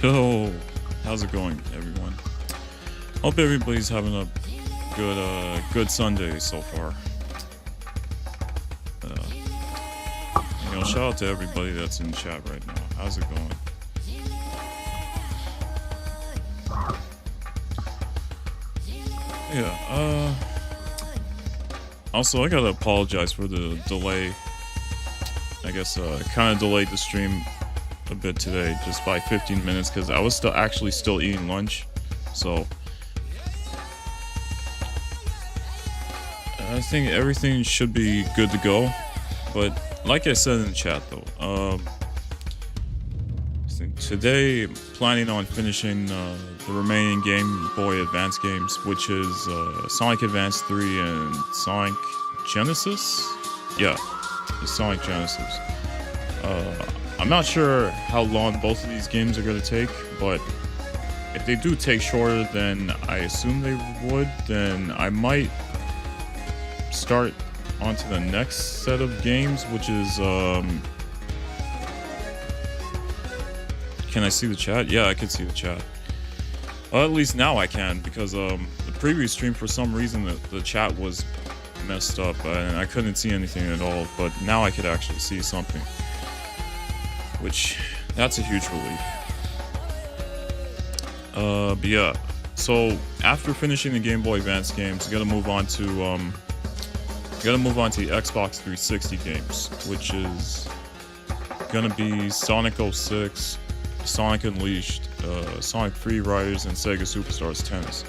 Yo, how's it going, everyone? Hope everybody's having a good Sunday so far. Shout out to everybody that's in chat right now. How's it going? Yeah. Also, I gotta apologize for the delay. I guess kind of delayed the stream a bit today, just by 15 minutes, because I was still eating lunch. So I think everything should be good to go. But like I said in the chat, though, today I'm planning on finishing the remaining Game Boy Advance games, which is Sonic Advance 3 and Sonic Genesis. Yeah, the Sonic Genesis. I'm not sure how long both of these games are going to take, but if they do take shorter than I assume they would, then I might start onto the next set of games, which is can I see the chat? Yeah, I can see the chat. Well, at least now I can, because the previous stream, for some reason, the chat was messed up and I couldn't see anything at all, but now I could actually see something, which that's a huge relief. But yeah, so after finishing the Game Boy Advance games, you gotta move on to the Xbox 360 games, which is gonna be Sonic 06, Sonic Unleashed, Sonic Free Riders, and Sega Superstars Tennis.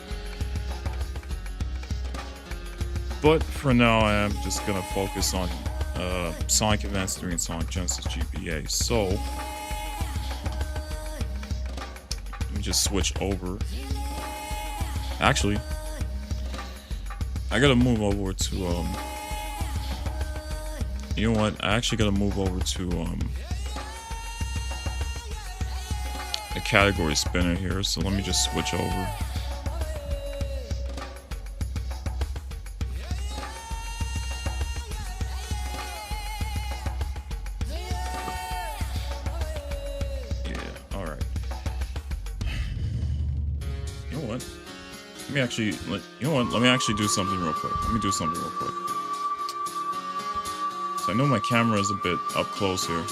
But for now, I am just gonna focus on Sonic Advance 3 and Sonic Genesis GBA. So let me just switch over. Actually, I gotta move over to you know what? I actually gotta move over to a category spinner here. So let me just switch over. Let me actually do something real quick. So I know my camera is a bit up close here.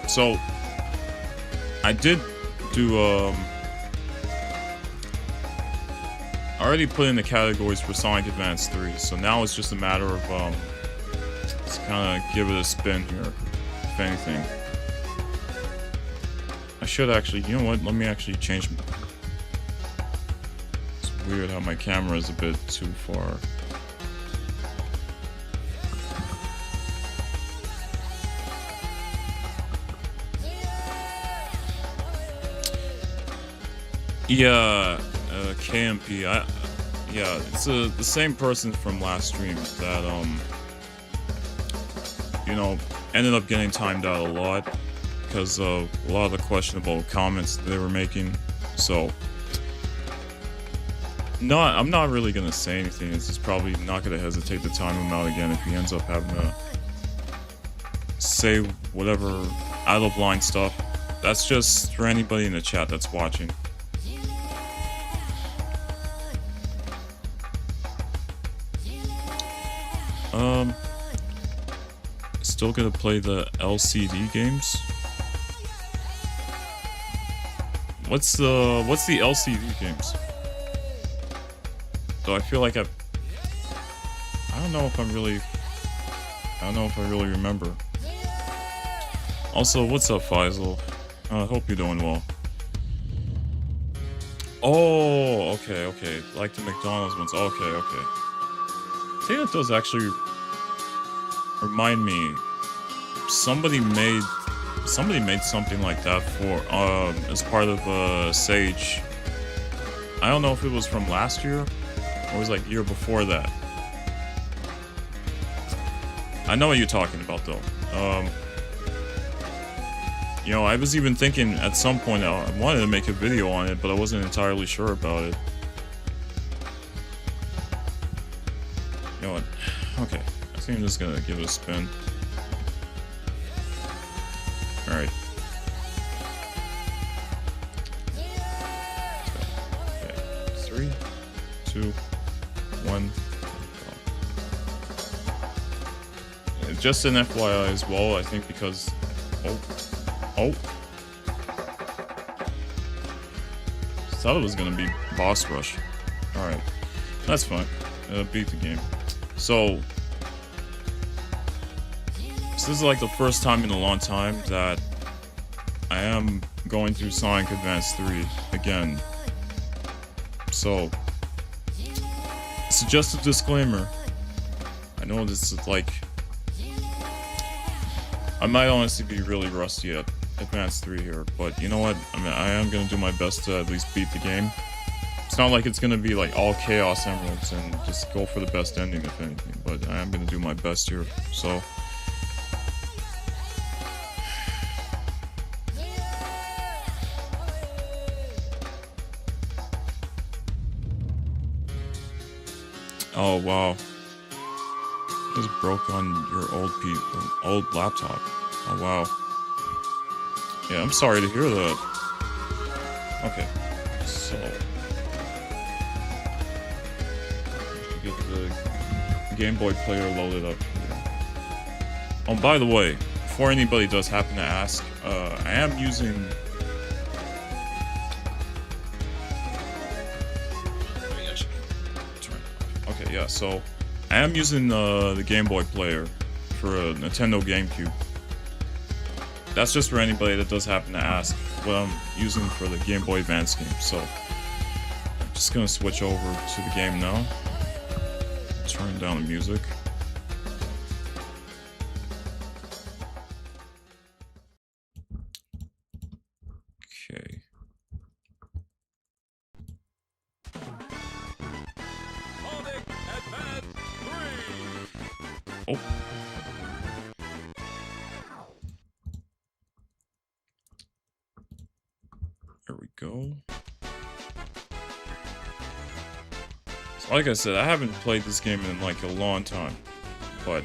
So I did do I already put in the categories for Sonic Advance 3, so now it's just a matter of let's kind of give it a spin here, if anything. I should actually, you know what, let me actually change. It's weird how my camera is a bit too far. Yeah, KMP, yeah, it's the same person from last stream that, you know, ended up getting timed out a lot because of a lot of the questionable comments they were making. So I'm not really gonna say anything. It's just probably not gonna hesitate to time him out again if he ends up having to say whatever out of line stuff. That's just for anybody in the chat that's watching. Still gonna play the LCD games. What's the LCD games? So I feel like I don't know if I really remember. Also, what's up, Faisal? I hope you're doing well. Oh, okay. Like the McDonald's ones. Okay. I think that does actually remind me. Somebody made something like that for as part of Sage. I don't know if it was from last year or it was like year before that. I know what you're talking about though. You know, I was even thinking at some point I wanted to make a video on it, but I wasn't entirely sure about it. You know what? Okay, I think I'm just gonna give it a spin. Alright. Okay. 3, 2, 1. Just an FYI as well, I think because... Oh. Thought it was gonna be boss rush. Alright. That's fine. Beat the game. So this is like the first time in a long time that I am going through Sonic Advance 3 again. So it's just a disclaimer. I know this is like... I might honestly be really rusty at Advance 3 here, but you know what? I mean, I am gonna do my best to at least beat the game. It's not like it's gonna be like all Chaos Emeralds and just go for the best ending, if anything, but I am gonna do my best here, so... Oh, wow. This broke on your old laptop. Oh, wow. Yeah, I'm sorry to hear that. Okay, so... get the Game Boy player loaded up here. Oh, by the way, before anybody does happen to ask, I am using... Okay, yeah, so I am using the Game Boy player for a Nintendo GameCube. That's just for anybody that does happen to ask what I'm using for the Game Boy Advance game. So I'm just gonna switch over to the game now. Turn down the music. Okay. Oh. There we go. So like I said, I haven't played this game in like a long time, but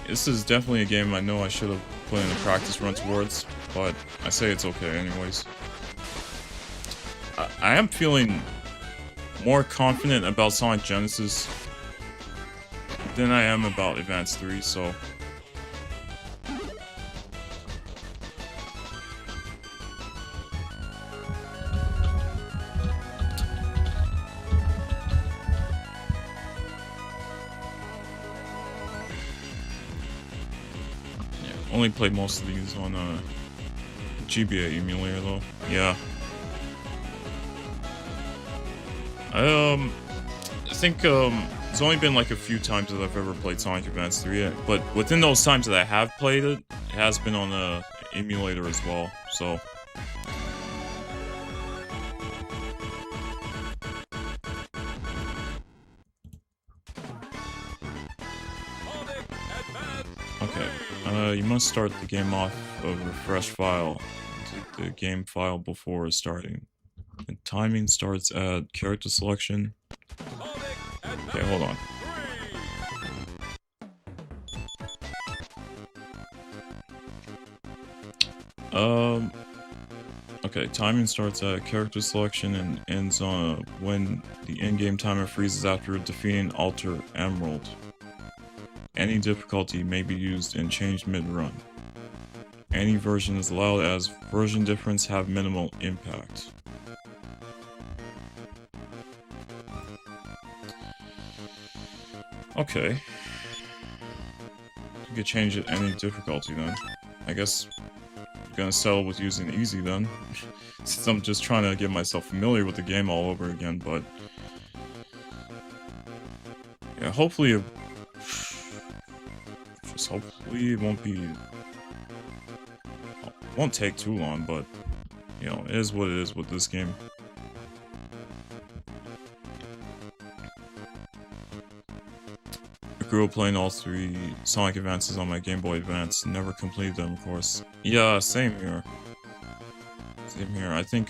this is definitely a game I know I should have put in a practice run towards, but I say it's okay anyways. I am feeling more confident about Sonic Genesis than I am about Advance 3, so... Only played most of these on GBA emulator though. Yeah. I think it's only been like a few times that I've ever played Sonic Advance 3, but within those times that I have played it, it has been on a emulator as well. So okay, you must start the game off of a fresh file, the game file before starting. And timing starts at character selection. Okay, hold on. Okay, timing starts at character selection and ends on when the in-game timer freezes after defeating Alter Emerald. Any difficulty may be used and changed mid-run. Any version is allowed as version difference have minimal impact. Okay. You could change it any difficulty then. I guess I'm gonna settle with using easy then. Since I'm just trying to get myself familiar with the game all over again, but... yeah, hopefully it won't take too long, but, you know, it is what it is with this game. I grew up playing all 3 Sonic Advances on my Game Boy Advance, never completed them, of course. Yeah, same here. Same here. I think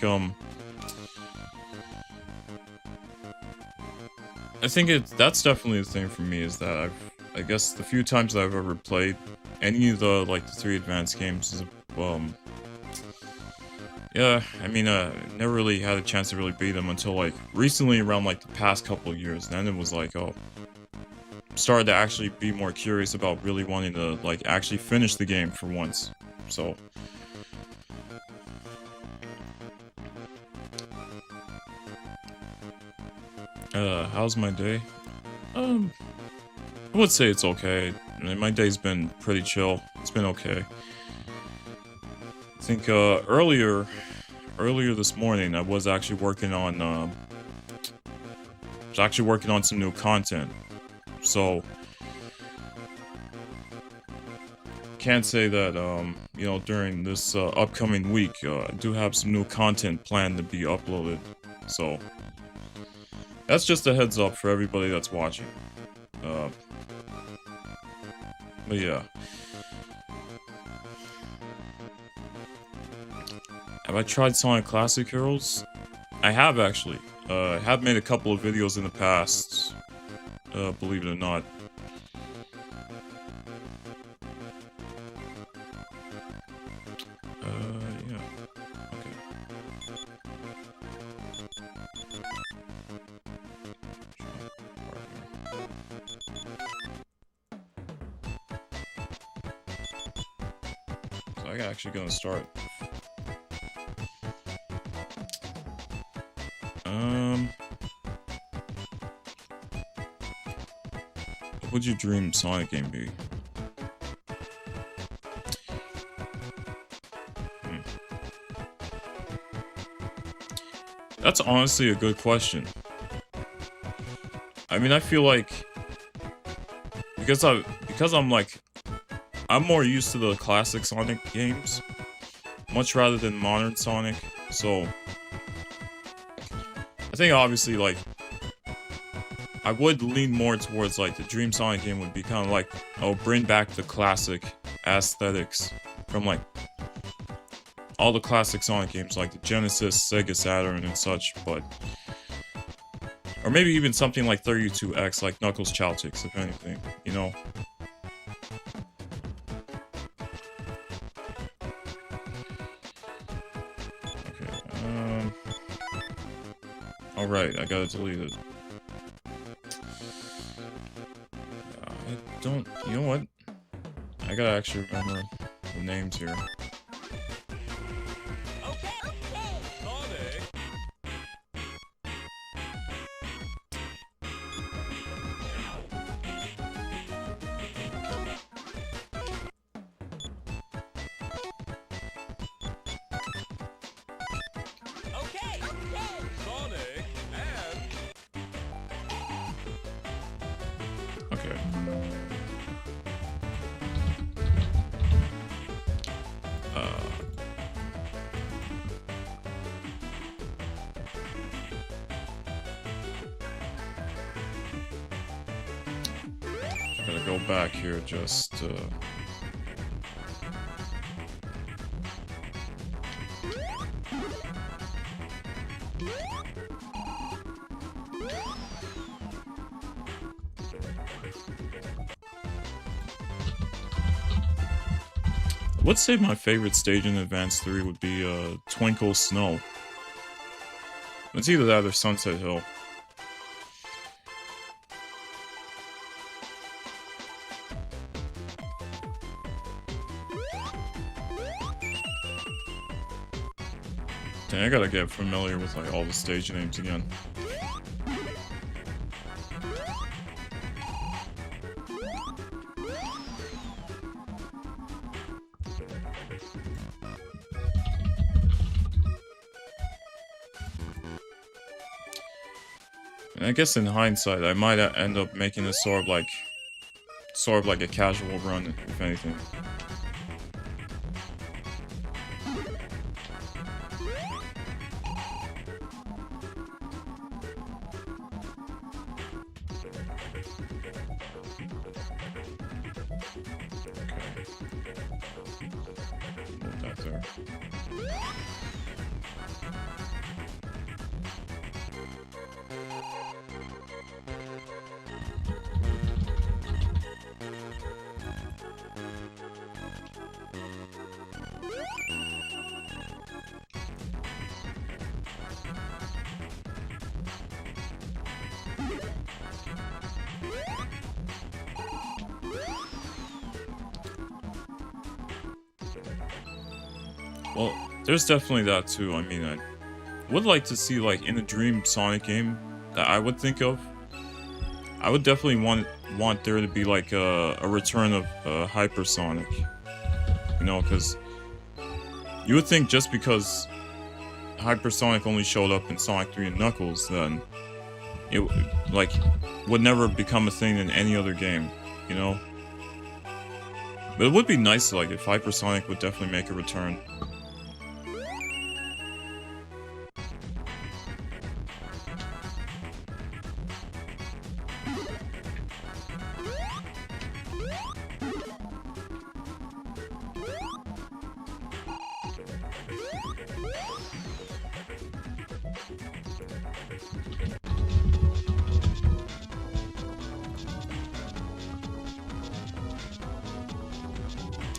that's definitely the thing for me, is that I guess the few times that I've ever played any of the, like, the 3 advanced games is, yeah, I mean, never really had a chance to really beat them until, like, recently around, like, the past couple of years. Then it was like, oh, started to actually be more curious about really wanting to, like, actually finish the game for once. So... how's my day? I would say it's okay. I mean, my day's been pretty chill. It's been okay. I think, earlier this morning, I was actually working on, some new content. So, can't say that, you know, during this, upcoming week, I do have some new content planned to be uploaded. So, that's just a heads up for everybody that's watching. But yeah. Have I tried Sonic Classic Heroes? I have actually. I have made a couple of videos in the past. Believe it or not. Yeah. Okay. So I'm actually gonna start. What would your dream Sonic game be? That's honestly a good question. I mean, I feel like because I'm like I'm more used to the classic Sonic games, much rather than modern Sonic. So I think obviously like I would lean more towards like the Dream Sonic game would be kind of like, oh, bring back the classic aesthetics from like all the classic Sonic games like the Genesis, Sega Saturn and such, but or maybe even something like 32X like Knuckles Chowtix, if anything, you know. Okay, alright, I gotta delete it. You know what? I gotta actually remember the names here. Okay. Gotta go back here just I would say my favorite stage in Advance 3 would be Twinkle Snow. It's either that or Sunset Hill. Dang, I gotta get familiar with like all the stage names again. And I guess in hindsight, I might end up making this sort of like a casual run, if anything. Move that there. Well, there's definitely that too. I mean, I would like to see, like, in a dream Sonic game that I would think of. I would definitely want there to be like a return of Hypersonic. You know, because you would think just because Hypersonic only showed up in Sonic 3 and Knuckles, then it like would never become a thing in any other game. You know. But it would be nice, like, if Hypersonic would definitely make a return.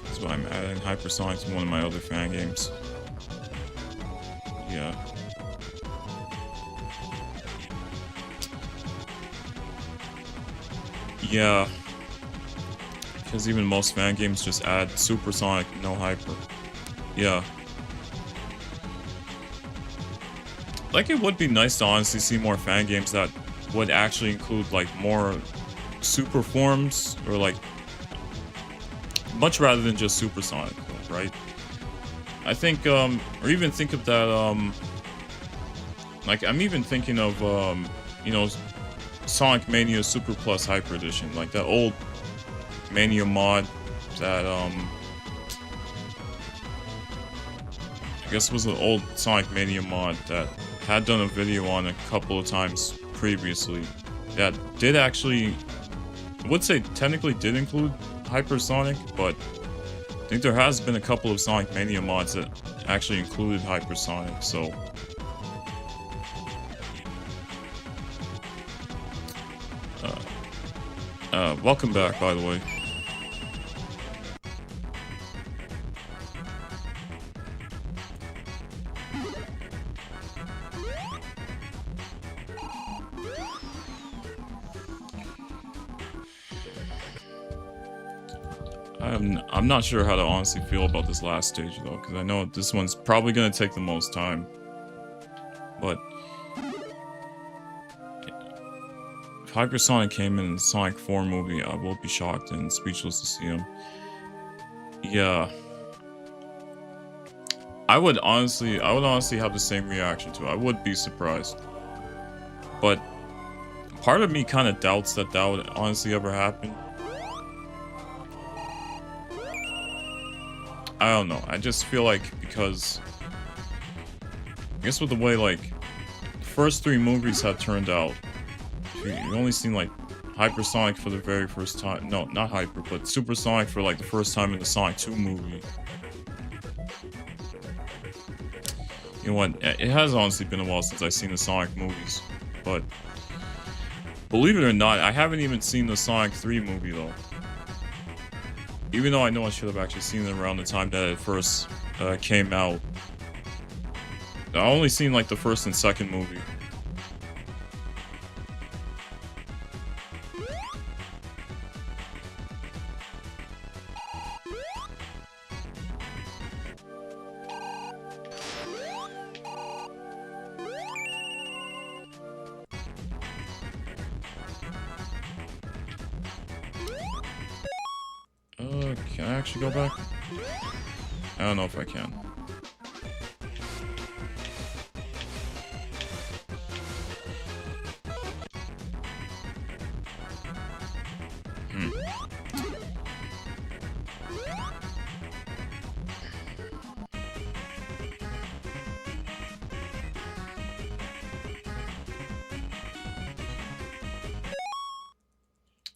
That's why I'm adding Hypersonic to one of my other fan games. Yeah. Yeah. Because even most fan games just add Supersonic, no Hyper. Yeah. Like, it would be nice to honestly see more fan games that would actually include, like, more super forms, or, like, much rather than just Supersonic, right? I think, or even think of that, like, I'm even thinking of, you know, Sonic Mania Super Plus Hyper Edition, like that old Mania mod that, I guess was an old Sonic Mania mod that had done a video on a couple of times previously that did actually, I would say technically did include Hypersonic, but I think there has been a couple of Sonic Mania mods that actually included Hypersonic, so welcome back, by the way. I'm not sure how to honestly feel about this last stage though, because I know this one's probably going to take the most time. But if Hypersonic came in the Sonic 4 movie, I will be shocked and speechless to see him. Yeah. I would honestly have the same reaction to it. I would be surprised. But part of me kind of doubts that would honestly ever happen. I don't know. I just feel like, because I guess with the way, like, the first 3 movies have turned out, you've only seen, like, Hypersonic for the very first time. No, not Hyper, but Supersonic for, like, the first time in the Sonic 2 movie. You know what? It has honestly been a while since I've seen the Sonic movies, but believe it or not, I haven't even seen the Sonic 3 movie, though. Even though I know I should have actually seen it around the time that it first came out. I only seen, like, the first and second movie. Can I actually go back? I don't know if I can.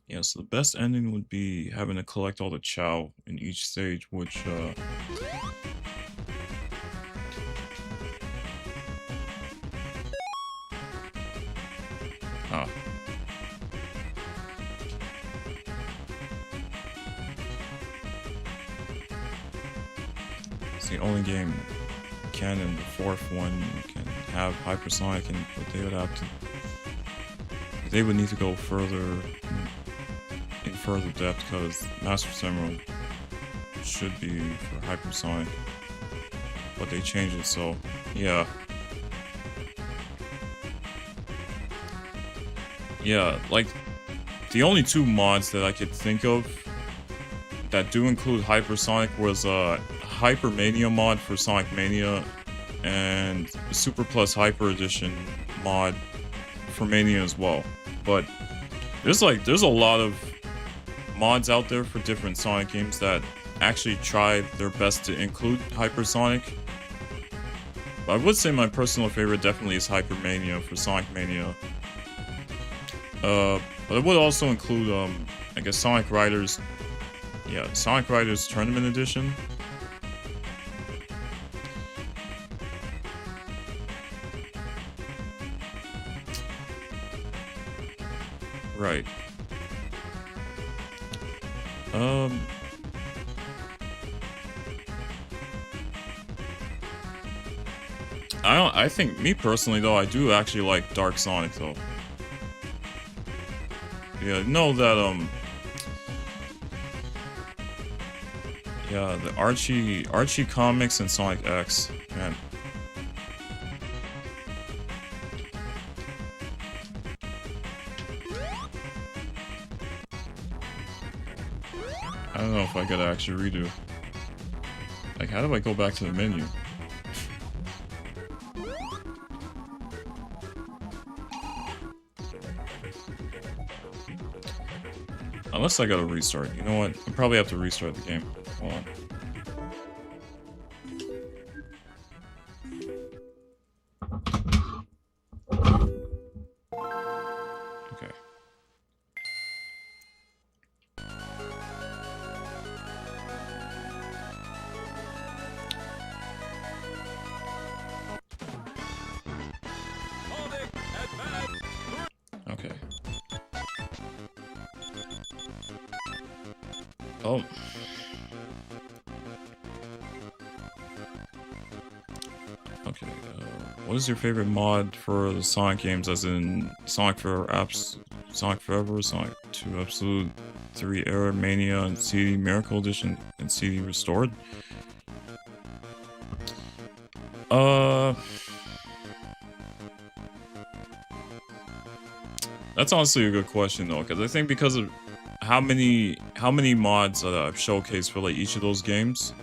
Yeah, so the best ending would be having to collect all the Chow in each stage, which, it's the only game canon, the fourth one, can have Hypersonic, and but they would have to, they would need to go further in further depth, because Master Emerald should be for Hypersonic. but they changed it, so yeah. Yeah, like, the only two mods that I could think of that do include Hypersonic was a Hypermania mod for Sonic Mania and Super Plus Hyper Edition mod for Mania as well. But there's a lot of mods out there for different Sonic games that actually try their best to include Hypersonic. But I would say my personal favorite definitely is Hypermania for Sonic Mania. But it would also include, I guess Sonic Riders. Yeah, Sonic Riders Tournament Edition. Right. I think, me personally though, I do actually like Dark Sonic though. Yeah, know that, yeah, the Archie comics and Sonic X, man. I don't know if I gotta actually redo. Like, how do I go back to the menu? Unless I gotta restart. You know what? I probably have to restart the game. Hold on. Okay. Okay. Oh. Okay, what is your favorite mod for the Sonic games, as in Sonic Forever, Sonic 2 Absolute, 3 Era, Mania, and CD Miracle Edition, and CD Restored? That's honestly a good question though, because I think because of how many mods I've showcased for like each of those games,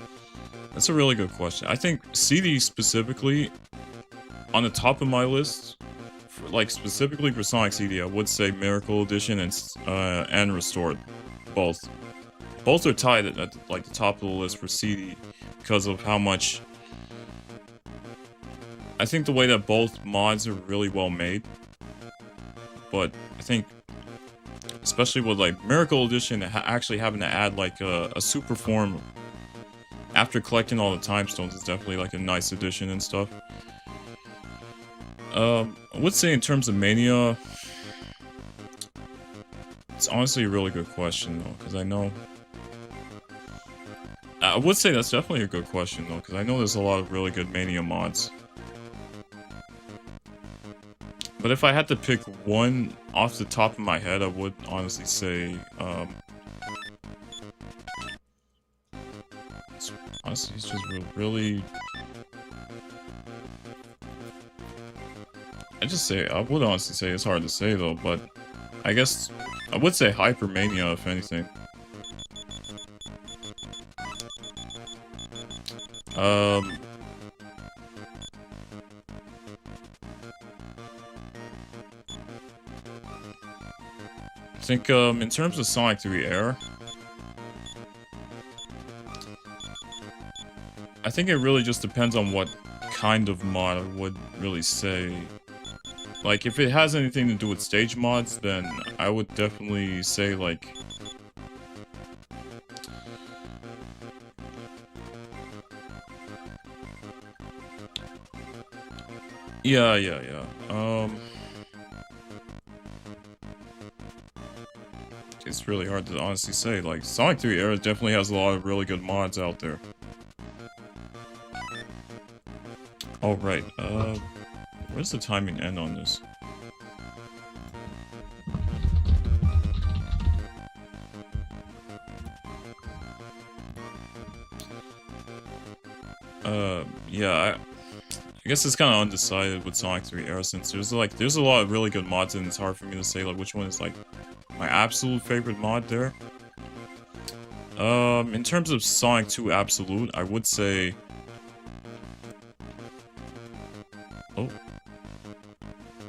that's a really good question. I think CD specifically, on the top of my list, for, like specifically for Sonic CD, I would say Miracle Edition and Restored, both. Both are tied at like the top of the list for CD because of how much. I think the way that both mods are really well made, but I think, especially with like Miracle Edition actually having to add like a super form after collecting all the time stones is definitely like a nice addition and stuff. I would say in terms of Mania, it's honestly a really good question though, because I know. I would say that's definitely a good question though, because I know there's a lot of really good Mania mods. But if I had to pick one off the top of my head, I would honestly say, honestly, it's just really. I would honestly say it's hard to say though, but I guess I would say Hypermania if anything. I think in terms of Sonic 3 Air, I think it really just depends on what kind of mod I would really say. Like, if it has anything to do with stage mods, then I would definitely say, like... Yeah. It's really hard to honestly say. Like, Sonic 3 Era definitely has a lot of really good mods out there. Alright, where's the timing end on this? yeah, I guess it's kind of undecided with Sonic 3 Era since there's a lot of really good mods and it's hard for me to say like which one is like my absolute favorite mod there. In terms of Sonic 2 Absolute, I would say... Oh.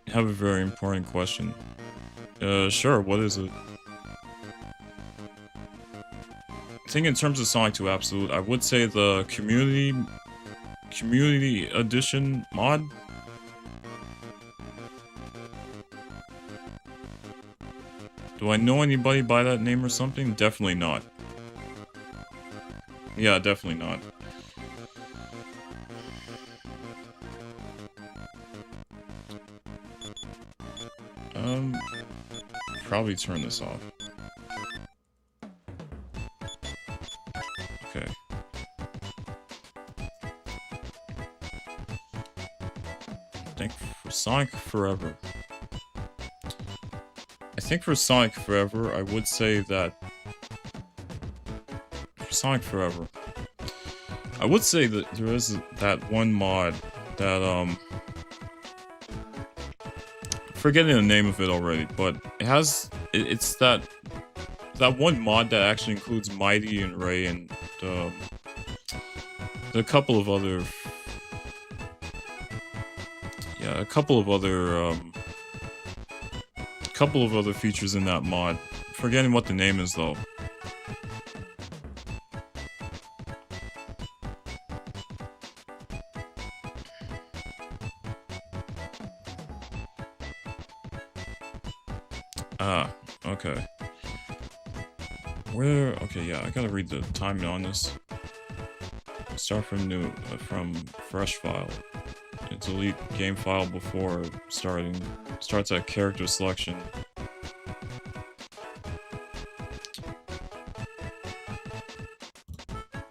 I have a very important question. Sure, what is it? I think in terms of Sonic 2 Absolute, I would say the Community Edition mod. Do I know anybody by that name or something? Definitely not. Yeah, definitely not. Probably turn this off. Okay. I think for Sonic Forever. I think for Sonic Forever, I would say that... For Sonic Forever... I would say that there is that one mod that, forgetting the name of it already, but it has... It's that one mod that actually includes Mighty and Ray and, a couple of other... Yeah, a couple of other features in that mod. Forgetting what the name is, though. Ah, okay. Where... Okay, yeah, I gotta read the timing on this. Start from new... from fresh file. Delete game file before starting. Starts at character selection.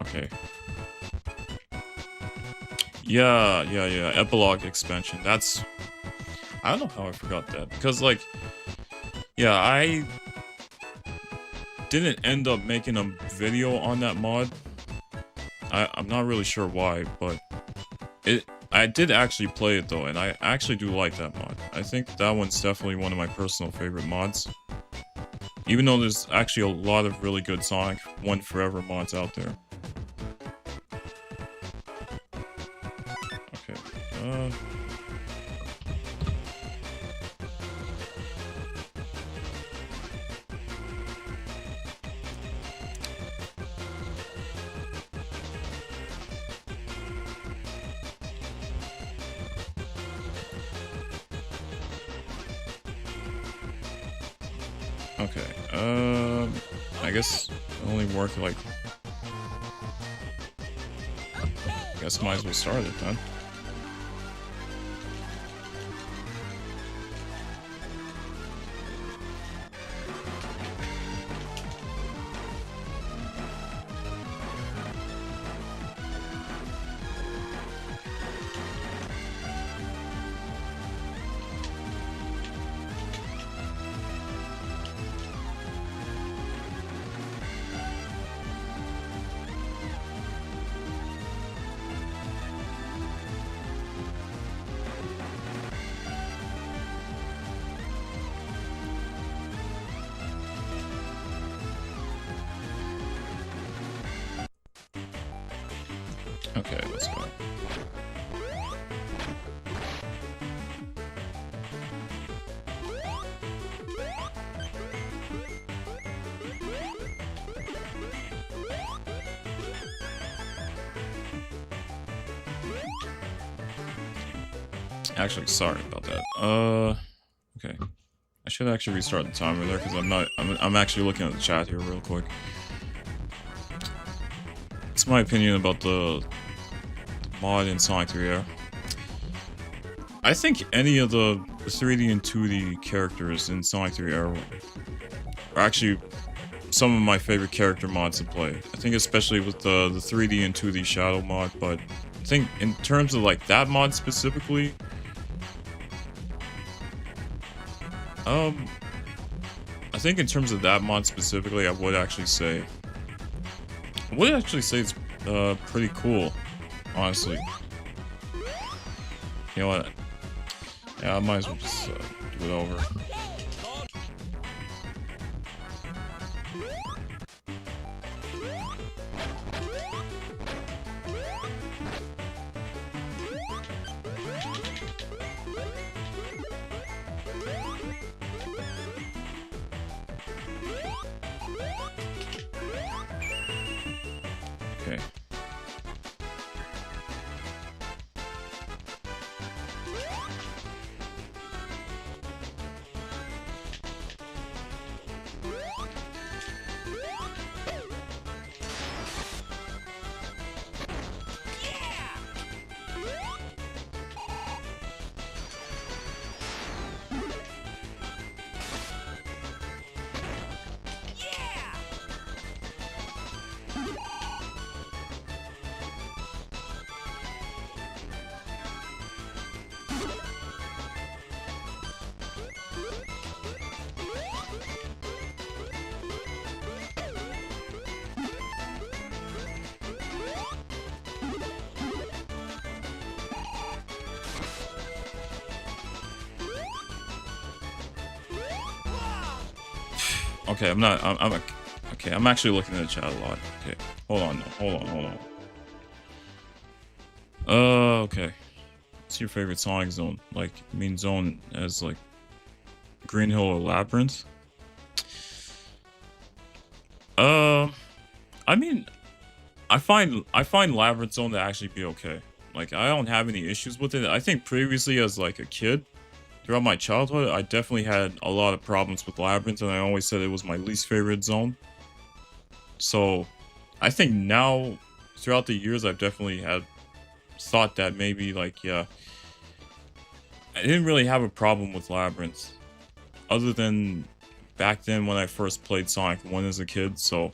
Okay. Yeah. Epilogue expansion. That's... I don't know how I forgot that. Because, like... Yeah, I... didn't end up making a video on that mod. I'm not really sure why, but... I did actually play it though, and I actually do like that mod. I think that one's definitely one of my personal favorite mods. Even though there's actually a lot of really good Sonic 1 Forever mods out there. Okay, I guess it only worked like... I guess might as well start it then. Okay, let's go. Actually, sorry about that. Okay. I should actually restart the timer there because I'm actually looking at the chat here real quick. It's my opinion about the mod in Sonic 3 Era. I think any of the 3D and 2D characters in Sonic 3 Era are actually some of my favorite character mods to play. I think especially with the 3D and 2D Shadow mod, but I think in terms of like that mod specifically, I think in terms of that mod specifically, I would actually say it's pretty cool, honestly. You know what? Yeah, I might as well just do it over. Okay. Okay, okay, I'm actually looking at the chat a lot. Okay, hold on. Okay. What's your favorite Sonic zone? Like, I mean zone as like Green Hill or Labyrinth? I mean, I find Labyrinth zone to actually be okay. Like, I don't have any issues with it. I think previously as like a kid, throughout my childhood, I definitely had a lot of problems with Labyrinth, and I always said it was my least favorite zone. So, I think now, throughout the years, I've definitely had thought that maybe, like, yeah, I didn't really have a problem with Labyrinth, other than back then when I first played Sonic 1 as a kid, so...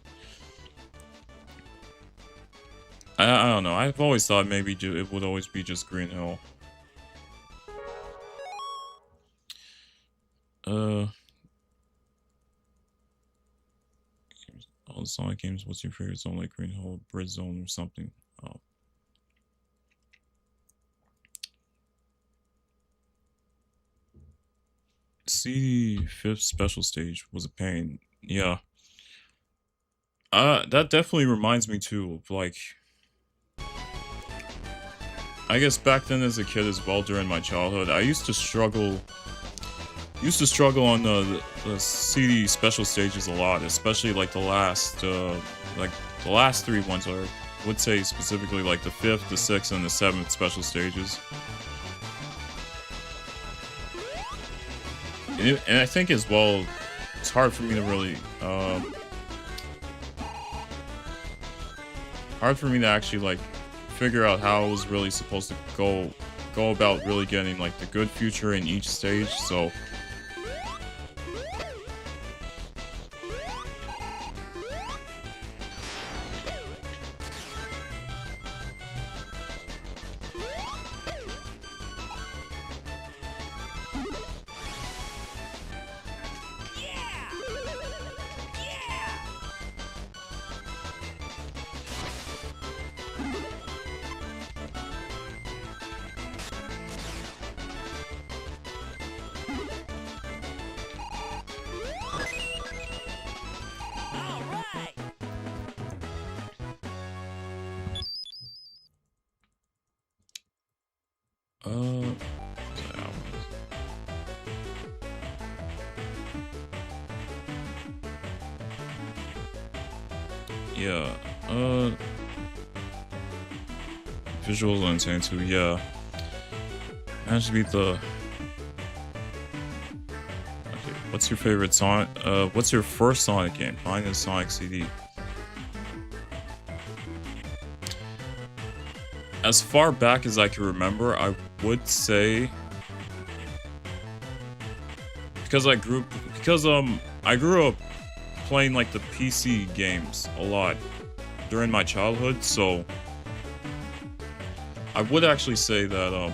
I don't know, I've always thought maybe it would always be just Green Hill. All the Sonic games, what's your favorite zone? Like Green Hill, Bridge Zone, or something? Oh. See, 5th special stage was a pain. Yeah. That definitely reminds me too of, like... I guess back then as a kid as well, during my childhood, I used to struggle on the CD special stages a lot, especially like the last 3 ones, or I would say specifically like the 5th, the 6th, and the 7th special stages. And I think as well, it's hard for me to really, actually like figure out how I was really supposed to go about really getting like the good future in each stage, so... Yeah, visuals on insane too, yeah. Managed to beat the... Okay, what's your favorite Sonic, what's your first Sonic game? Mine is Sonic CD. As far back as I can remember, I would say... Because I grew up playing like the PC games a lot during my childhood, so I would actually say that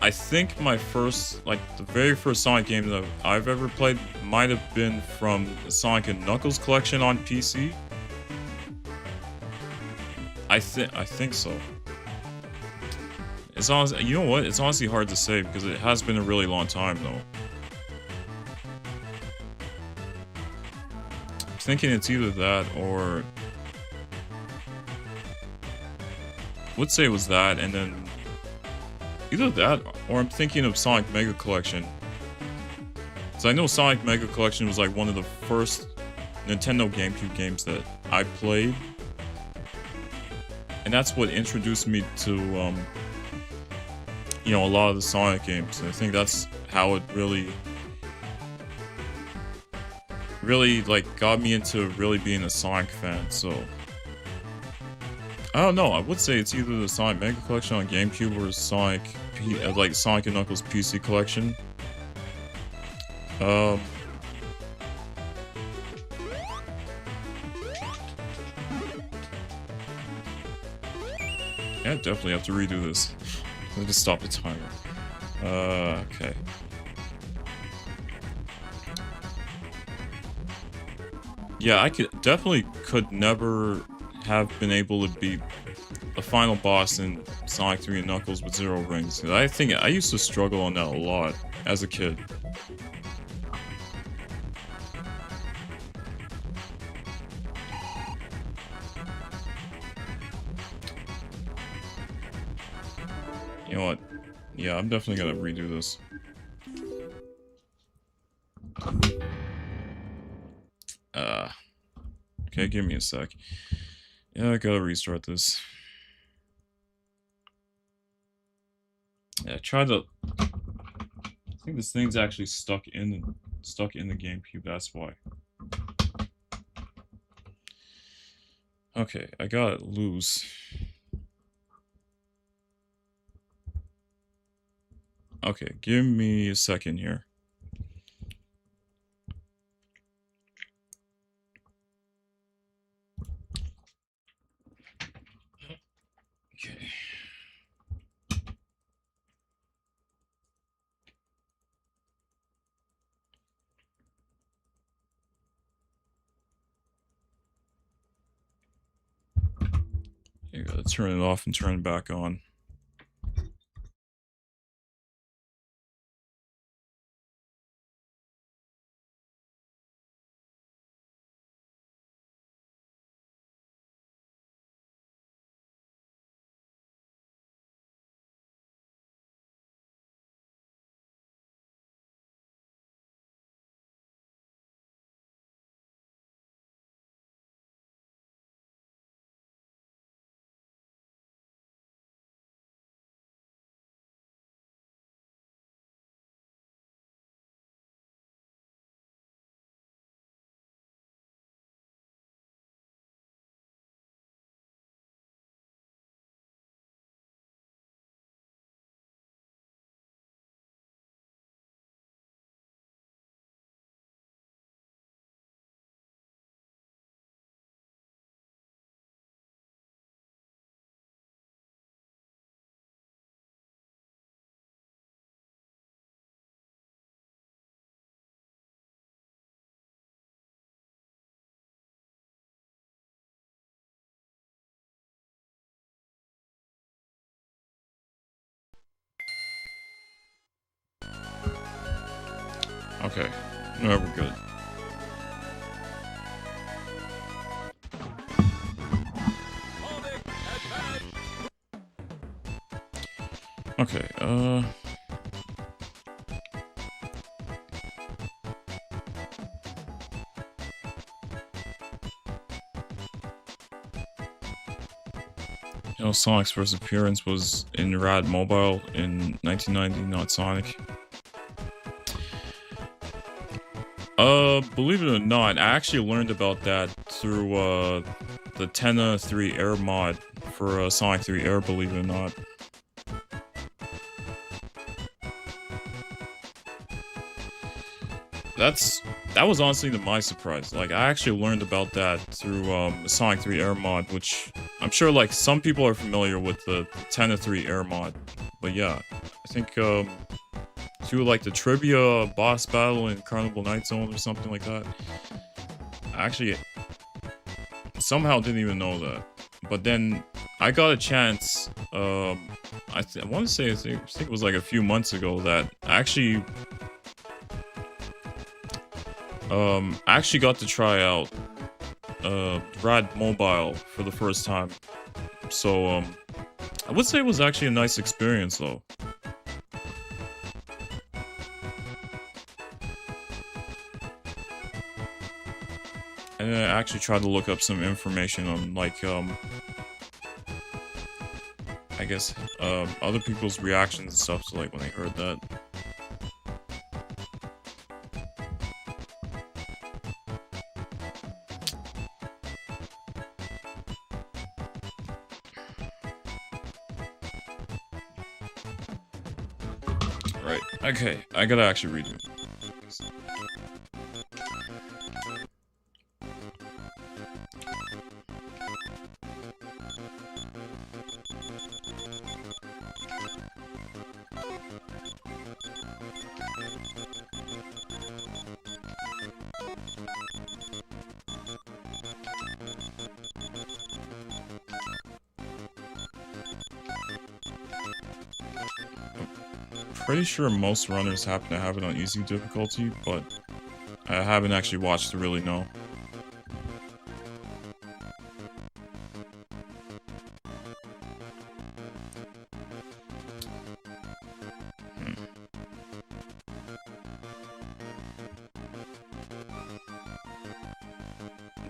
I think my first, like the very first Sonic game that I've ever played might have been from the Sonic and Knuckles collection on PC. I think so. It's honestly, you know what? It's honestly hard to say because it has been a really long time though. I'm thinking it's either that or would say it was that, and then either that or I'm thinking of Sonic Mega Collection. So I know Sonic Mega Collection was like one of the first Nintendo GameCube games that I played, and that's what introduced me to you know, a lot of the Sonic games. And I think that's how it really like got me into really being a Sonic fan. So I don't know, I would say it's either the Sonic Mega Collection on GameCube or Sonic like Sonic and Knuckles PC Collection. Yeah, definitely have to redo this. Let me stop the timer. Okay. Yeah, I could never have been able to beat a final boss in Sonic 3 and Knuckles with 0 rings. I think I used to struggle on that a lot as a kid. You know what? Yeah, I'm definitely gonna redo this. Okay, give me a sec. Yeah, I gotta restart this. Yeah, I think this thing's actually stuck in the GameCube, that's why. Okay, I got it loose. Okay, give me a second here. Okay. You gotta turn it off and turn it back on. Okay, no, we're good. Okay, you know, Sonic's first appearance was in Rad Mobile in 1990, not Sonic. Believe it or not, I actually learned about that through, the Tenna 3 Air mod for, Sonic 3 Air, believe it or not. That was honestly my surprise. Like, I actually learned about that through, the Sonic 3 Air mod, which I'm sure, like, some people are familiar with the Tenna 3 Air mod. But yeah, I think, through like the trivia boss battle in Carnival Night Zone or something like that. I actually somehow didn't even know that. But then I got a chance, I I want to say I think it was like a few months ago that I actually got to try out Rad Mobile for the first time. So I would say it was actually a nice experience though. And I actually tried to look up some information on like I guess other people's reactions and stuff to like when they heard that. Right. Okay, I gotta actually read it. Pretty sure most runners happen to have it on easy difficulty, but I haven't actually watched to really know.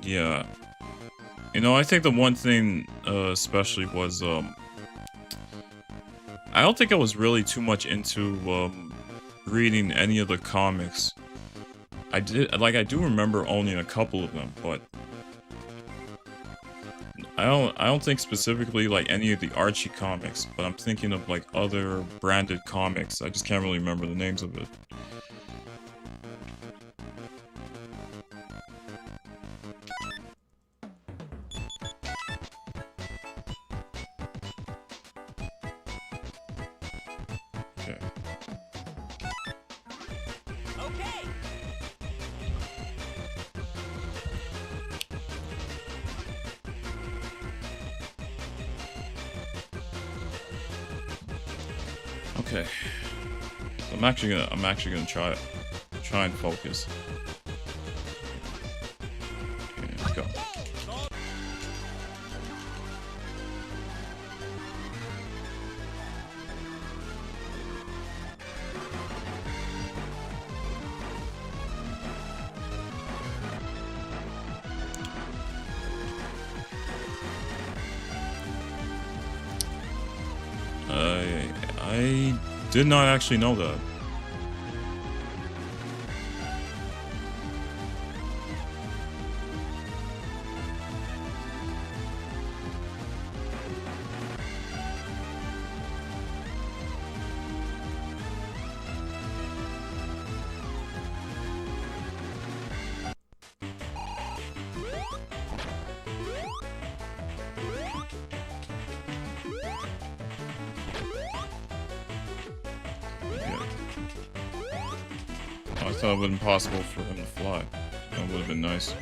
Yeah. You know, I think the one thing especially was I don't think I was really too much into reading any of the comics. I do remember owning a couple of them, but I don't think specifically like any of the Archie comics, but I'm thinking of like other branded comics. I just can't really remember the names of it. Okay. So I'm actually gonna try and focus. Okay, let's go. I did not actually know that. I thought it would have been possible for him to fly. That would have been nice.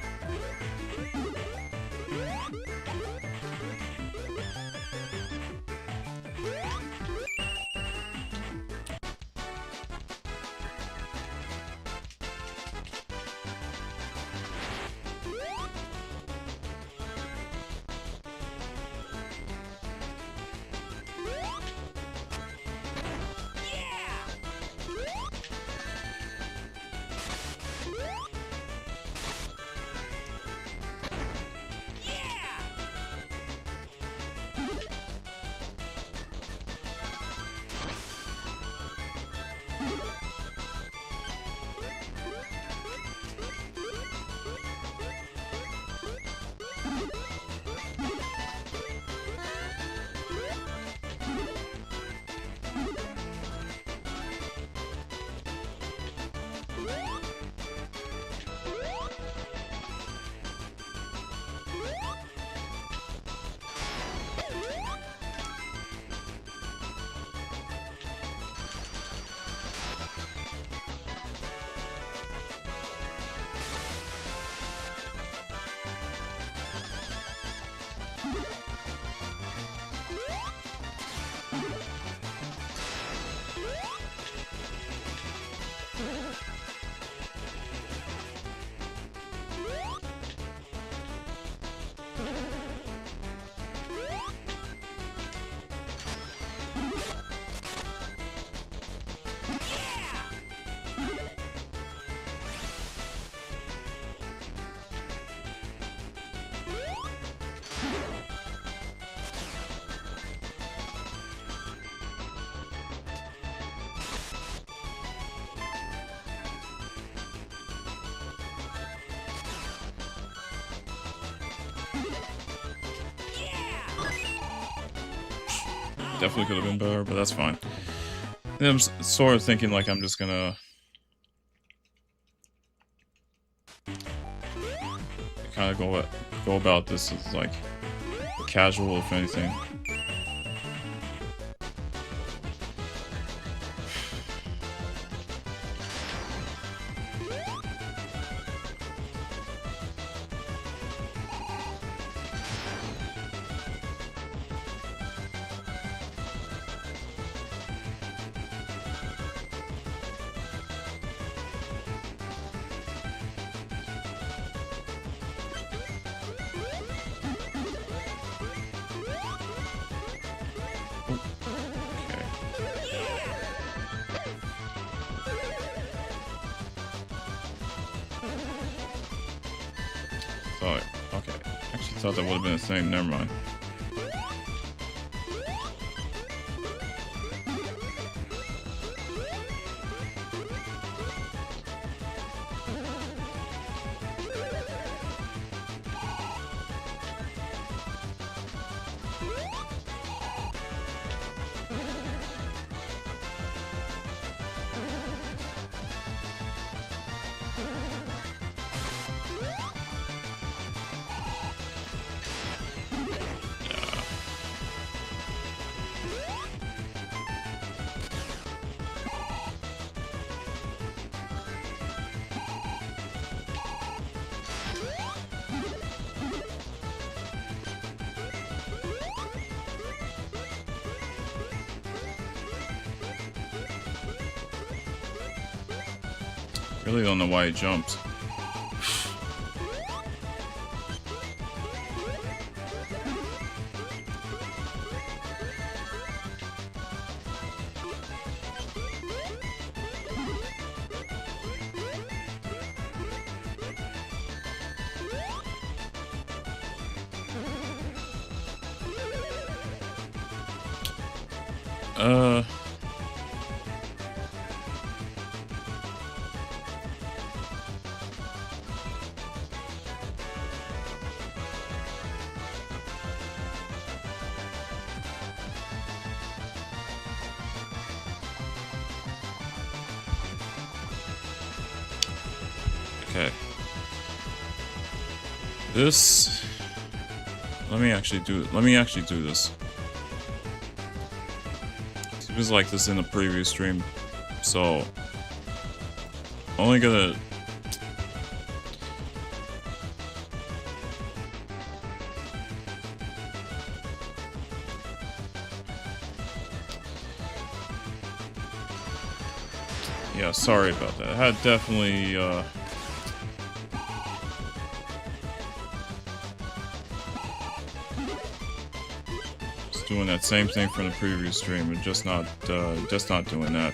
Definitely could have been better, but that's fine. And I'm sort of thinking like I'm just gonna kind of go about this as like casual, if anything. Okay. Actually thought that would have been the same. Never mind. Really don't know why he jumped. Okay. This... Let me actually do this. It was like this in the previous stream, so... Only gonna... Yeah, sorry about that. I had definitely, just doing that same thing from the previous stream, and just not doing that.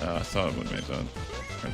I thought it would make that. Right.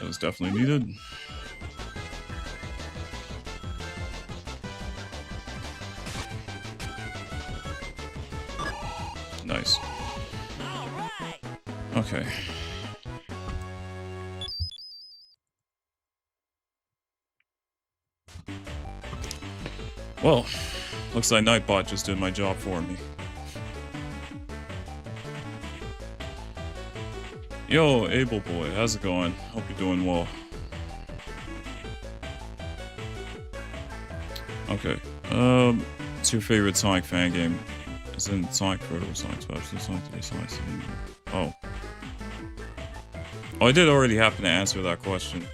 is definitely needed. Nice. Okay. Well, looks like Nightbot just did my job for me. Yo, Able Boy, how's it going? Hope you're doing well. Okay. What's your favorite Sonic fan game? Is it Sonic Forever, Sonic 12, Sonic 3, Sonic 7? Oh. Oh, I did already happen to answer that question.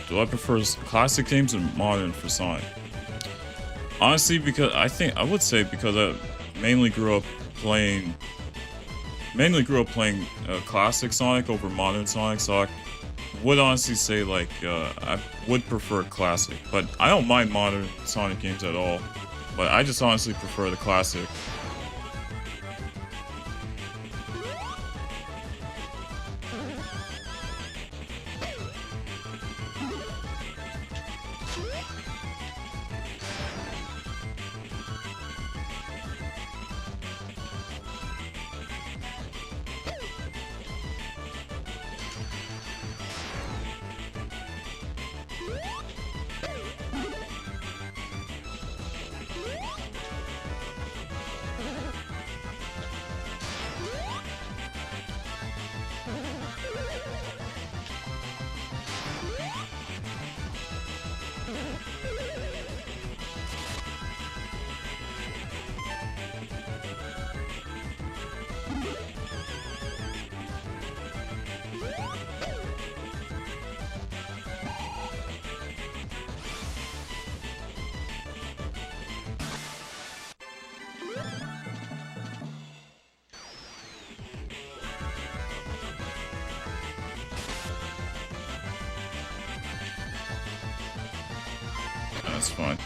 Do I prefer classic games or modern for Sonic? Honestly, because I would say because I mainly grew up playing classic Sonic over modern Sonic, so I would honestly say like I would prefer classic, but I don't mind modern Sonic games at all. But I just honestly prefer the classic. That's fine.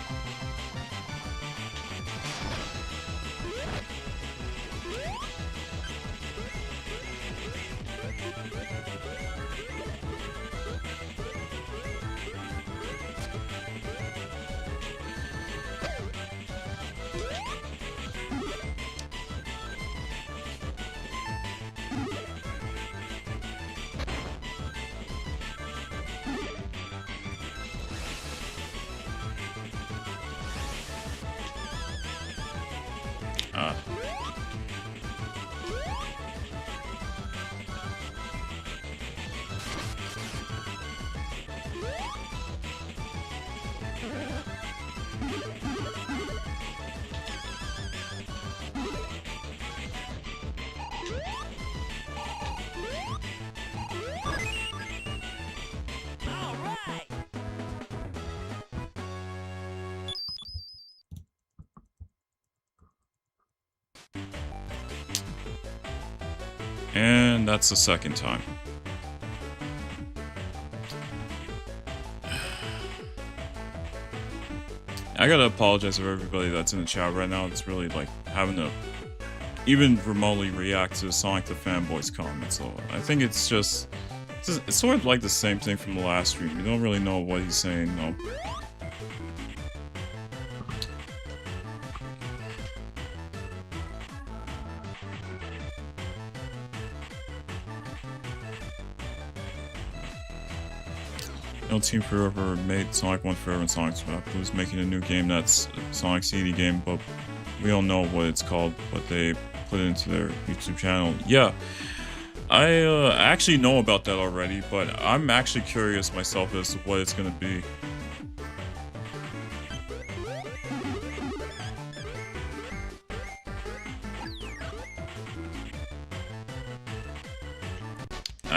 And that's the second time. I gotta apologize for everybody that's in the chat right now. It's really like having to even remotely react to Sonic the Fanboy's comments. So I think it's sort of like the same thing from the last stream. You don't really know what he's saying, no. No Team Forever made Sonic 1 Forever and Sonic 2 Who's making a new game that's Sonic CD game, but we don't know what it's called, but they put it into their YouTube channel. Yeah, I actually know about that already, but I'm actually curious myself as to what it's gonna be.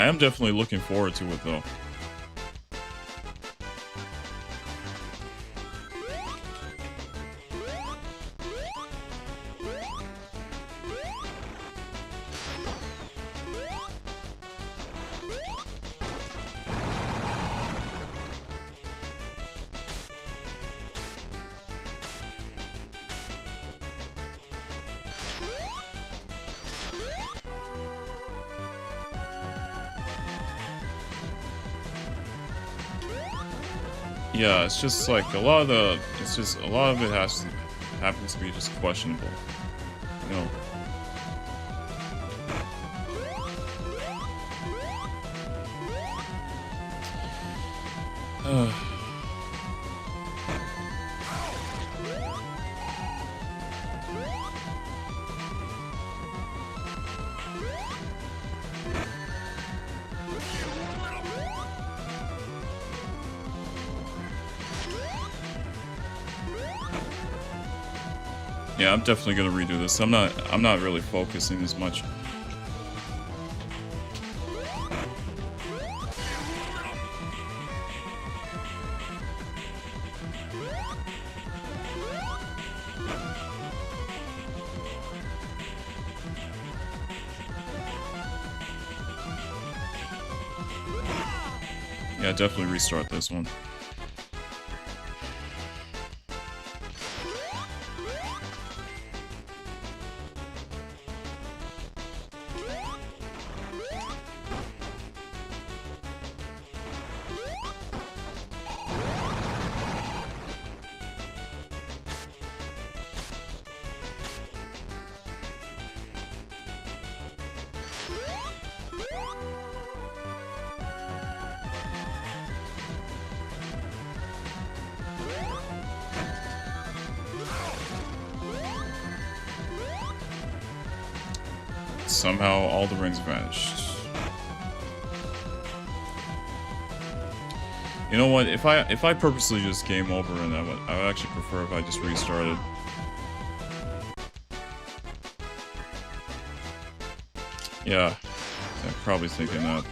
I am definitely looking forward to it, though. Yeah, it's just like a lot of it happens to be just questionable, you know. Yeah, I'm definitely gonna redo this. I'm not really focusing as much. Yeah, definitely restart this one. Somehow all the rings vanished. You know what? If I purposely just game over, and I would actually prefer if I just restarted. Yeah, I'm probably thinking that.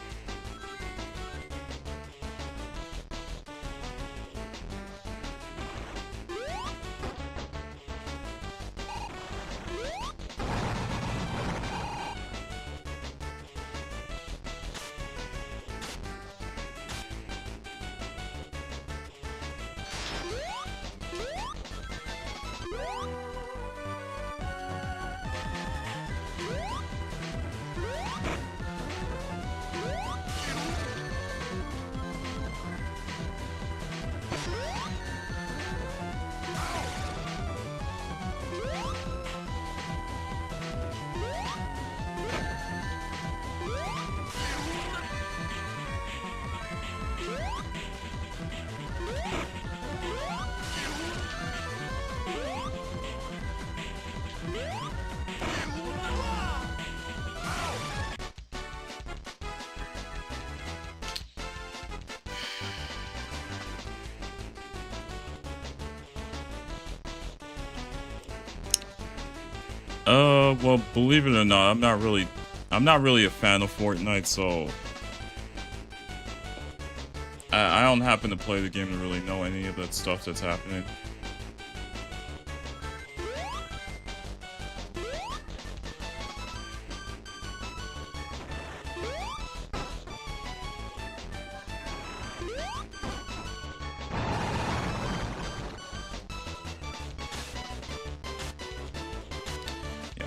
Well, believe it or not, I'm not really a fan of Fortnite, so I don't happen to play the game to really know any of that stuff that's happening.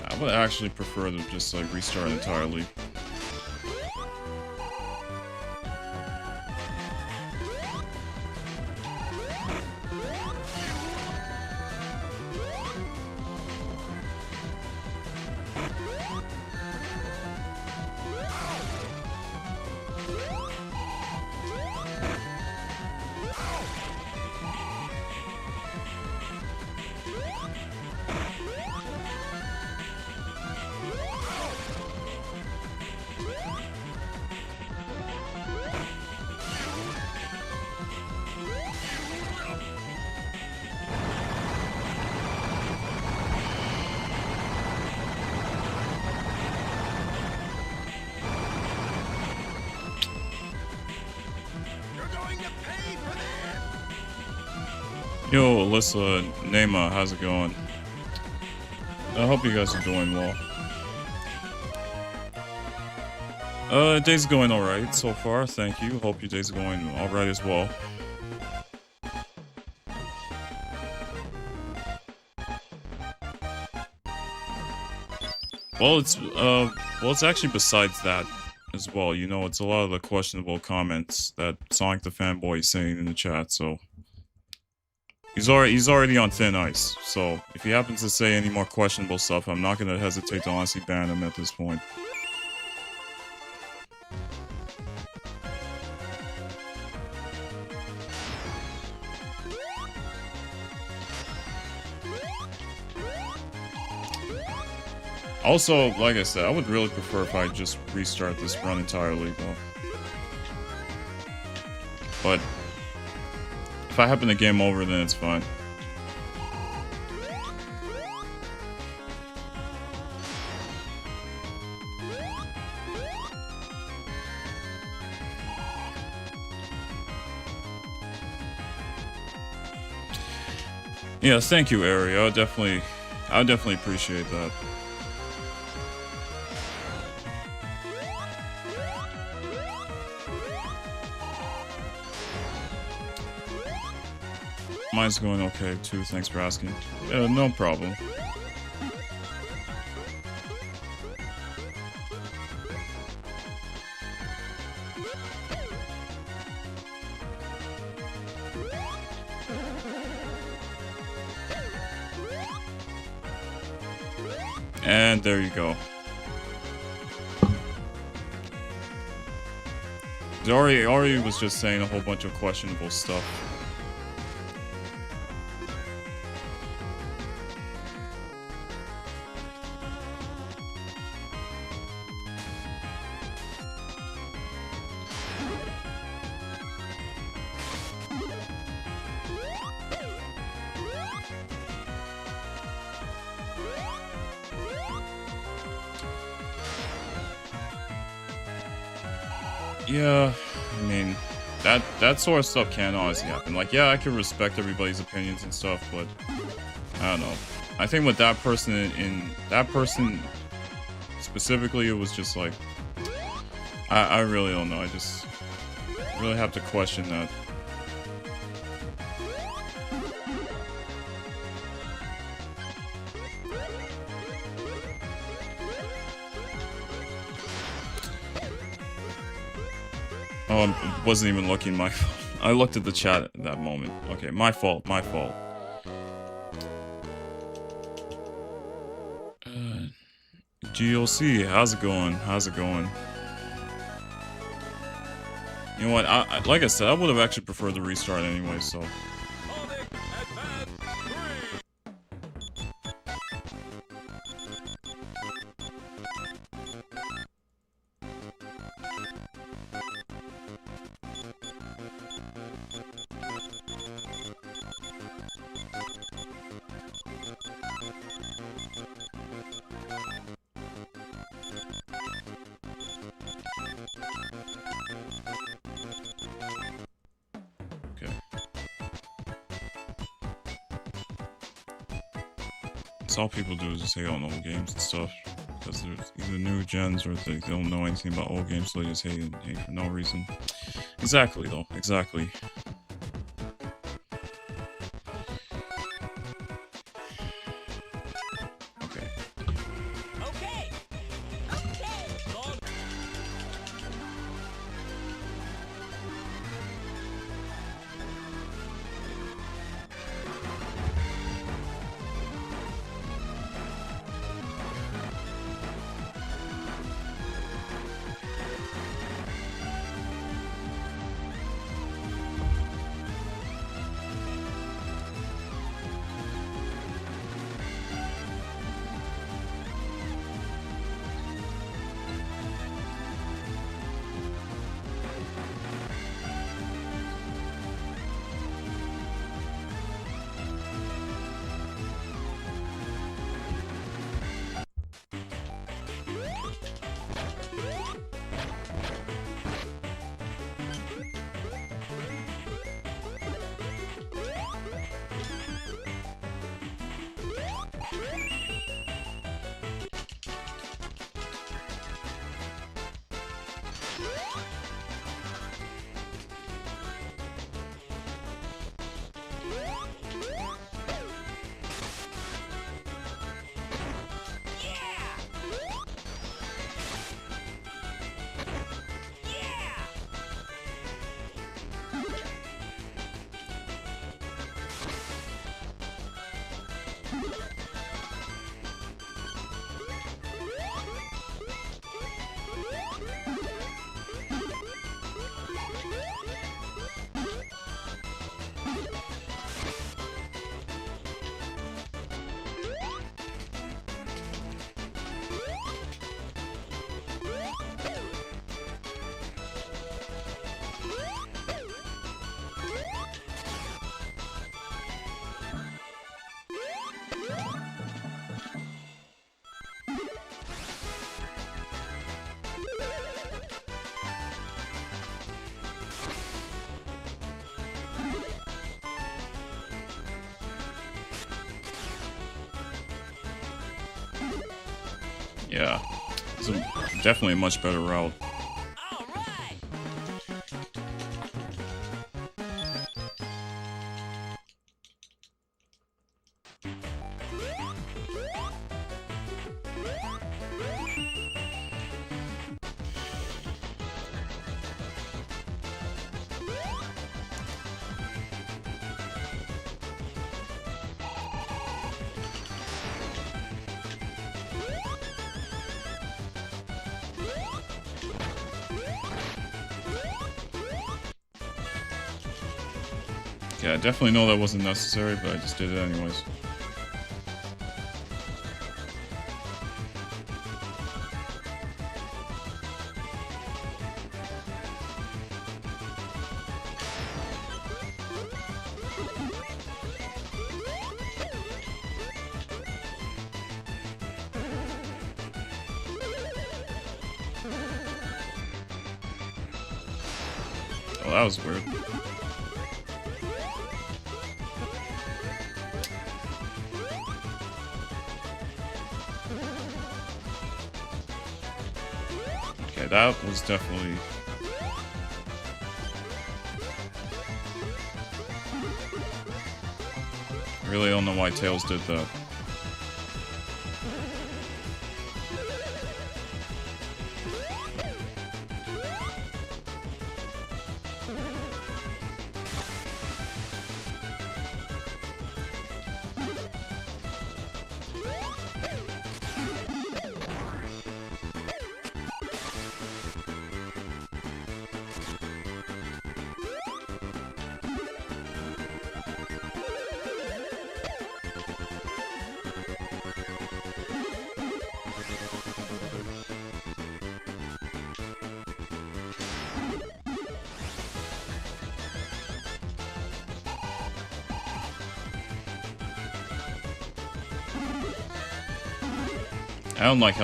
I would actually prefer to just like restart entirely. Yo, Alyssa, Nema, how's it going? I hope you guys are doing well. Day's going alright so far, thank you. Hope your day's going alright as well. Well, it's actually besides that as well. You know, it's a lot of the questionable comments that Sonic the Fanboy is saying in the chat, so he's already on thin ice. So if he happens to say any more questionable stuff, I'm not gonna hesitate to honestly ban him at this point. Also, like I said, I would really prefer if I just restart this run entirely, though. But if I happen to game over, then it's fine. Yeah, thank you, Ari. I would definitely appreciate that. Mine's going okay too, thanks for asking. Yeah, no problem. And there you go. Ari was just saying a whole bunch of questionable stuff. Yeah, I mean, that sort of stuff can honestly happen. Like, yeah, I can respect everybody's opinions and stuff, but I don't know. I think with that person specifically, it was just like, I really don't know. I just really have to question that. Oh, I wasn't even looking. My fault. I looked at the chat at that moment. Okay, my fault. My fault. GOC, how's it going? How's it going? You know what? Like I said, I would have actually preferred the restart anyway. So. All people do is just hate on old games and stuff, because there's either new gens or they don't know anything about old games, so they just hate for no reason. Exactly, though. Exactly. Yeah, it's definitely a much better route. Yeah, I definitely know that wasn't necessary, but I just did it anyways. Oh, that was weird. Okay, that was definitely... I really don't know why Tails did that. I don't like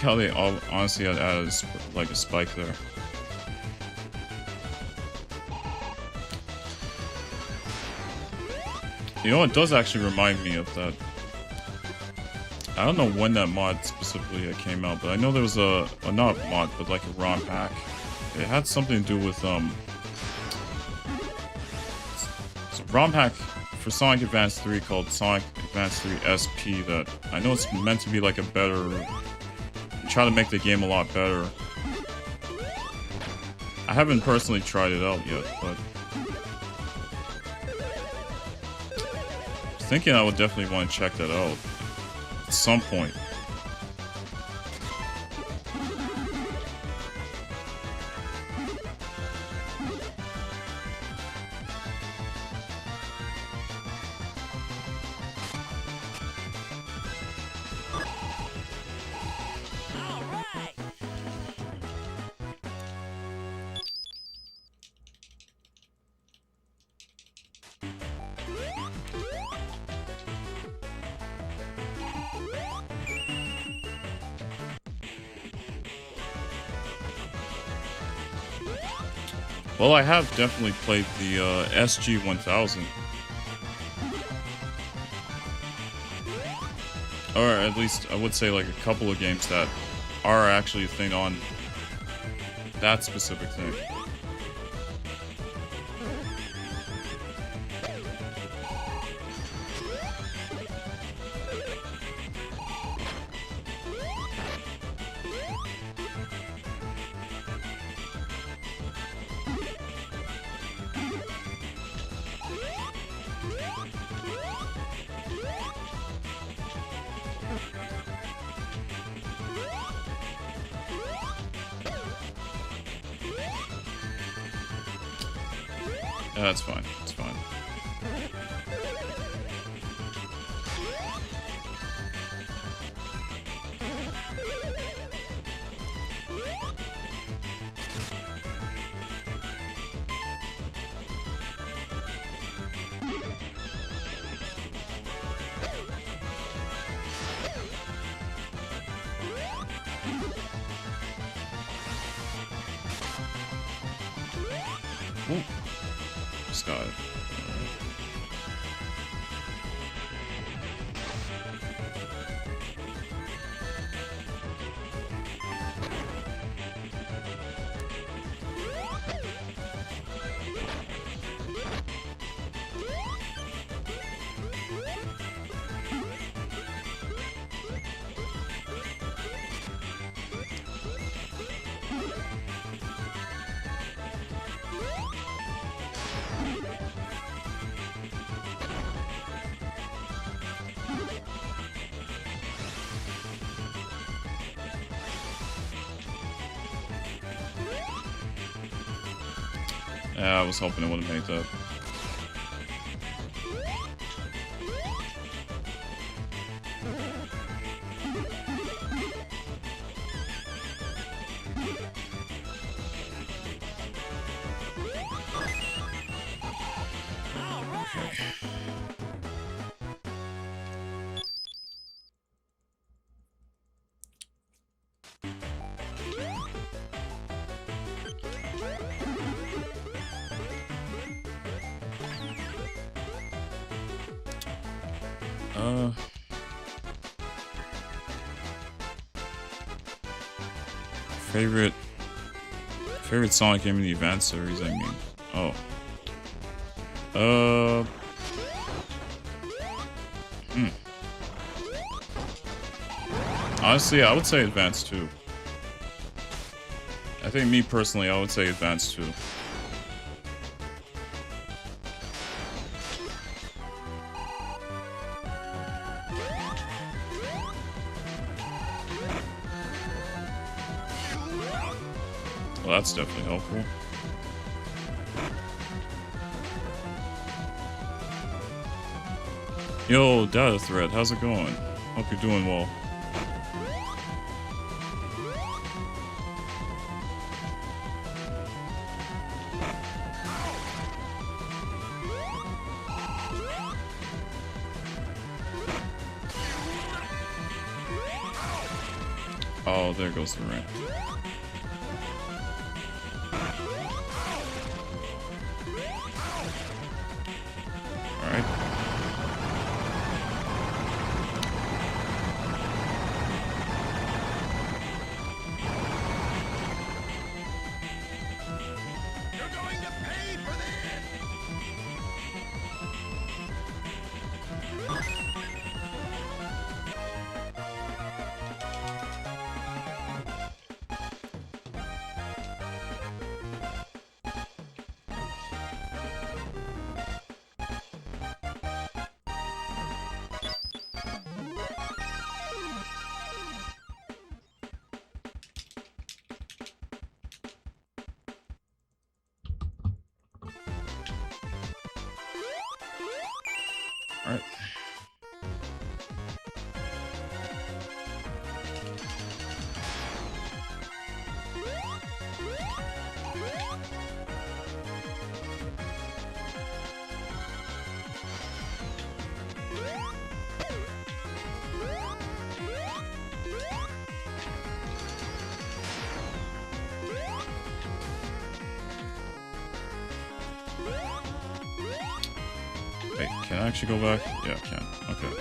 how they all honestly had added like a spike there. You know, it does actually remind me of that. I don't know when that mod specifically came out, but I know there was a not mod, but like a ROM hack. It had something to do with it's a ROM hack for Sonic Advance 3 called Sonic Advance 3 SP that I know it's meant to be like a better... try to make the game a lot better. I haven't personally tried it out yet, but... I'm thinking I would definitely want to check that out at some point. Well, I have definitely played the SG-1000. Or at least, I would say like a couple of games that are actually a thing on that specific thing. Yeah, that's fine. It's fine. Ooh. Just got it. Yeah, I was hoping it wouldn't make that. Favorite Sonic game in the Advance series, I mean. Oh. Honestly, I would say Advance 2. I think me personally, I would say Advance 2. Well, that's definitely helpful. Yo, Data Thread, how's it going? Hope you're doing well. Oh, there goes the ring. Alright. You're going to pay for Alright. Wait, can I actually go back? Yeah, I can. Okay.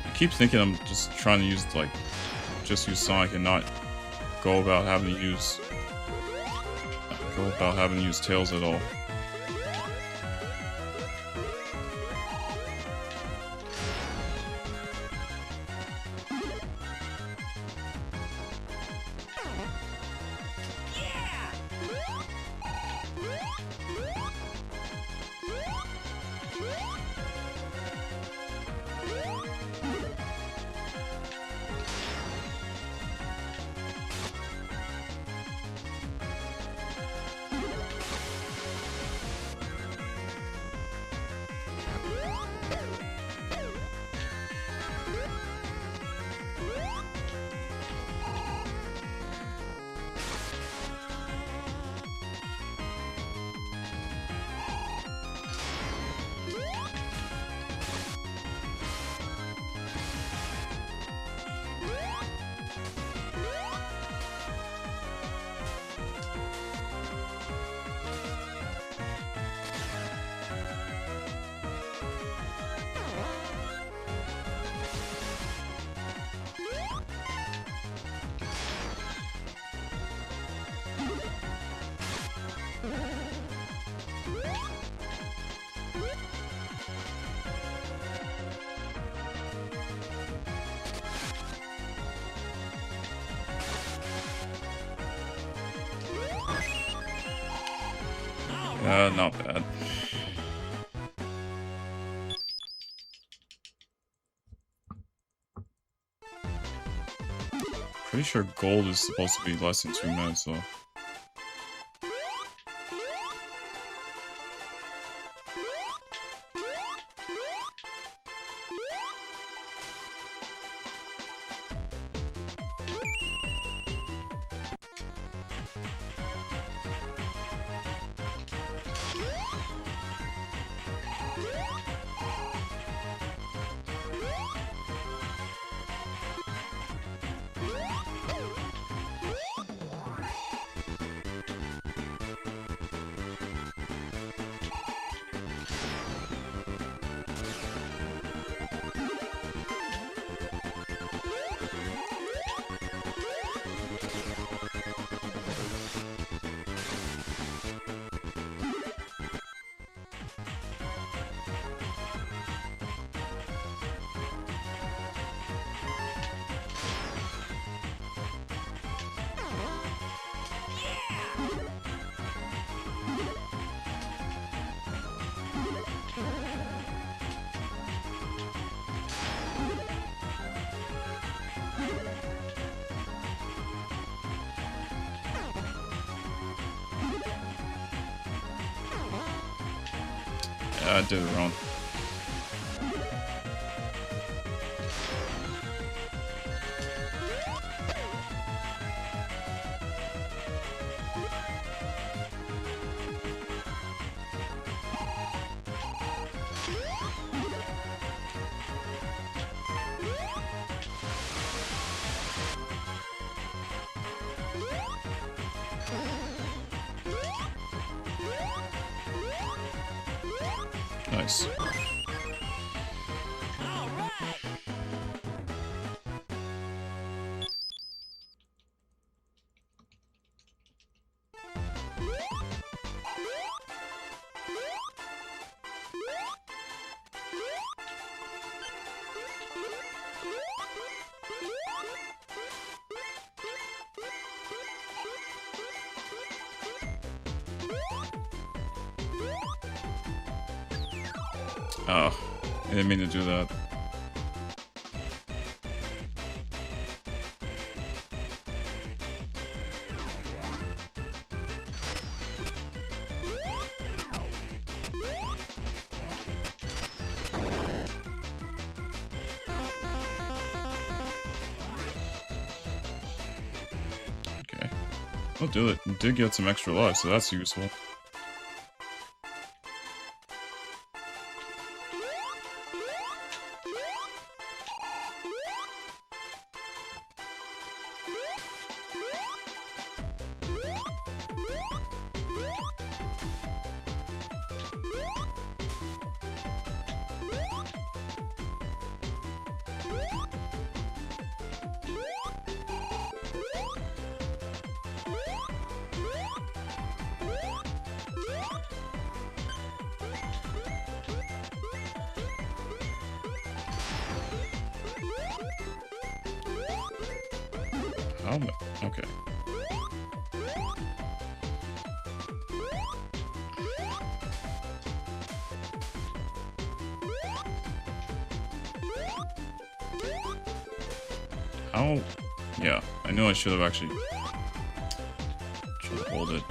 I keep thinking I'm just trying to use, like, just use Sonic and not go about having to use Tails at all. Not bad. Pretty sure gold is supposed to be less than 2 minutes, though. Yeah, I did it wrong. Nice. Oh, I didn't mean to do that. Okay. I'll do it. Did get some extra life, so that's useful. Okay. How? Yeah, I knew I should have actually tried to hold it.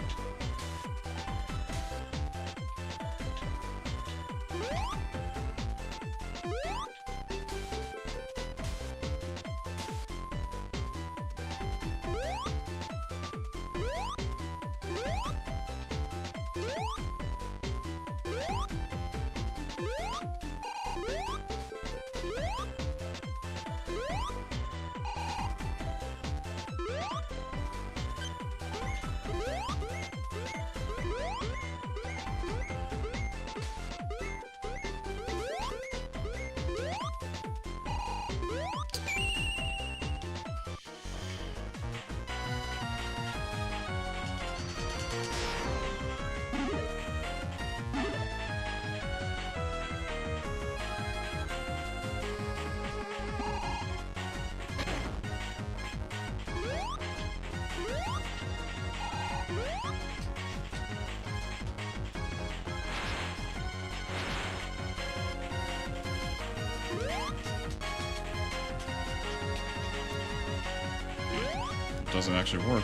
doesn't actually work.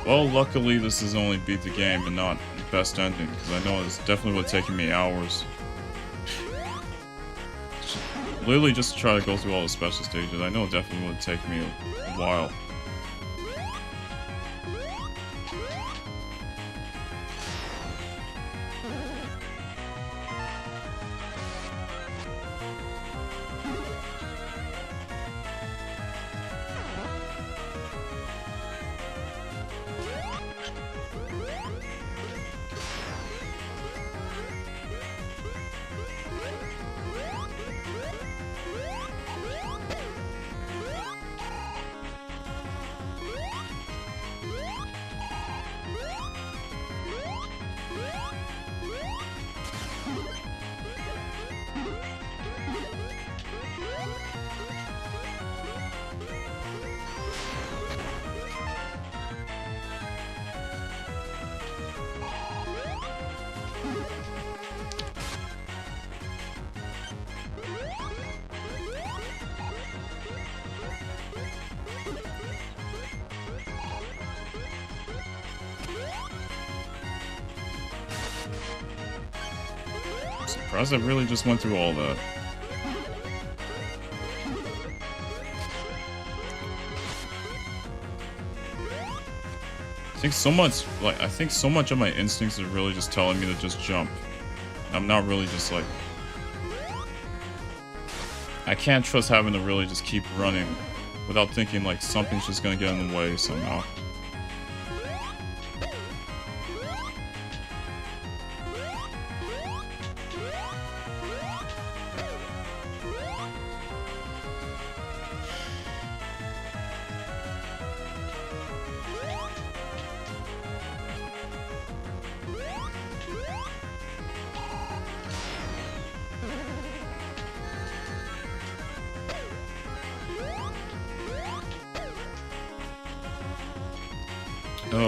Well, luckily this is only beat the game and not best ending, because I know it's definitely would have taken me hours. Literally just to try to go through all the special stages, I know it definitely would take me a while. Surprised I really just went through all that. I think so much of my instincts are really just telling me to just jump. I'm not really just like... I can't trust having to really just keep running without thinking like something's just gonna get in the way somehow.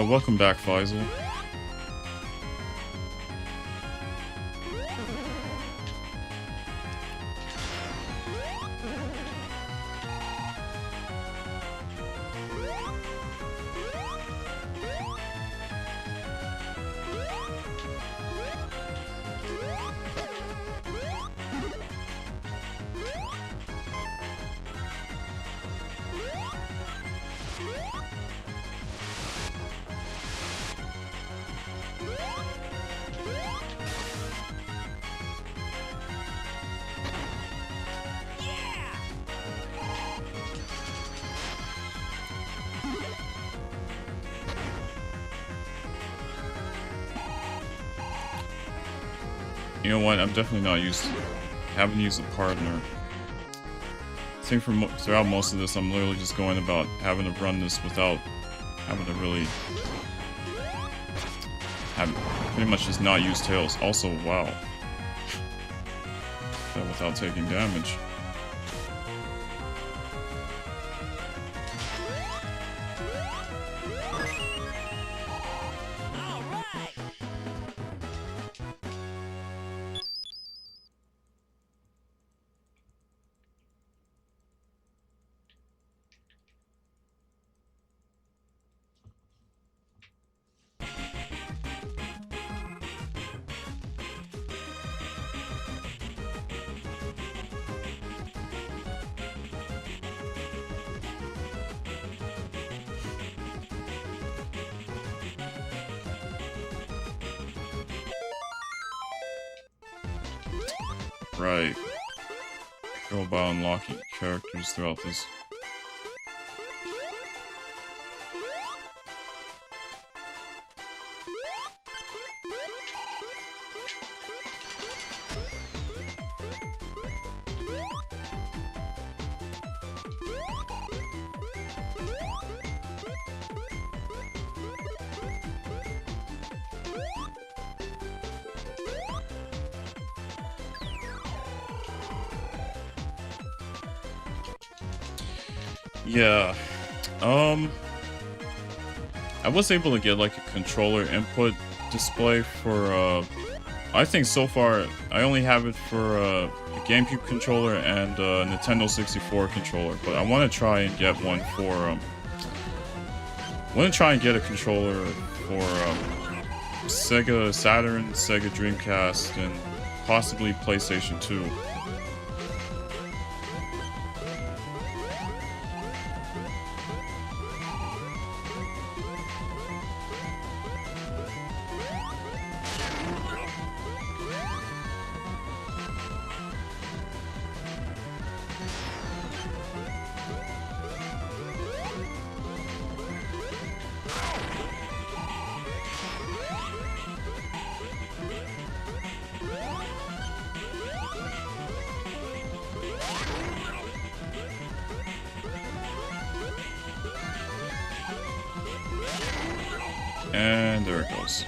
Welcome back, Faisal. You know what? I'm definitely not used to... haven't used a partner. I think throughout most of this, I'm literally just going about having to run this without having to really... pretty much just not use tails. Also, wow. That without taking damage. Right. Go about unlocking characters throughout this. Yeah, I was able to get like a controller input display for I think so far I only have it for a GameCube controller and a Nintendo 64 controller, but I want to try and get one for I want to try and get a controller for Sega Saturn, Sega Dreamcast, and possibly PlayStation 2. And there it goes.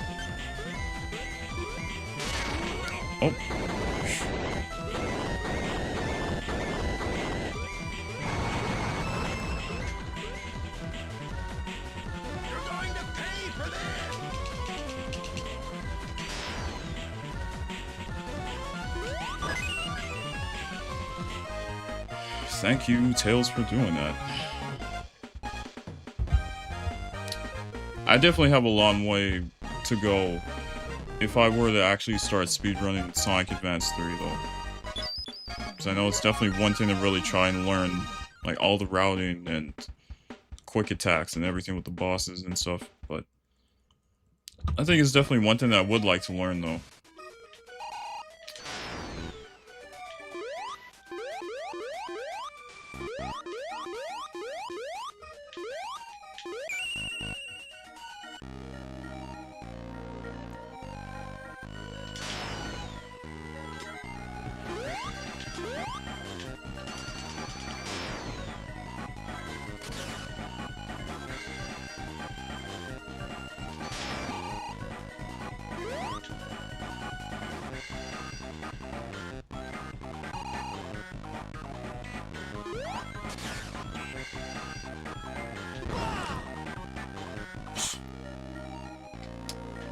Oh. You're going to pay for this! Thank you, Tails, for doing that. I definitely have a long way to go if I were to actually start speedrunning Sonic Advance 3, though. Because I know it's definitely one thing to really try and learn, like, all the routing and quick attacks and everything with the bosses and stuff, but I think it's definitely one thing that I would like to learn, though.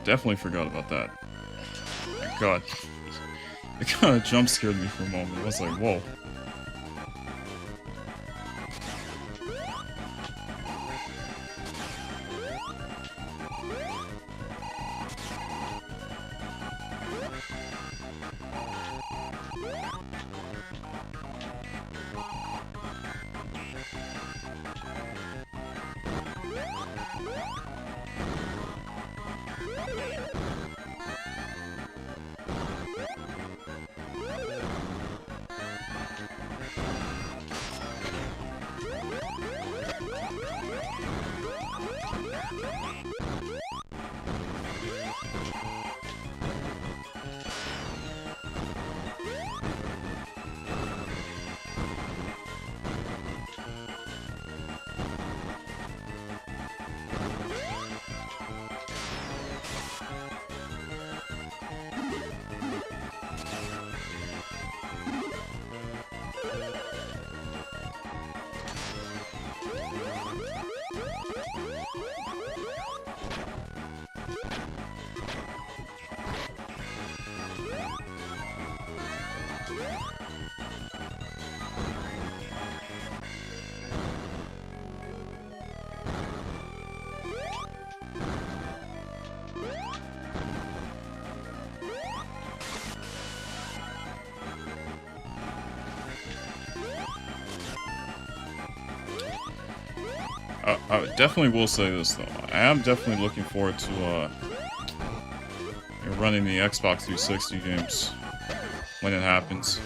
Definitely forgot about that. My God. It kind of jump scared me for a moment. I was like, whoa. I definitely will say this, though. I am definitely looking forward to running the Xbox 360 games when it happens.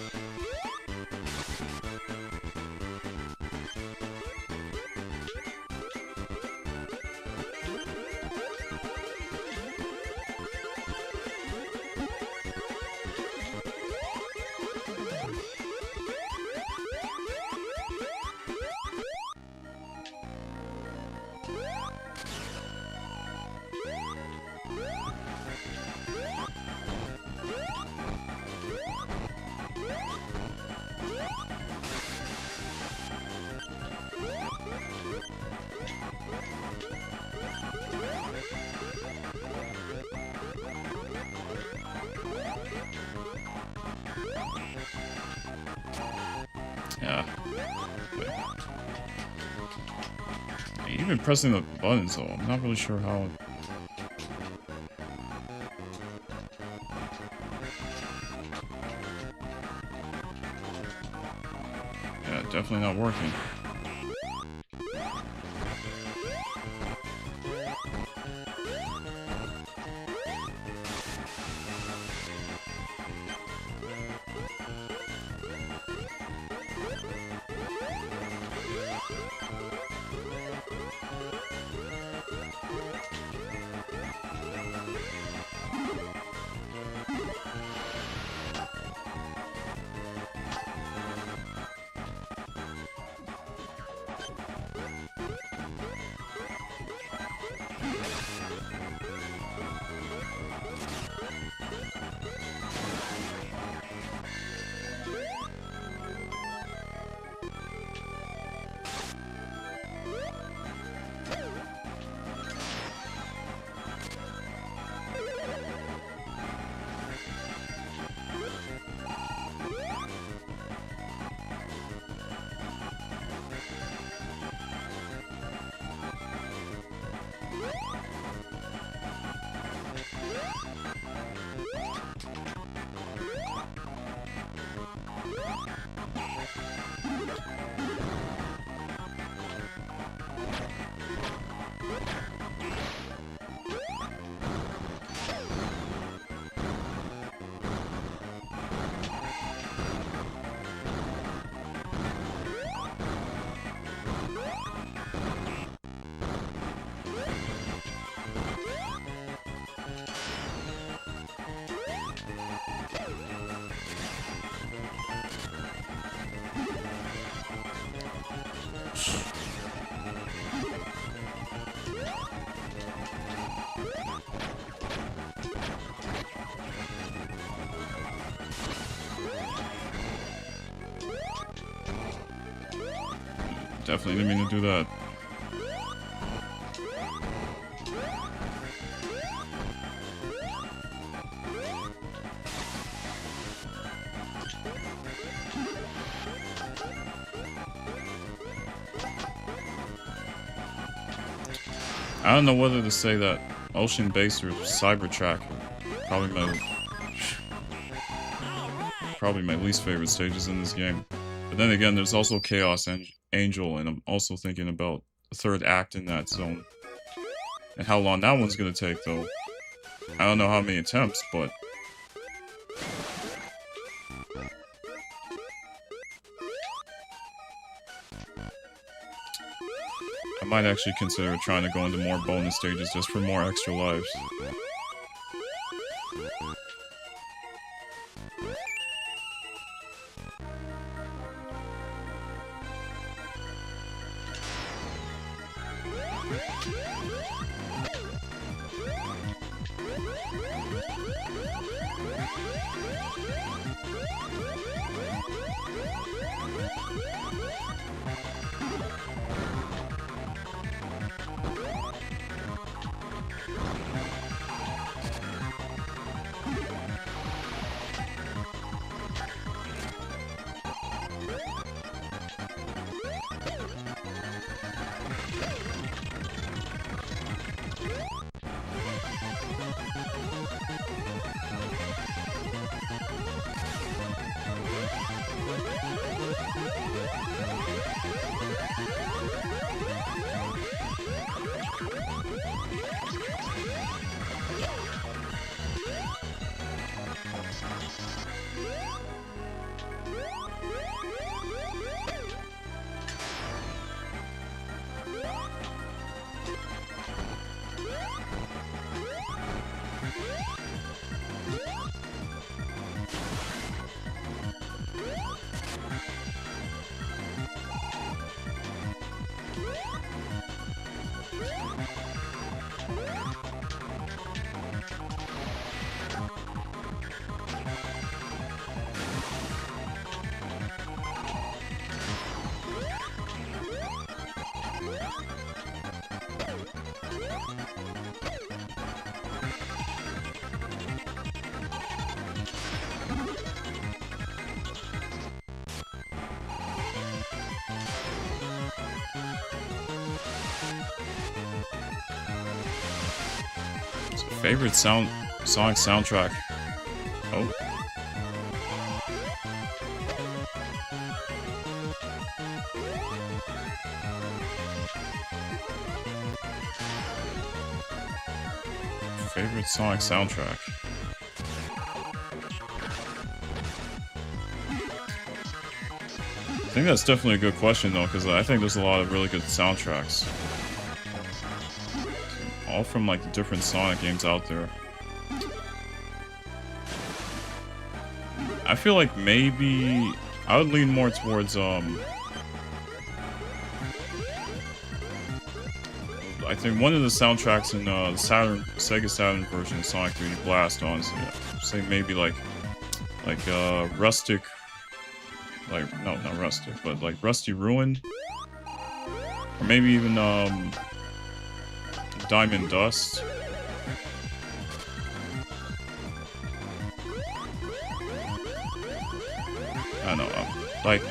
Even pressing the buttons though, I'm not really sure how. Yeah, definitely not working. Definitely didn't mean to do that. I don't know whether to say that Ocean Base or Cybertrack are probably my least favorite stages in this game. But then again, there's also Chaos Angel, and I'm also thinking about the third act in that zone. And how long that one's gonna take, though. I don't know how many attempts, but... I might actually consider trying to go into more bonus stages just for more extra lives. Favorite Sonic soundtrack? Oh. Favorite Sonic soundtrack? I think that's definitely a good question though, because I think there's a lot of really good soundtracks. All from like the different Sonic games out there. I feel like maybe I would lean more towards I think one of the soundtracks in the Sega Saturn version of Sonic 3D Blast, honestly. Yeah. Say maybe like Rustic, like no, not Rustic, but like Rusty Ruin, or maybe even Diamond Dust. I don't know. Like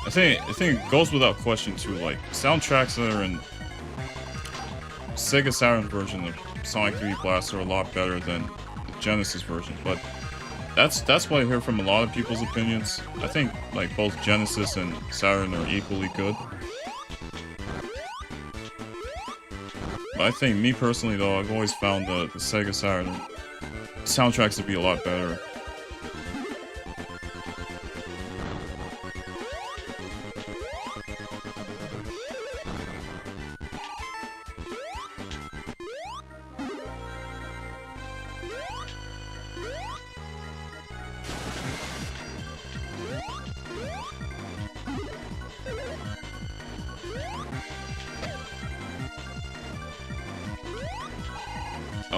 I think it goes without question too. Like soundtracks that are in Sega Saturn version of Sonic 3D Blast are a lot better than the Genesis version, but that's what I hear from a lot of people's opinions. I think like both Genesis and Saturn are equally good. But I think me personally though, I've always found the Sega Saturn soundtracks to be a lot better.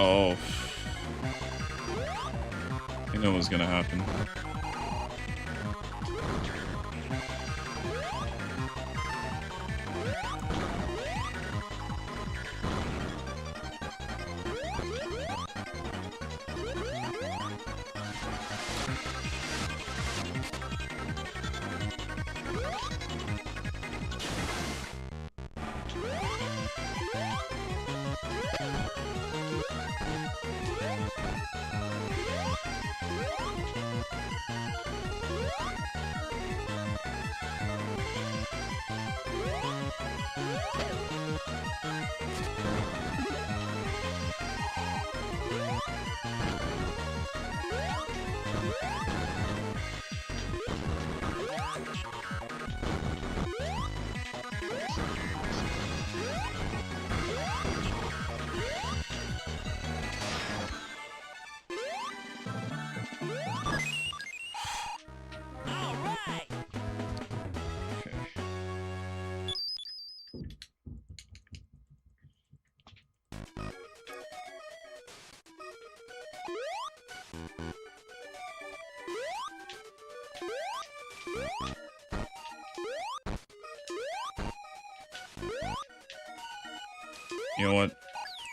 Oh. I know it was gonna happen. You know what?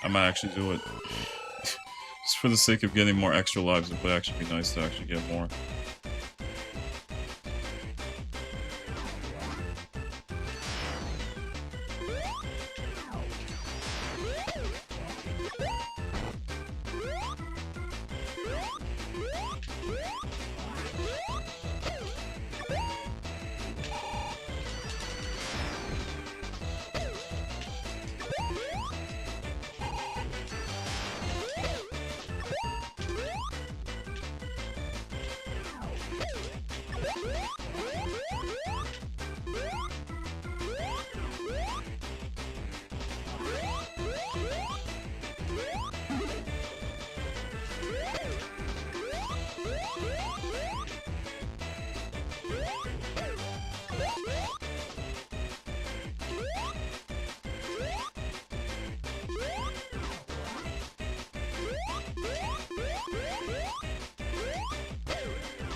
I might actually do it. Just for the sake of getting more extra lives, it would actually be nice to actually get more.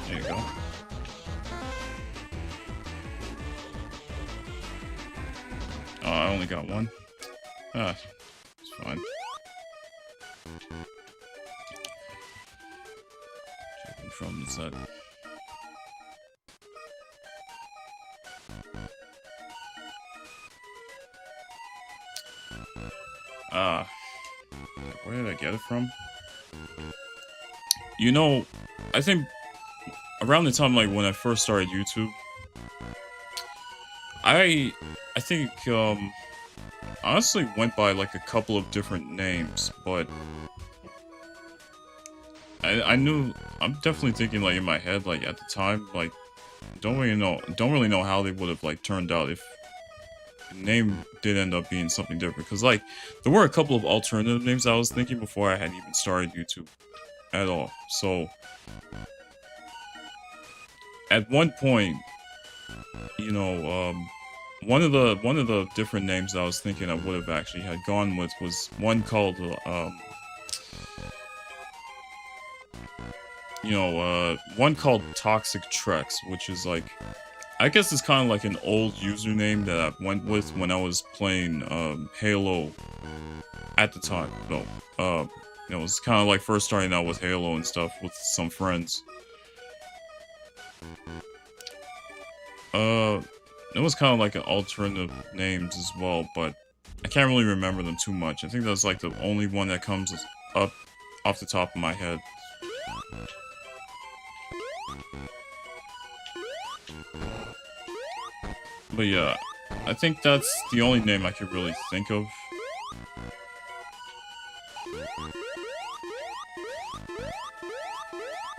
There you go. Oh, I only got one. Ah, it's fine. Checking from the set. Ah, where did I get it from? You know, I think around the time like when I first started YouTube, I think honestly went by like a couple of different names, but I knew I'm definitely thinking like in my head like at the time like don't really know how they would have like turned out if the name did end up being something different, because like there were a couple of alternative names I was thinking before I had even started YouTube at all. So at one point, you know, one of the different names I was thinking I would have actually had gone with was one called one called Toxic Trex, which is like, I guess it's kind of like an old username that I went with when I was playing Halo at the time. So, it was kind of like first starting out with Halo and stuff with some friends. It was kind of like an alternative names as well, but I can't really remember them too much. I think that's like the only one that comes up off the top of my head. But yeah, I think that's the only name I could really think of.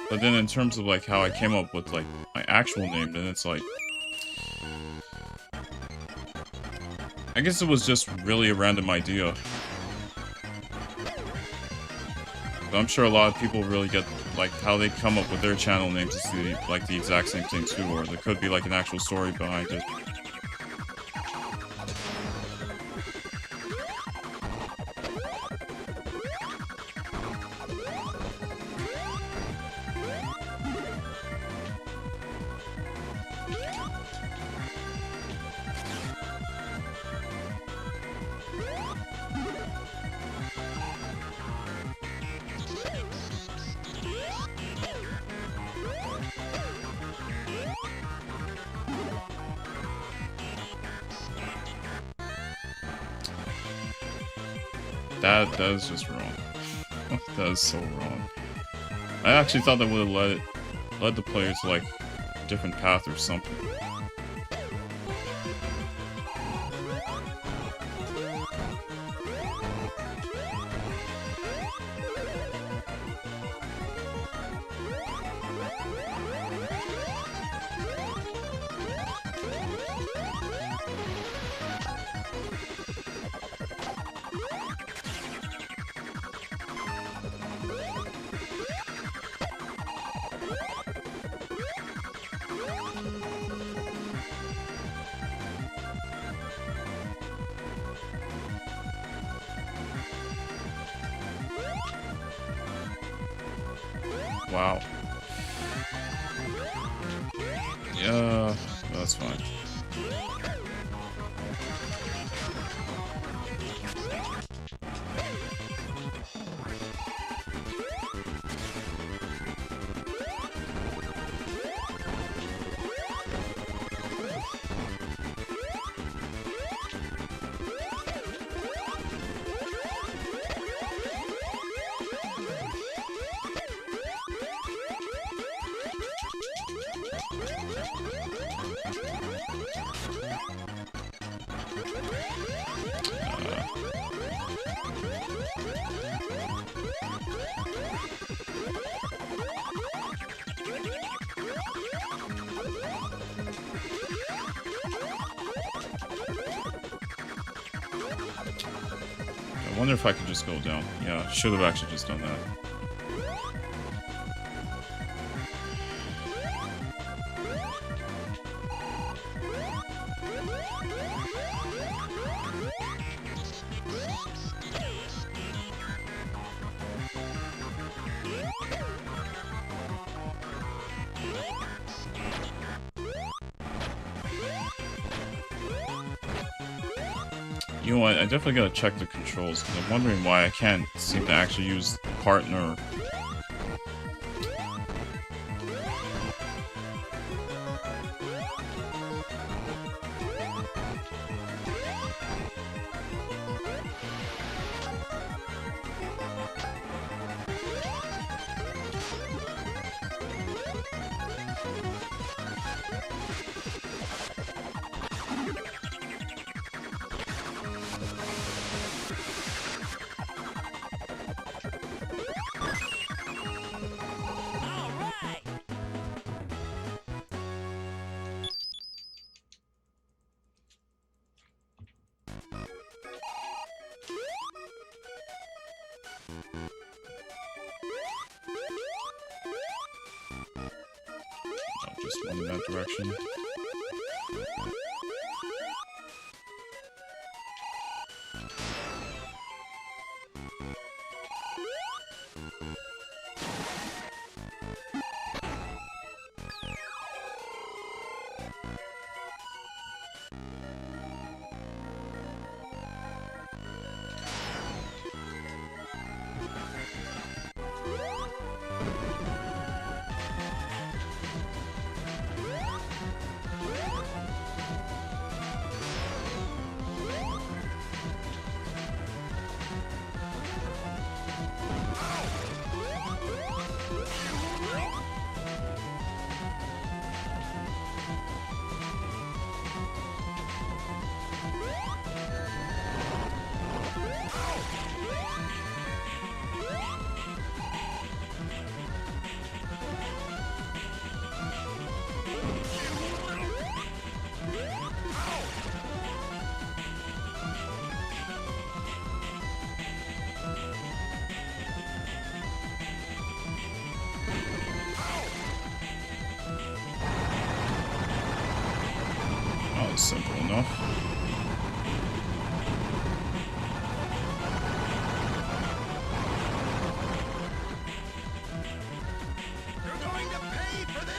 But then in terms of like how I came up with like my actual name, then it's like, I guess it was just really a random idea. But I'm sure a lot of people really get like how they come up with their channel names is the exact same thing too, or there could be like an actual story behind it. That is just wrong. That is so wrong. I actually thought that would have led the players to like a different path or something. Wow. Yeah, that's fine. I wonder if I could just go down. Yeah, should have actually just done that. You know what, I definitely gotta check the controls, because I'm wondering why I can't seem to actually use partner. Just one in that direction. Oh, simple enough. You're going to pay for this!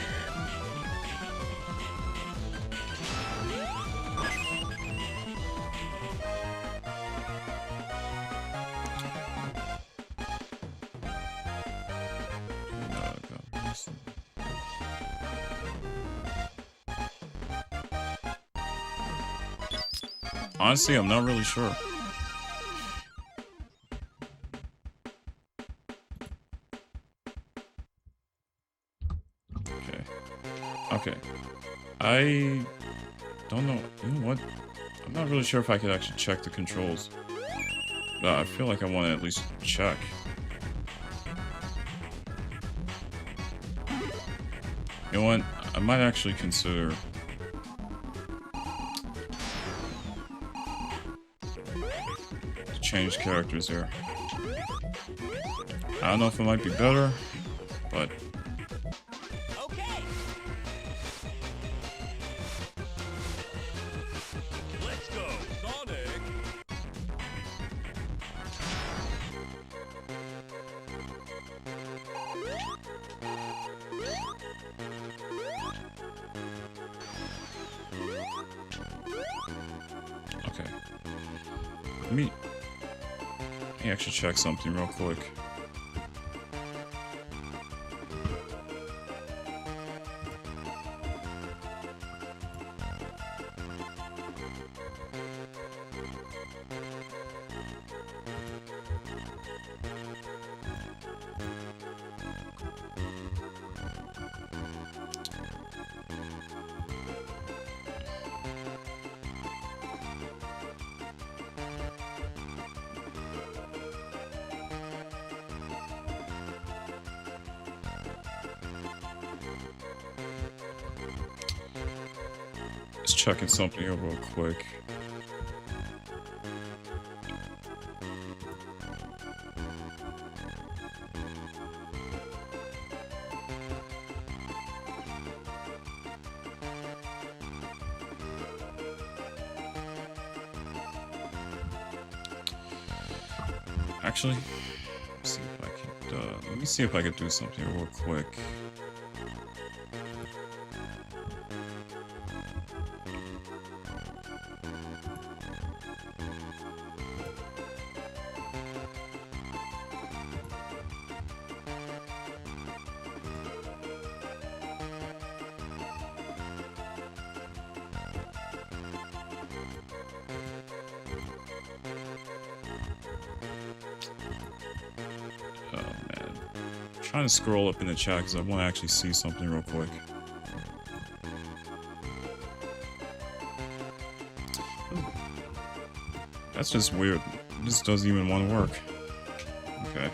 Honestly, I'm not really sure. Okay. I don't know. You know what? I'm not really sure if I could actually check the controls. But I feel like I want to at least check. You know what? I might actually consider... change characters here. I don't know if it might be better, but... Okay. Let's go, Sonic. Okay. Let me actually check something real quick. Just checking something here real quick. Actually, see if I could, let me see if I could do something real quick. Trying to scroll up in the chat because I want to actually see something real quick. That's just weird. This doesn't even want to work. Okay.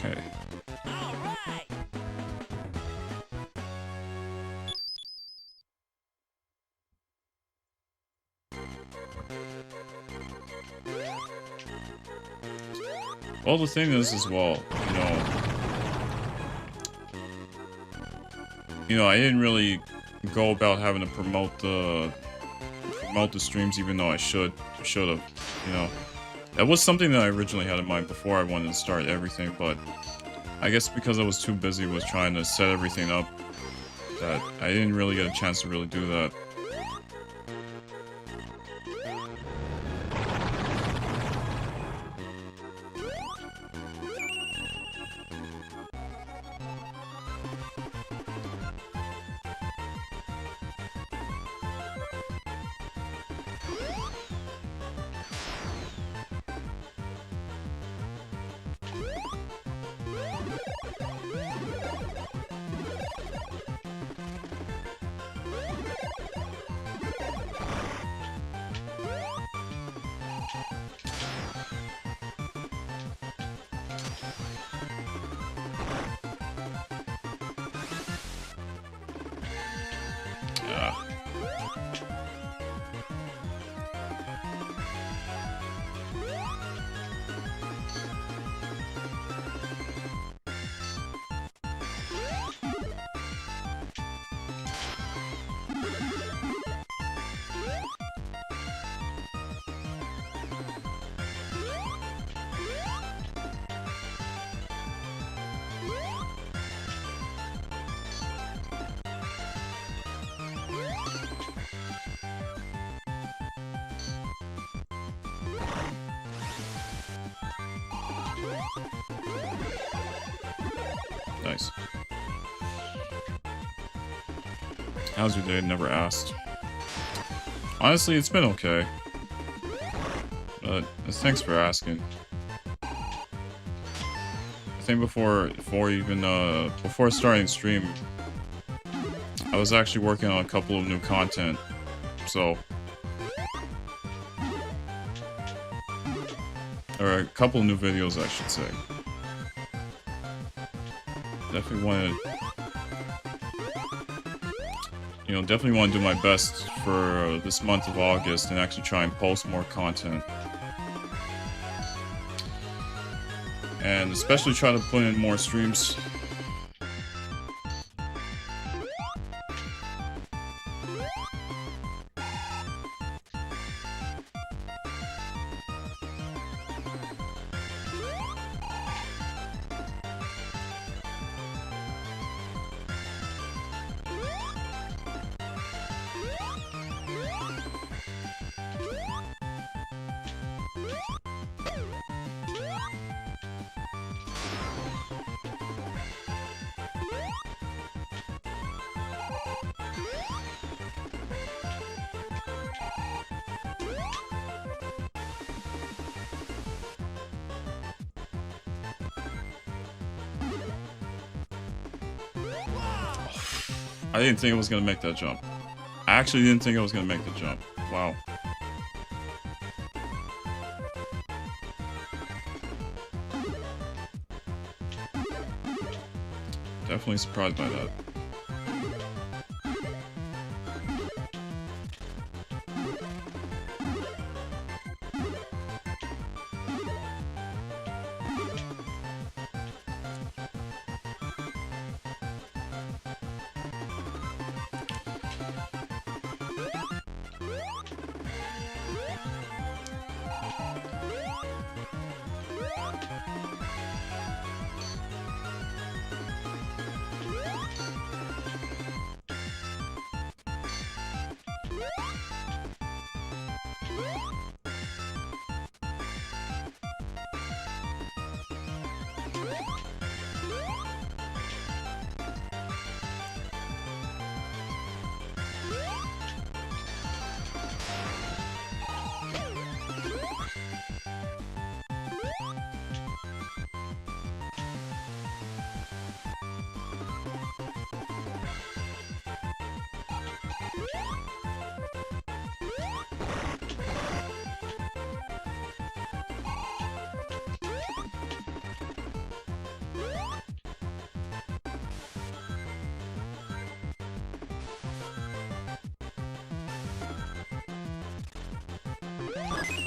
Okay. All right. Well, the thing is as well, I didn't really go about having to promote the streams, even though I should have, That was something that I originally had in mind before I wanted to start everything, but I guess because I was too busy with trying to set everything up, that I didn't really get a chance to really do that. Nice. How's your day? Never asked. Honestly, it's been okay. But thanks for asking. I think before starting stream, I was actually working on a couple of new content, so or a couple of new videos, I should say. Definitely want to do my best for this month of August and actually try and post more content. And especially try to put in more streams. I didn't think I was gonna make that jump. I actually didn't think I was gonna make the jump. Wow. Definitely surprised by that.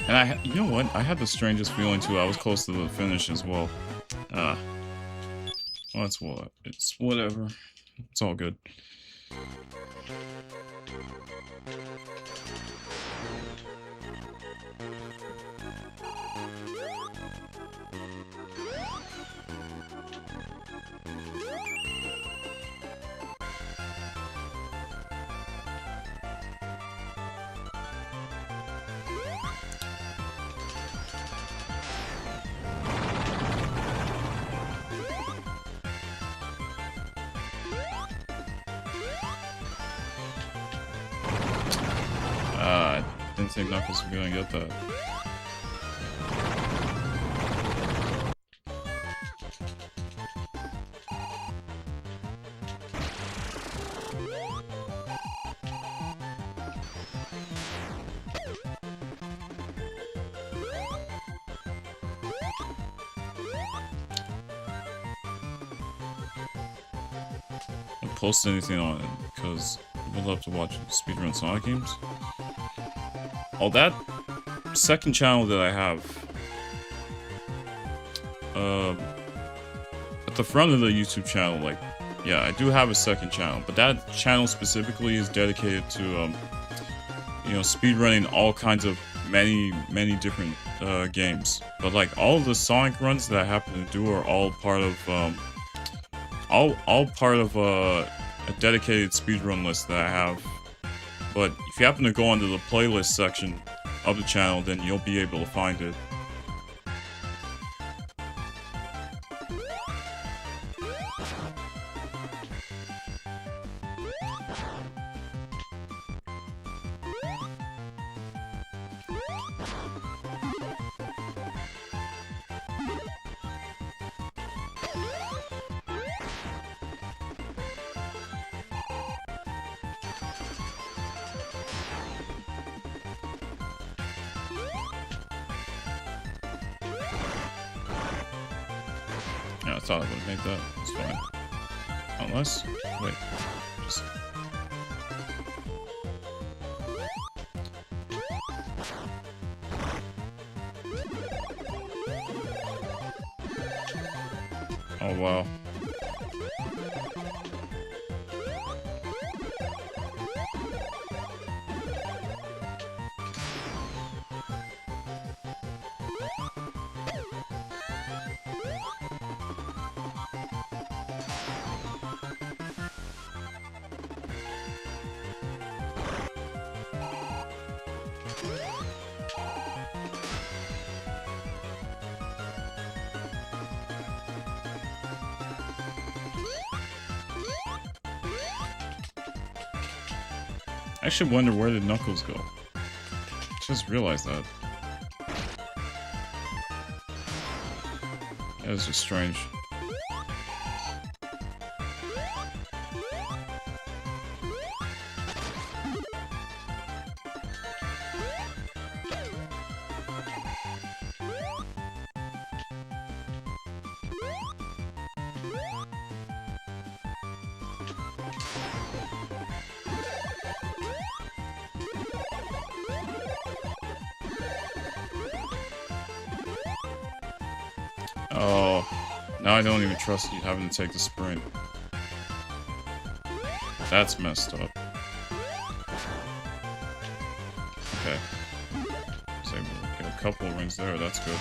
And you know what? I had the strangest feeling too. I was close to the finish as well. Well, that's what. It's whatever. It's all good. I didn't think Knuckles was gonna get that. Don't post anything on it because we'd love to watch speedrun Sonic games. Oh, that second channel that I have, at the front of the YouTube channel, like, yeah, I do have a second channel, but that channel specifically is dedicated to, you know, speedrunning all kinds of many different games. But like all of the Sonic runs that I happen to do are all part of, all part of a dedicated speedrun list that I have. But if you happen to go onto the playlist section of the channel, then you'll be able to find it. Yeah, I thought I would have made that. It's fine. Unless... wait. Just... oh, wow. I actually wonder where did Knuckles go? Just realized that. That was just strange. Oh, now I don't even trust you having to take the sprint. That's messed up. Okay. So we'll get a couple of rings there, that's good.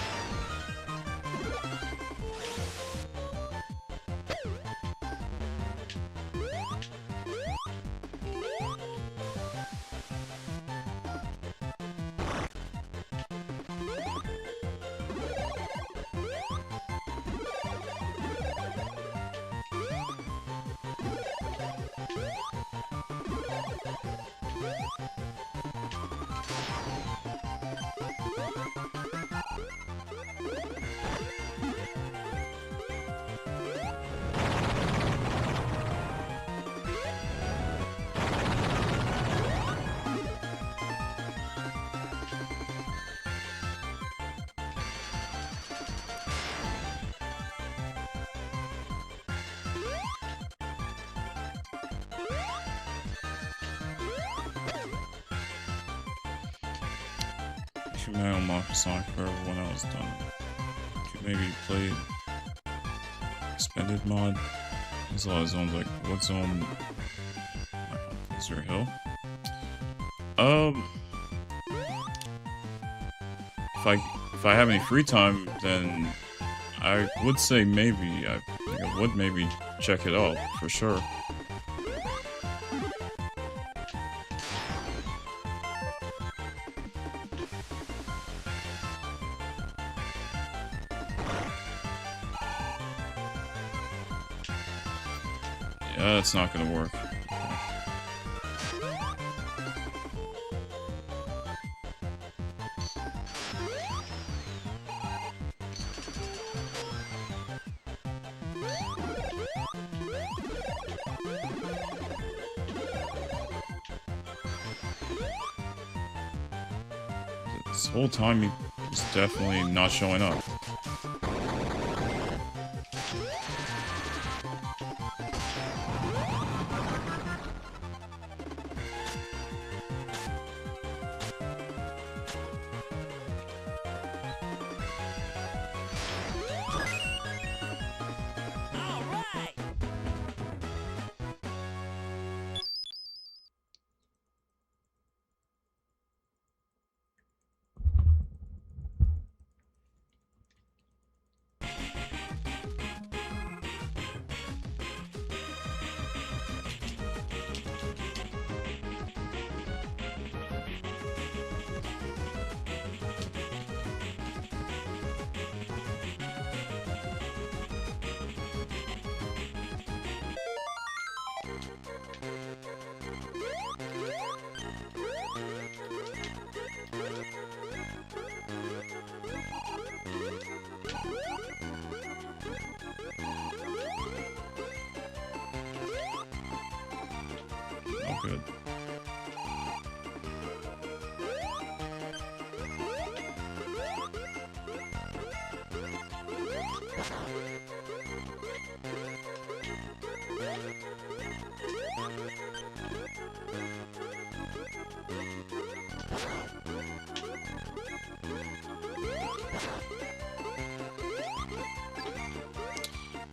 manual mod for Sonic Forever when I was done. Could maybe play expanded mod. There's a lot of zones, like what zone? Is there a hill? If I have any free time, then I would say maybe. I think I would maybe check it out for sure. Yeah, that's not gonna work. This whole time he was definitely not showing up. All right. Oh, good.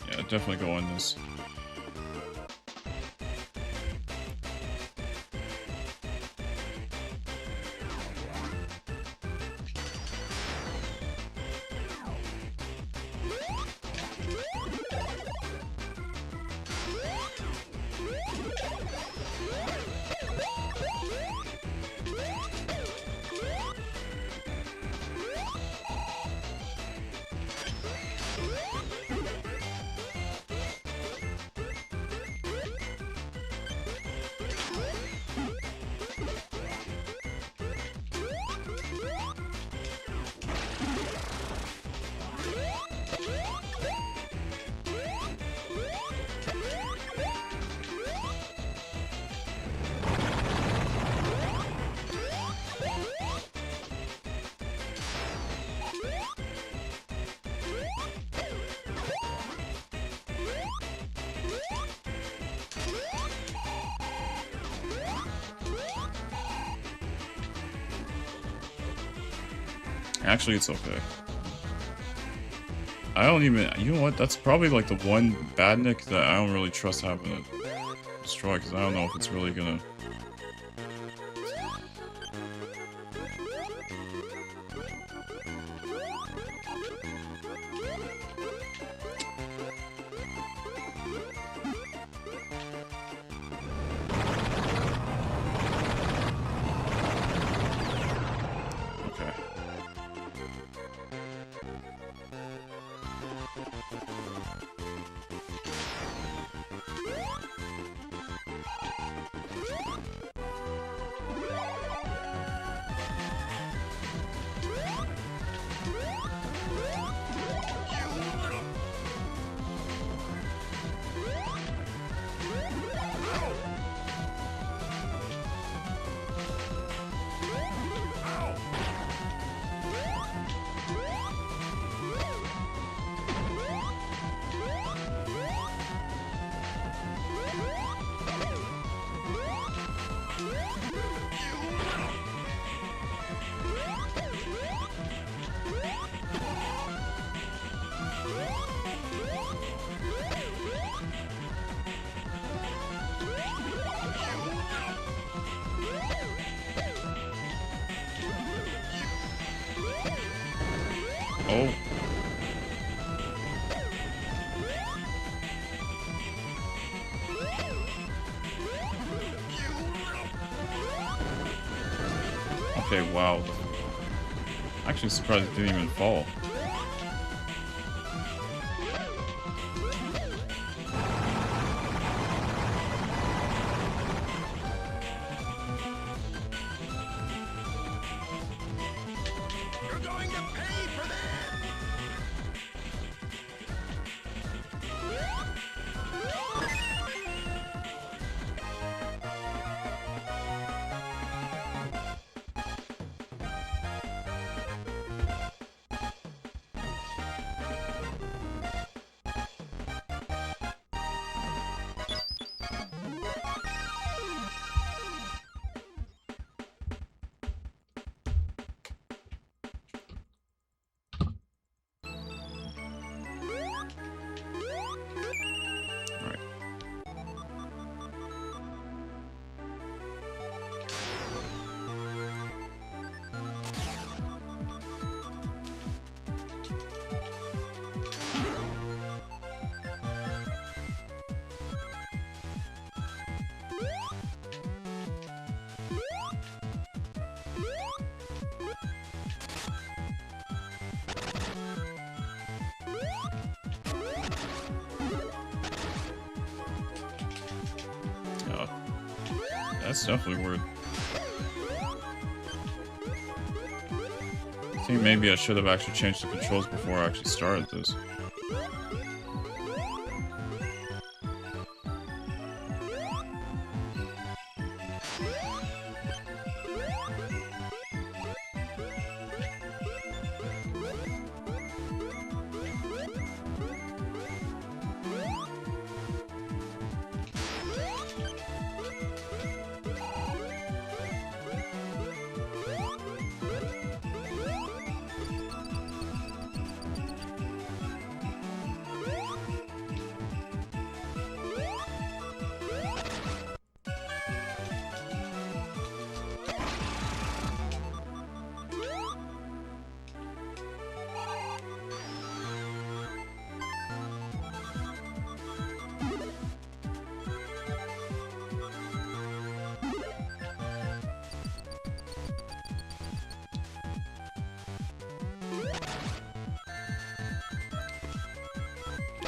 Yeah, definitely go on this. Actually, it's okay. I don't even... You know what? That's probably like the one bad nick that I don't really trust having it destroy, because I don't know if it's really gonna... Okay. Oh. Okay, wow. Actually surprised it didn't even fall. You're going to pay for that! Alright. That's definitely weird. I think maybe I should have actually changed the controls before I actually started this.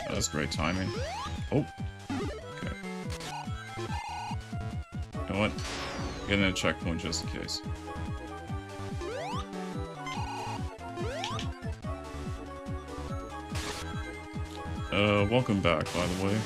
That's great timing. Oh. Okay. You know what? Getting a checkpoint just in case. Welcome back, by the way.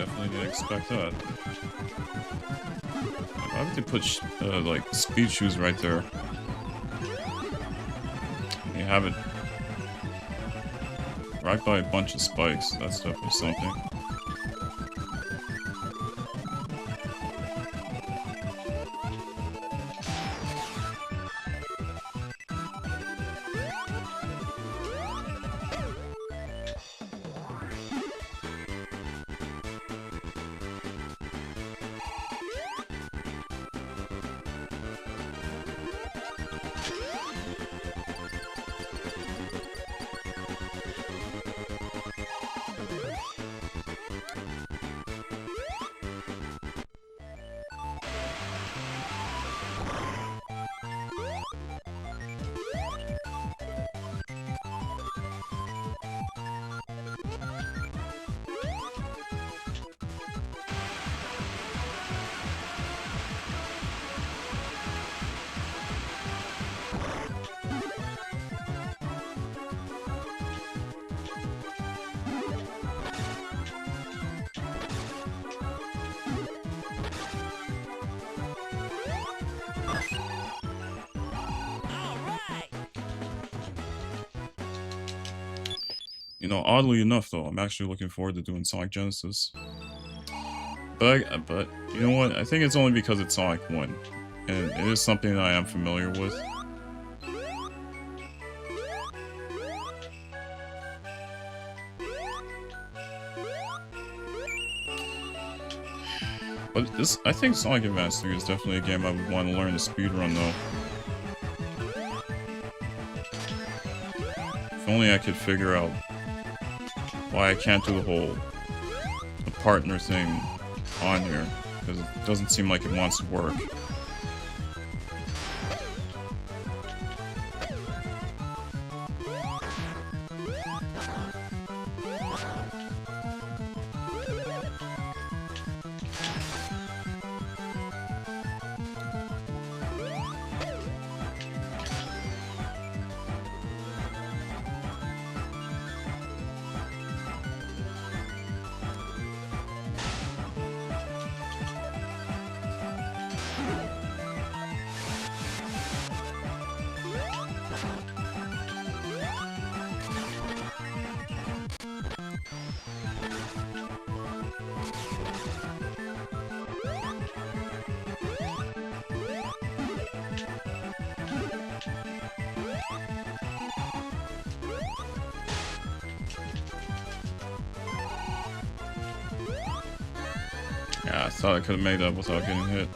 Definitely didn't expect that. Why would they put like speed shoes right there? You have it right by a bunch of spikes. That's definitely something. You know, oddly enough, though, I'm actually looking forward to doing Sonic Genesis. But you know what? I think it's only because it's Sonic 1. And it is something that I am familiar with. But this, I think Sonic Advance 3 is definitely a game I would want to learn to speedrun, though. If only I could figure out why I can't do the whole partner thing on here, because it doesn't seem like it wants to work. Yeah, I thought I could have made that without getting hit.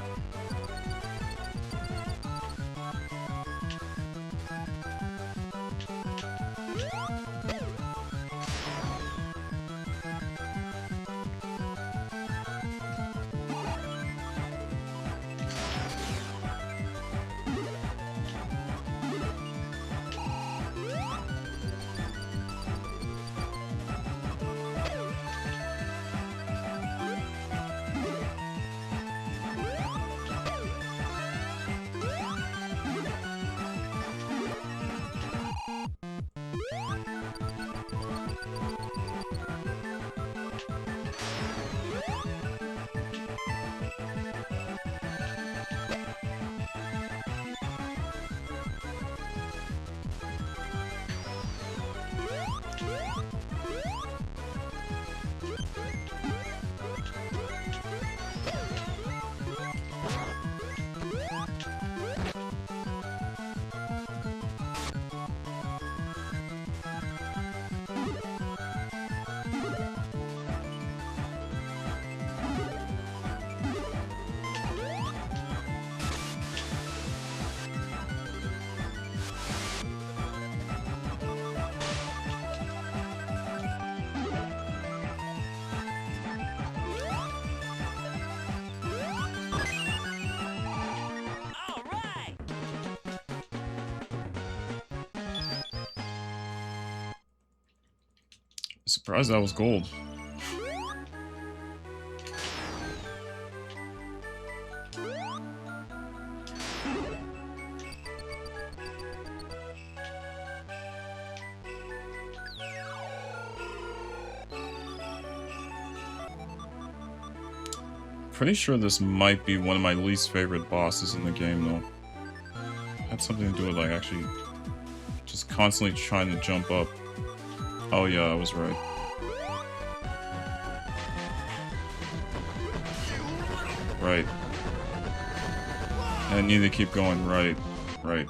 Surprised that was gold. pretty sure this might be one of my least favorite bosses in the game, though. Had something to do with, like, actually just constantly trying to jump up. Oh yeah, I was right. Right. And I need to keep going right. Right.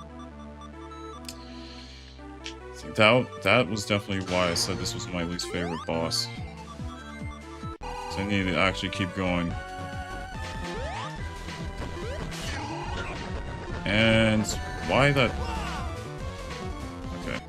That was definitely why I said this was my least favorite boss. So I need to actually keep going. And why that? Okay.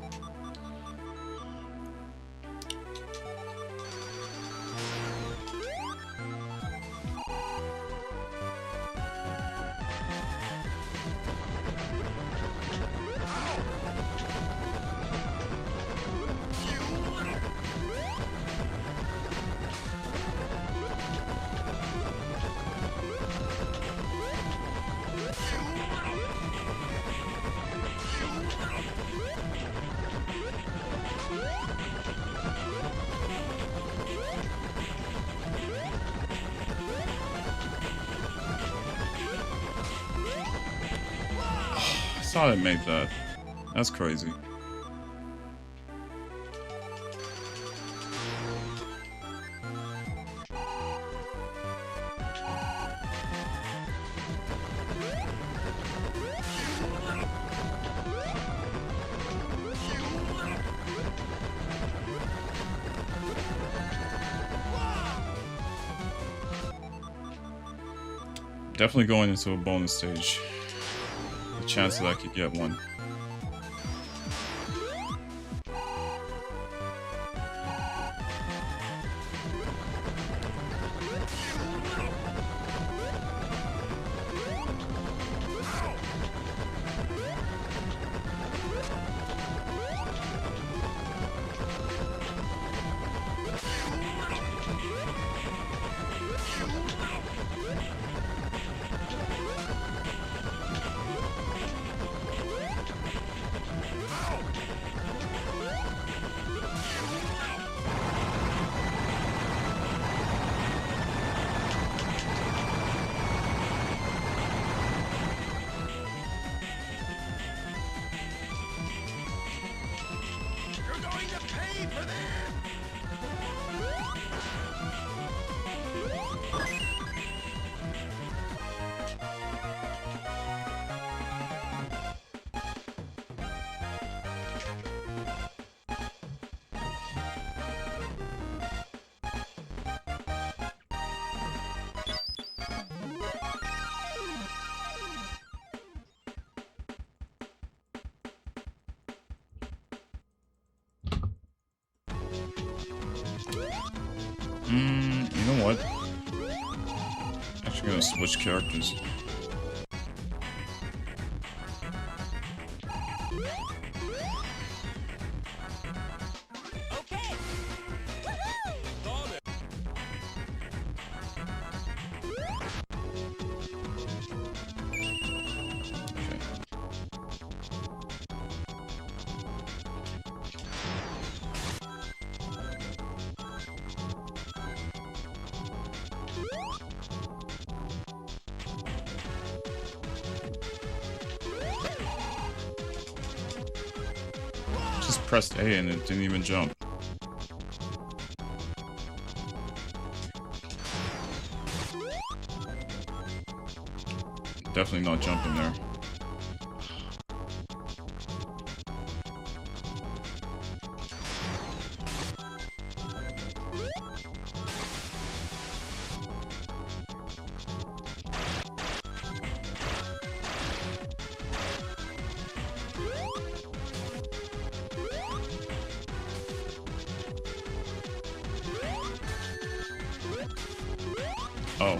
I thought I made that. That's crazy. Definitely going into a bonus stage. The chance that I could get one. You know what? Actually gonna switch characters. Just pressed A and it didn't even jump. Definitely not jumping there. Oh.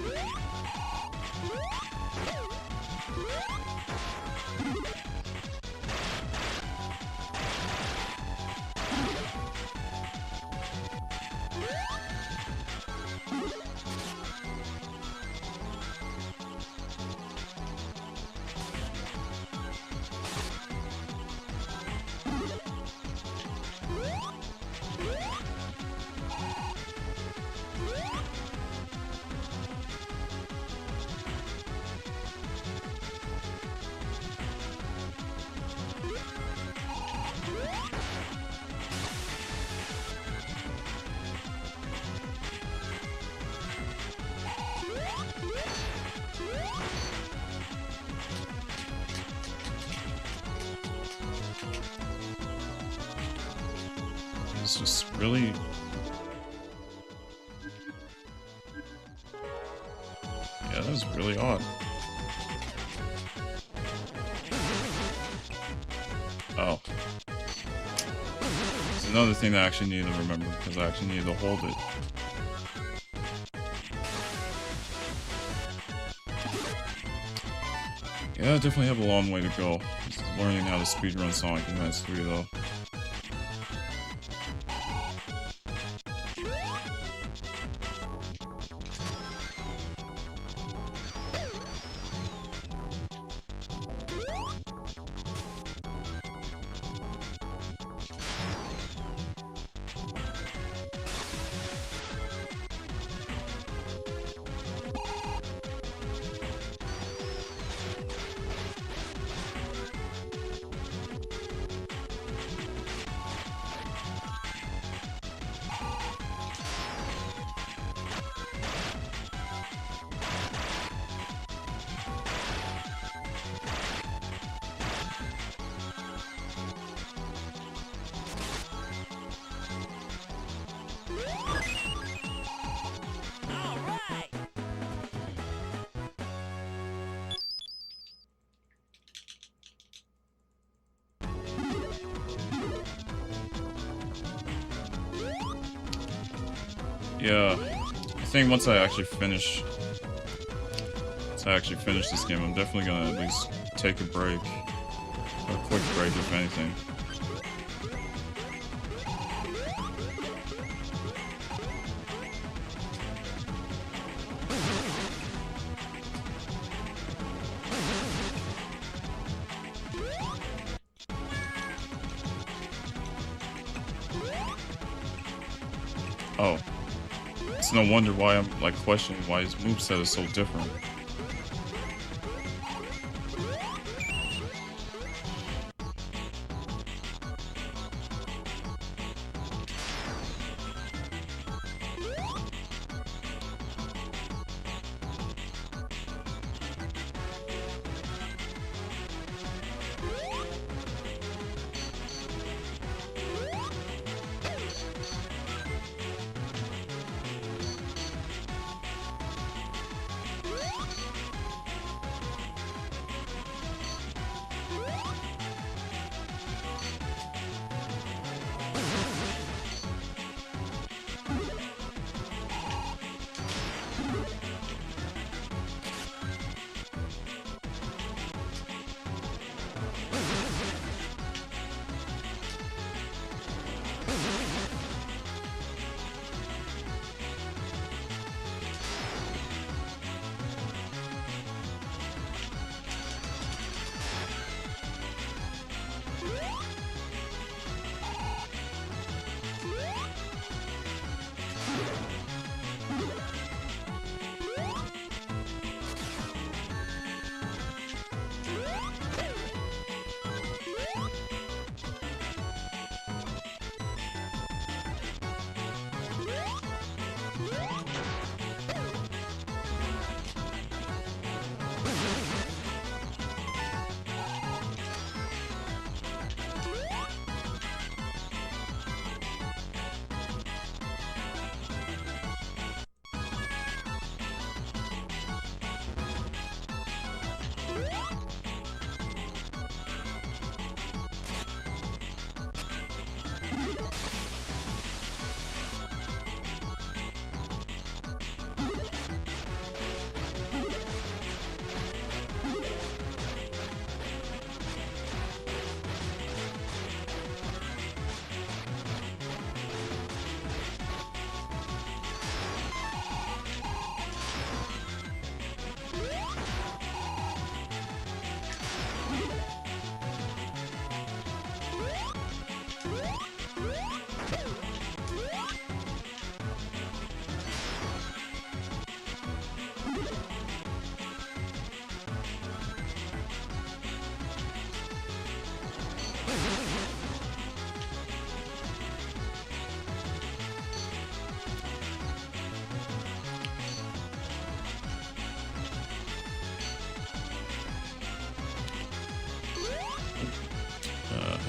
is just really... Yeah, that was really odd. Oh. It's another thing that I actually need to remember, because I actually need to hold it. Yeah, I definitely have a long way to go. Just learning how to speedrun Sonic Advance 3, though. Yeah, I think once I actually finish this game, I'm definitely gonna at least take a break. A quick break, if anything. Oh. It's no wonder why I'm, like, questioning why his moveset is so different.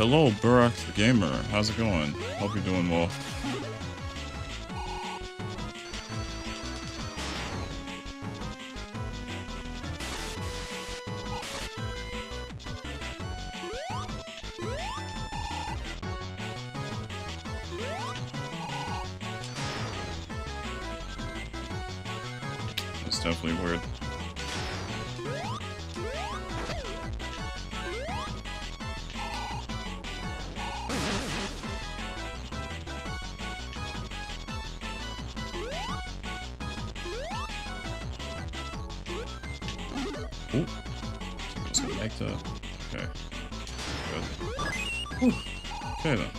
Hello, Burak the Gamer. How's it going? Hope you're doing well. It's definitely weird. Ooh. Just gonna make the... Okay. Good. Whew. Okay then.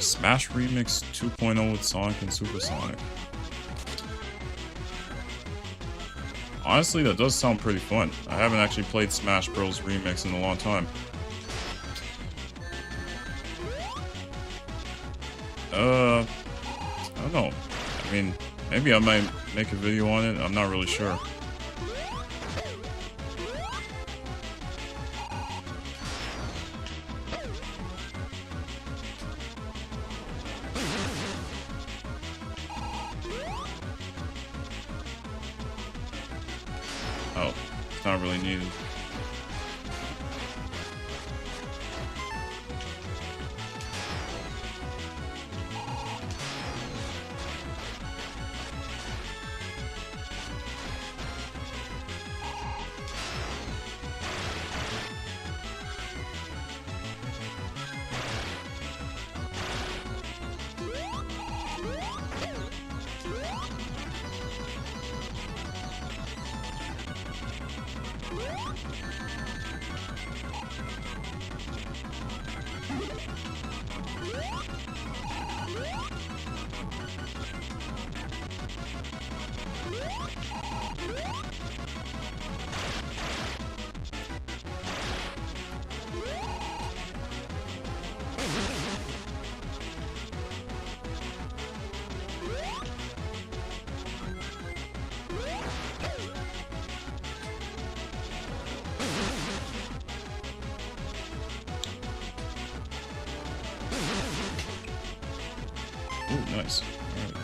Smash Remix 2.0 with Sonic and Supersonic. Honestly, that does sound pretty fun. I haven't actually played Smash Bros. Remix in a long time. I don't know. I mean, maybe I might make a video on it. I'm not really sure. Oh, it's not really needed. Ooh, nice. All right.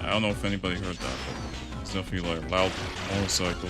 I don't know if anybody heard that, but it's definitely like a loud motorcycle.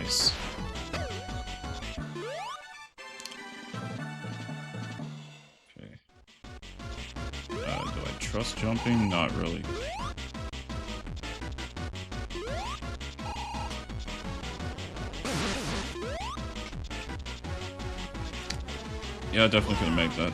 Nice. Okay. Do I trust jumping? Not really. Yeah, definitely couldn't make that.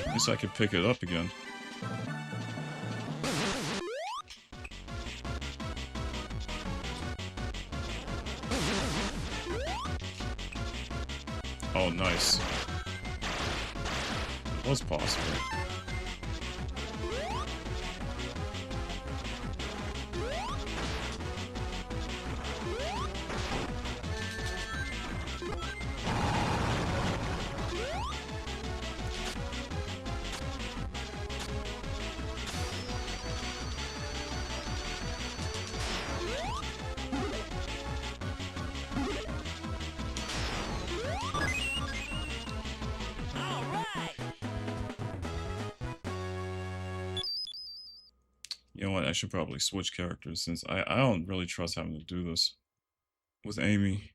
At least I could pick it up again. Oh, nice. It was possible. You know what, I should probably switch characters since I don't really trust having to do this with Amy.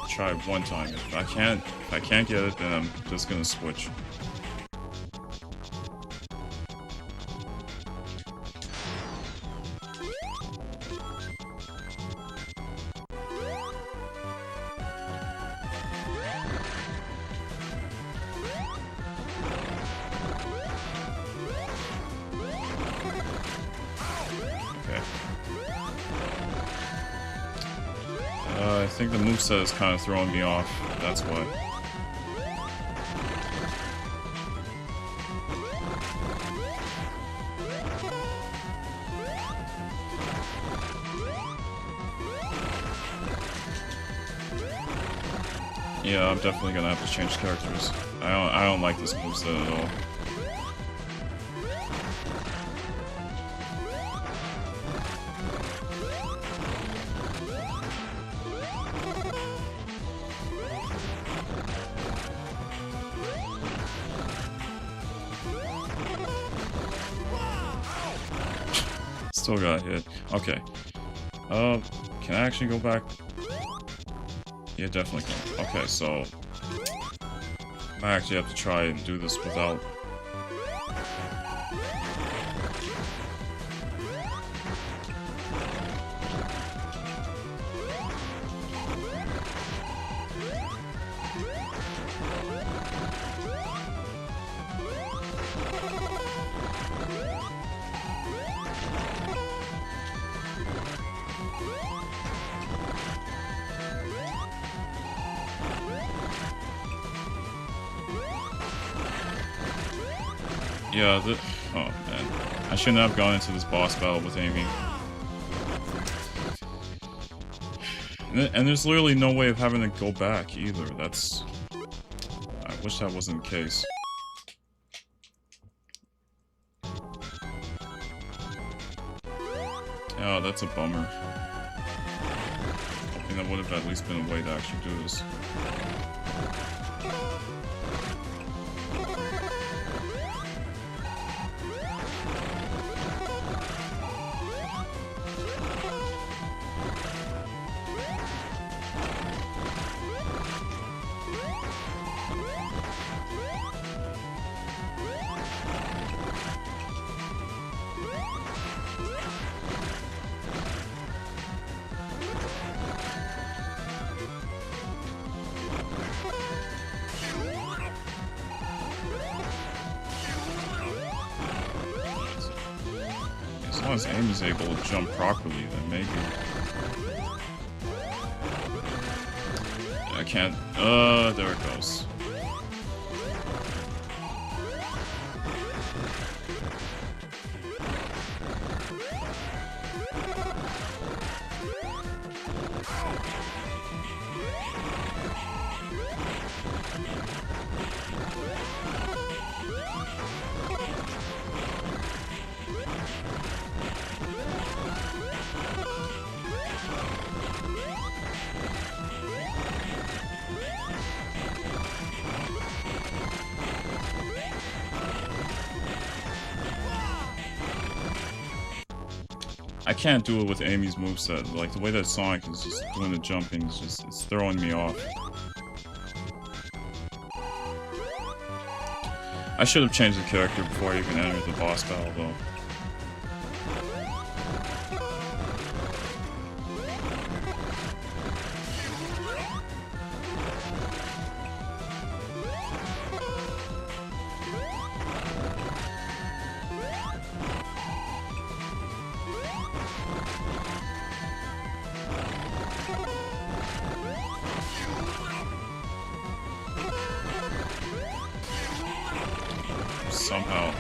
Try it one time. If I can't get it, then I'm just gonna switch. I think the moveset is kind of throwing me off. That's why. Yeah, I'm definitely gonna have to change characters. I don't like this moveset at all. Still got hit. Okay. Can I actually go back? Yeah, definitely can. Okay, so I actually have to try and do this without. Yeah, oh man. I shouldn't have gone into this boss battle with Amy. And there's literally no way of having to go back either. That's... I wish that wasn't the case. Oh, that's a bummer. I think that would have at least been a way to actually do this. long as Amy's able to jump properly, then maybe. I can't. There it goes. I can't do it with Amy's moveset. Like, the way that Sonic is just doing the jumping is just, it's throwing me off. I should have changed the character before I even entered the boss battle, though. Somehow.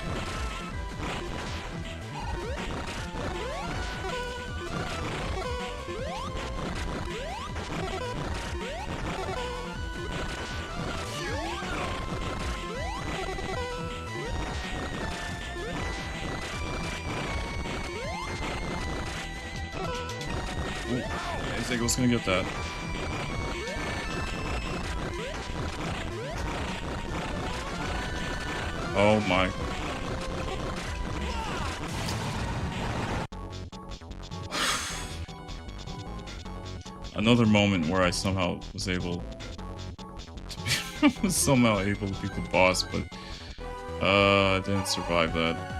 Ooh, Ezekiel's gonna get that. Oh my. Another moment where I somehow was able to be somehow able to beat the boss, but I didn't survive that.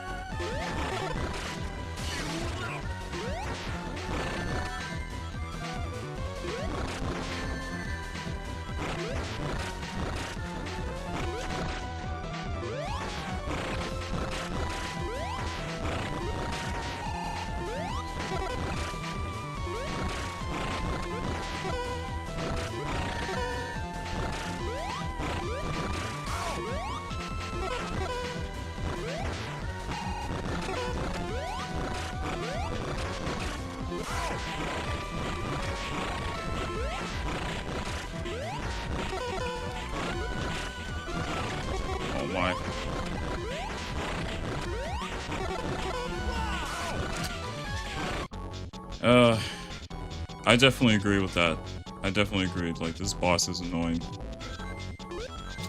Oh my. I definitely agree with that. I definitely agree. Like, this boss is annoying.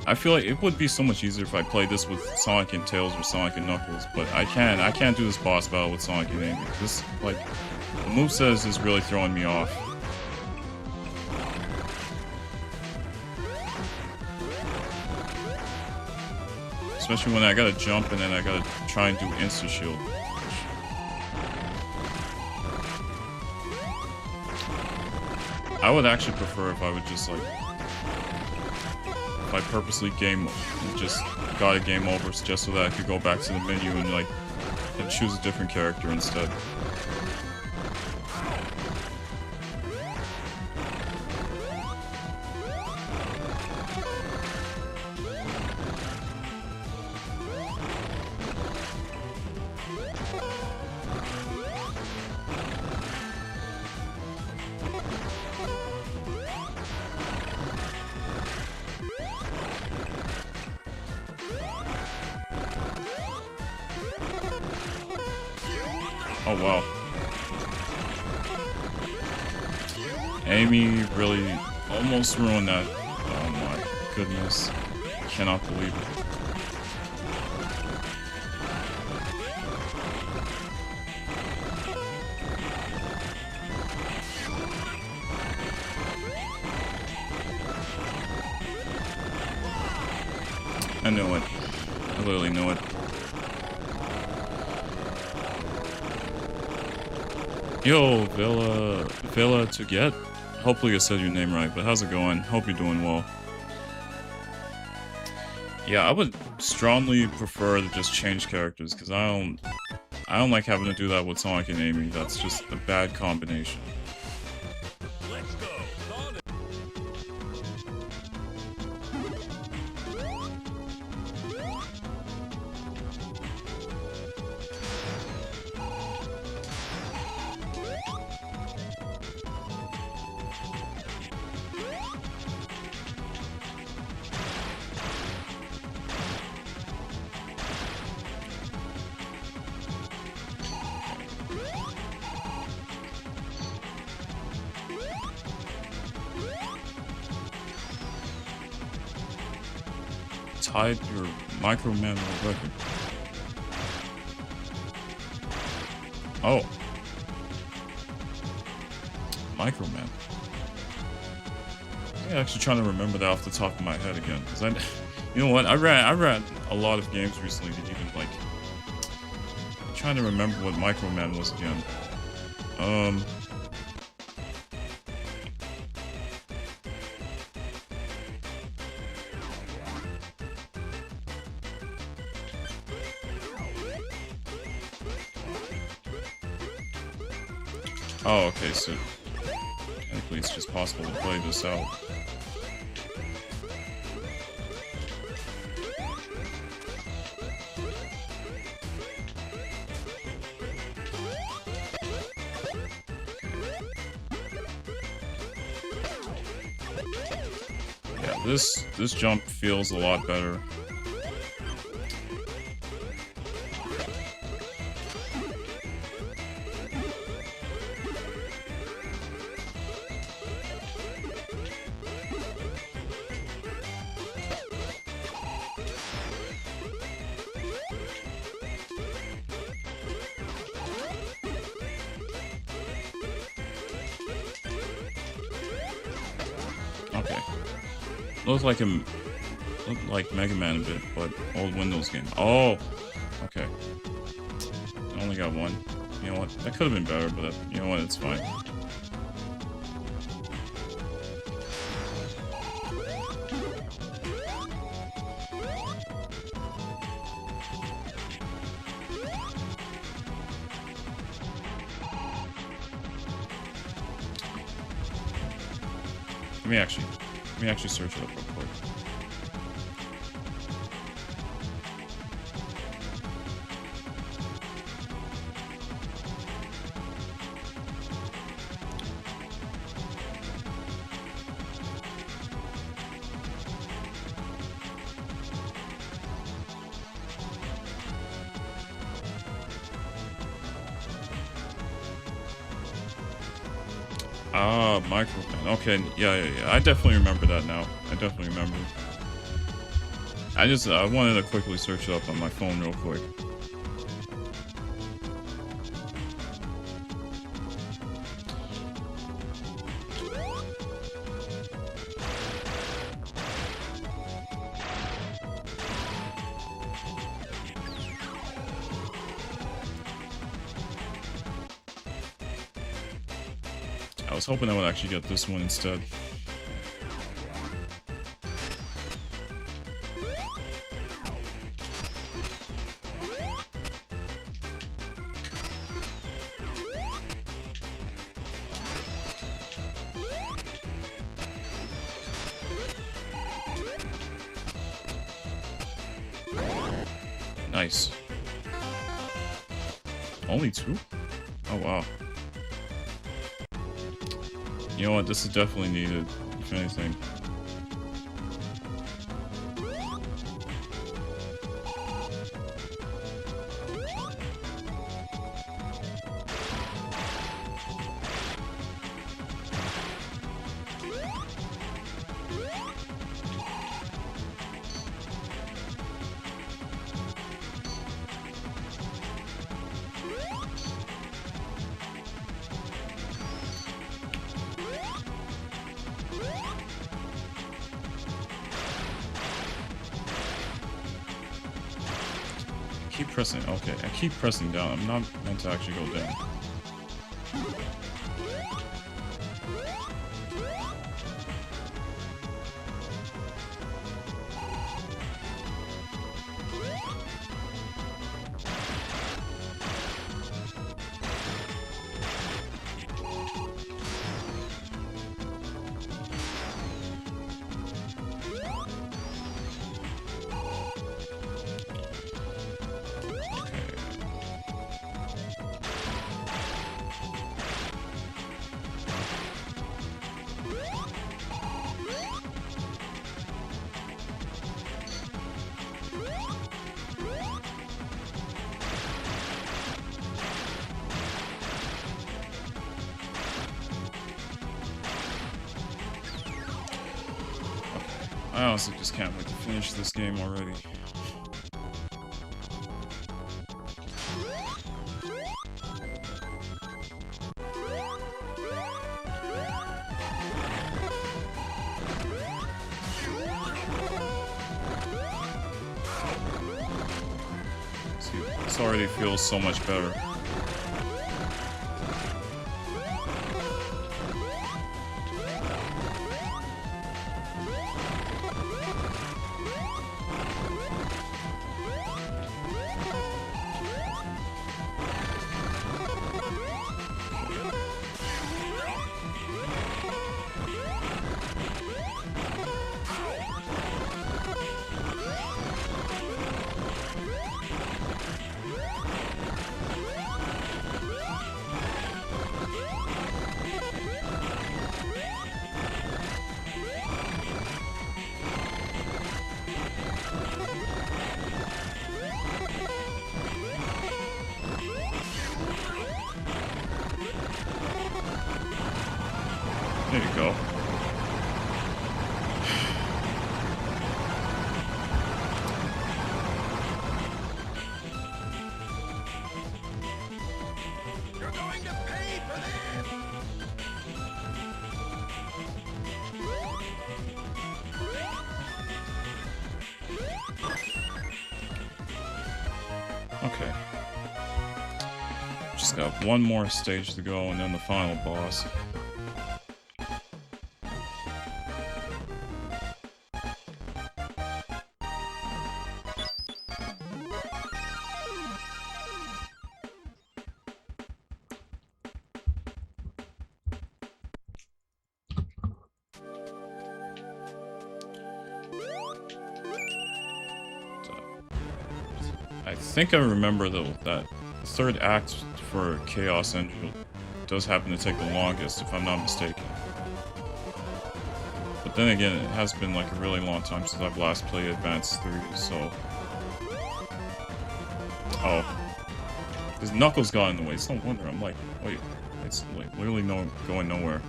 I feel like it would be so much easier if I played this with Sonic and Tails or Sonic and Knuckles, but I can't do this boss battle with Sonic and Amy. This, like, the moveset is really throwing me off. Especially when I gotta jump and then I gotta try and do insta-shield. I would actually prefer if I would just, like, if I purposely just got a game over just so that I could go back to the menu and, like, and choose a different character instead. Oh wow. Amy really almost ruined that. Oh my goodness. I cannot believe it. I knew it. I literally knew it. Yo, Vela to get. Hopefully I said your name right, but how's it going? Hope you're doing well. Yeah, I would strongly prefer to just change characters, because I don't like having to do that with Sonic and Amy. That's just a bad combination. Let's go. Tied your Microman record. Oh. Microman. I'm actually trying to remember that off the top of my head again. Cause you know what? I read a lot of games recently that even like. I'm trying to remember what Microman was again. Oh, okay, so technically it's just possible to play this out. Yeah, this jump feels a lot better. Okay. Looks like Mega Man a bit, but old Windows game. Oh! Okay. I only got one. You know what? That could have been better, but you know what? It's fine. Let me actually search it up real quick. Ah, Microman. Okay, yeah. I definitely remember that now. I definitely remember. I wanted to quickly search it up on my phone real quick. I was hoping I would actually get this one instead. Nice. Only two? Oh wow. You know what, this is definitely needed, if anything. Keep pressing, okay, I keep pressing down. I'm not meant to actually go down. I honestly just can't wait to finish this game already. See, this already feels so much better. There you go. You're going to pay for that! Okay. Just got one more stage to go and then the final boss. I think I remember though that the third act for Chaos Angel does happen to take the longest, if I'm not mistaken. But then again, it has been like a really long time since I've last played Advance 3, so... Oh. Because Knuckles got in the way, it's no wonder. I'm like, wait, it's like literally going nowhere.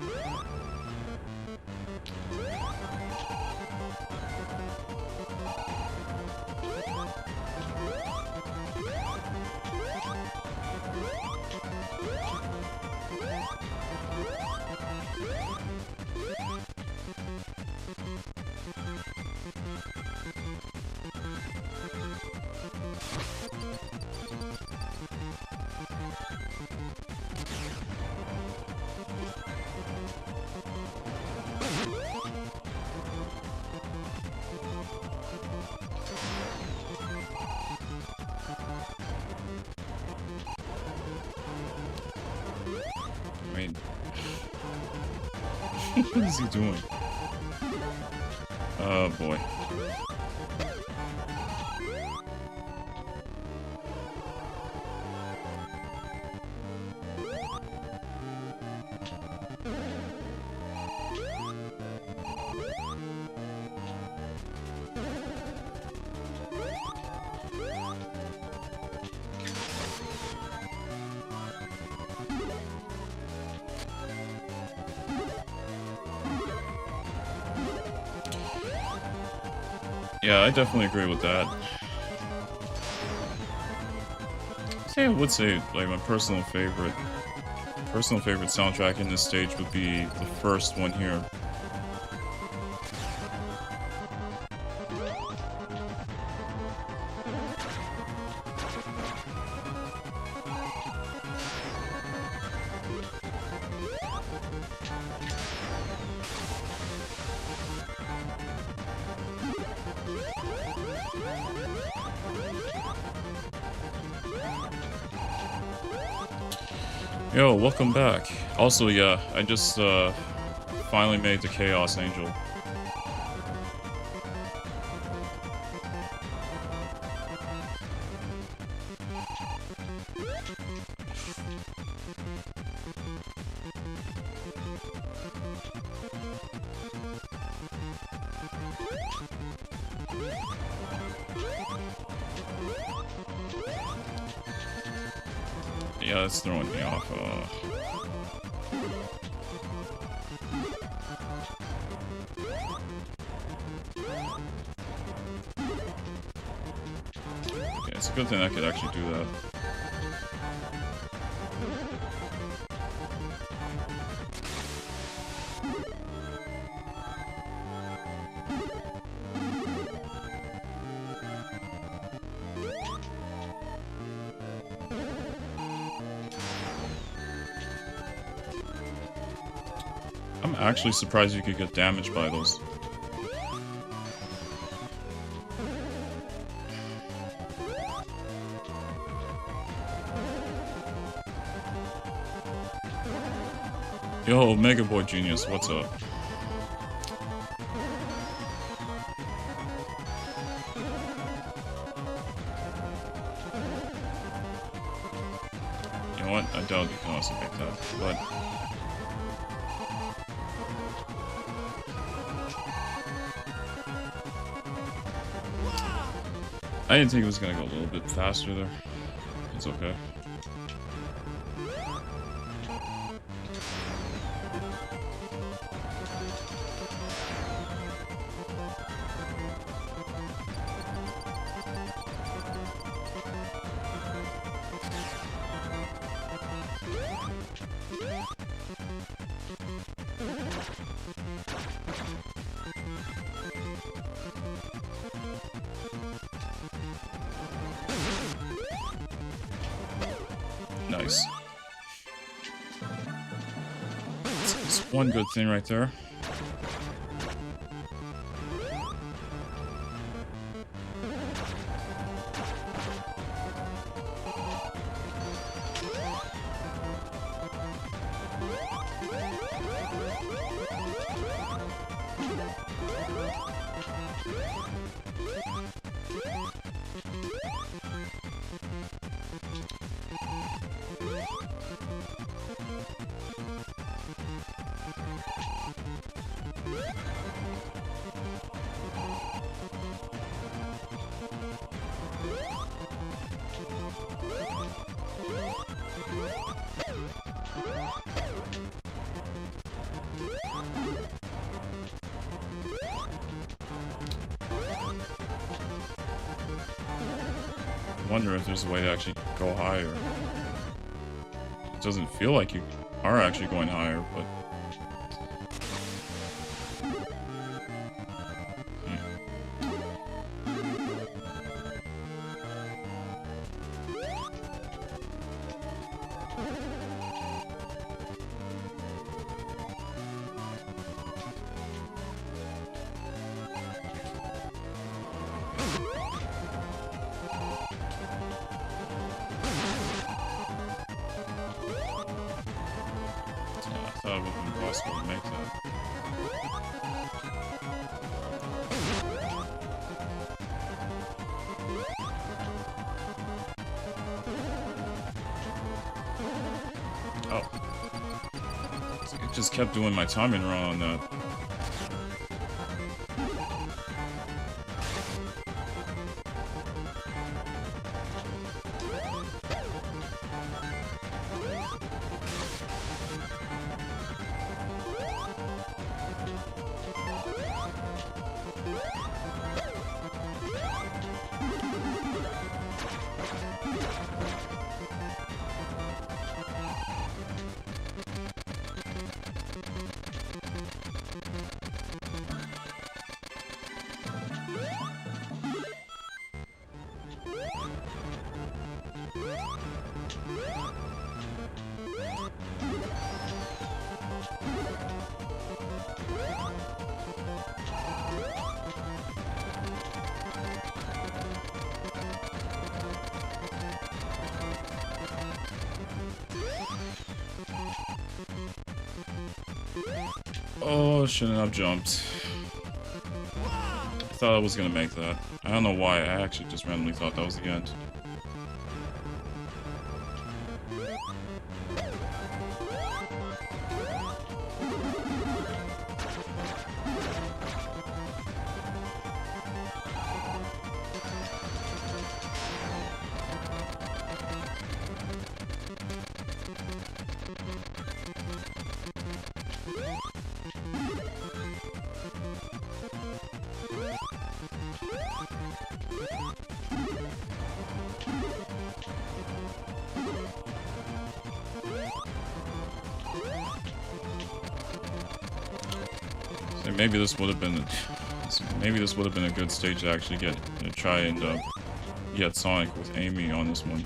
I mean, what is he doing? Oh boy. Yeah, I definitely agree with that. I would say, like, my personal favorite soundtrack in this stage would be the first one here. Yo, welcome back. Also, yeah, I just finally made the Chaos Angel. Yeah, that's throwing me off. It's a good thing I could actually do that. I'm actually surprised you could get damaged by those. Yo, Mega Boy Genius, what's up? You know what? I doubt you can also make that, but... I didn't think it was gonna go a little bit faster there. It's okay. Nice. It's one good thing right there. I wonder if there's a way to actually go higher. It doesn't feel like you are actually going higher, but... I thought it would have been possible to make that. Oh. It just kept doing my timing wrong on that. Oh, shouldn't have jumped. I thought I was gonna make that. I don't know why, I actually just randomly thought that was the end. And maybe this would have been a good stage to actually try and get Sonic with Amy on this one.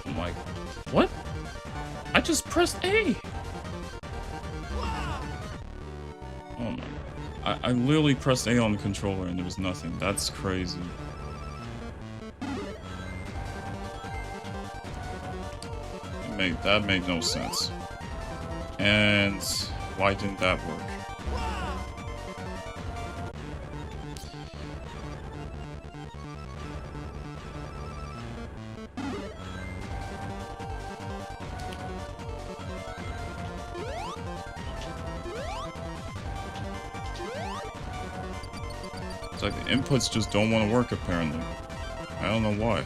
I'm like, what? I just pressed A! Oh my. I literally pressed A on the controller and there was nothing. That's crazy. That made no sense. And why didn't that work? It's like the inputs just don't want to work apparently. I don't know why.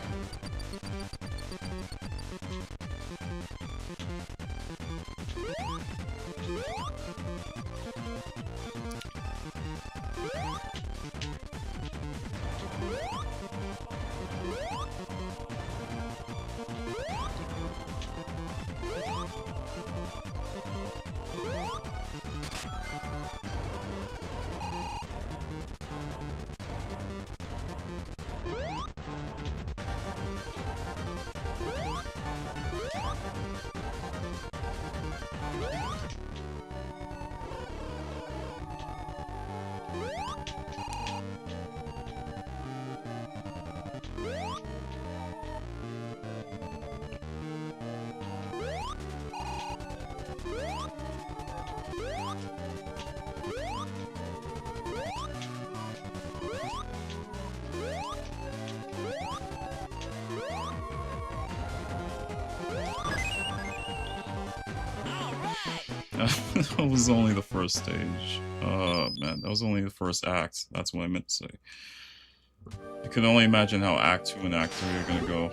That was only the first stage. Oh man, that was only the first act. That's what I meant to say. I can only imagine how Act 2 and Act 3 are gonna go.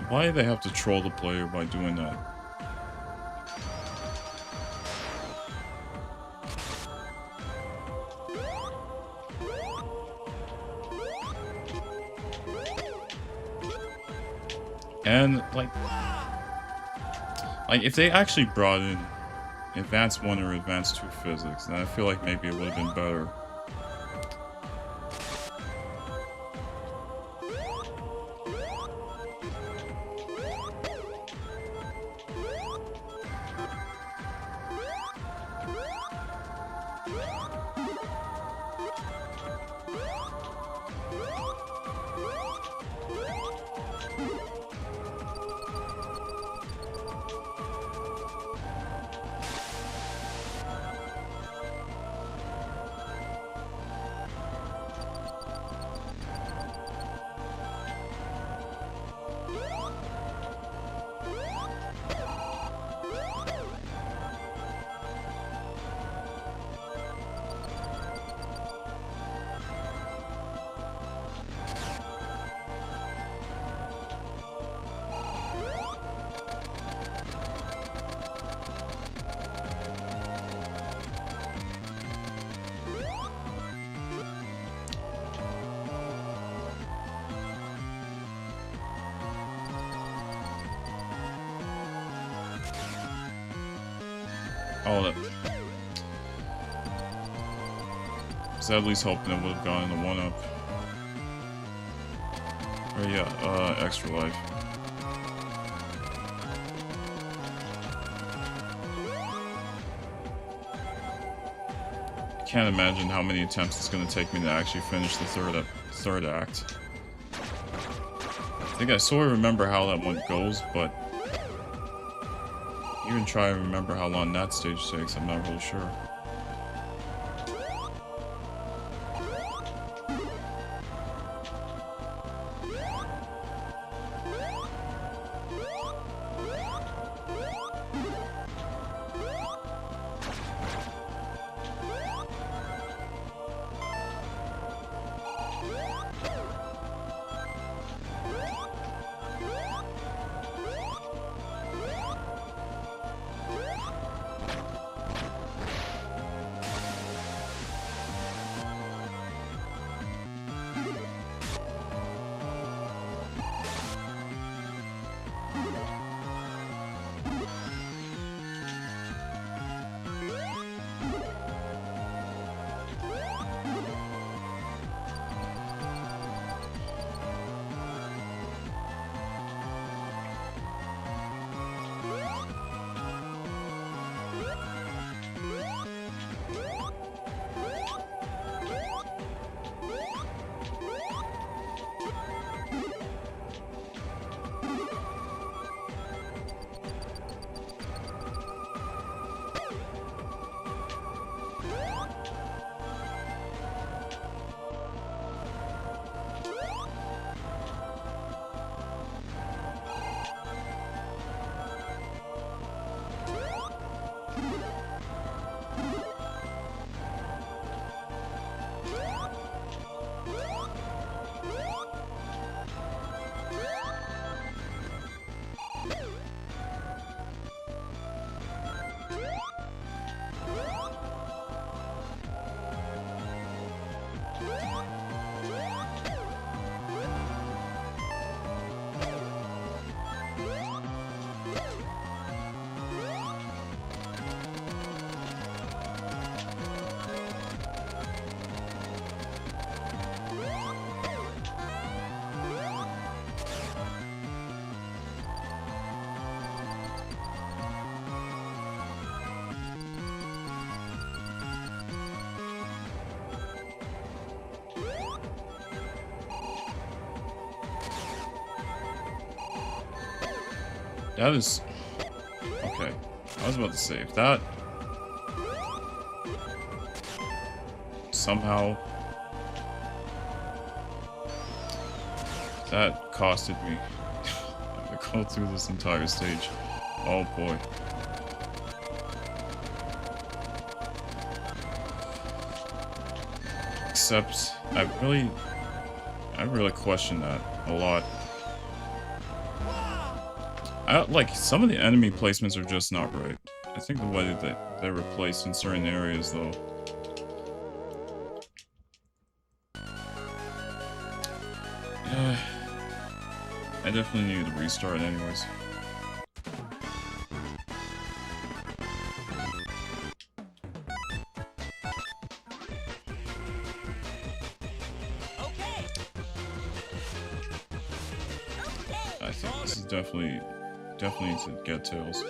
Why do they have to troll the player by doing that? And like if they actually brought in Advanced 1 or Advanced 2 physics, then I feel like maybe it would have been better. Oh, that. Was at least hoping it would have gotten the 1-up. Or yeah, extra life. I can't imagine how many attempts it's going to take me to actually finish the third act. I think I sort of remember how that one goes, but even try and remember how long that stage takes, I'm not really sure. That is... Okay. I was about to say, if that... somehow... that costed me to go through this entire stage. Oh boy. Except, I really question that a lot. Like, some of the enemy placements are just not right. I think the way that they're placed in certain areas, though. I definitely need to restart anyways. I think this is definitely need to get Tails.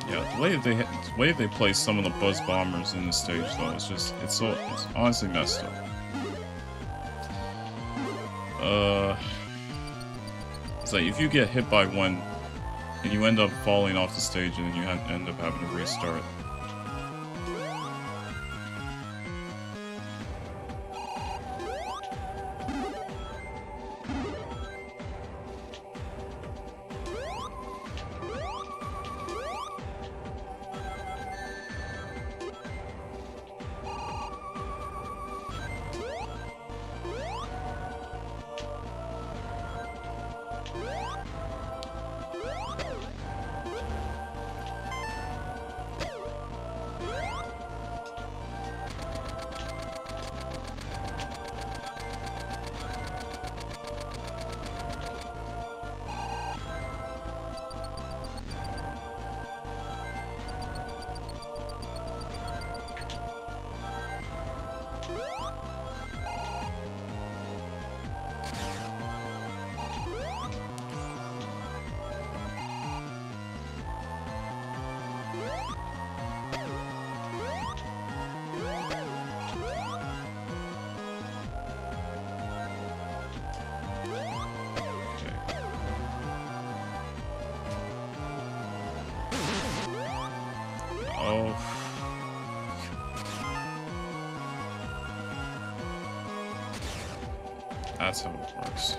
Yeah, the way they place some of the buzz bombers in the stage though, it's honestly messed up. It's like if you get hit by one and you end up falling off the stage and then you end up having to restart. Oh. That's how it works.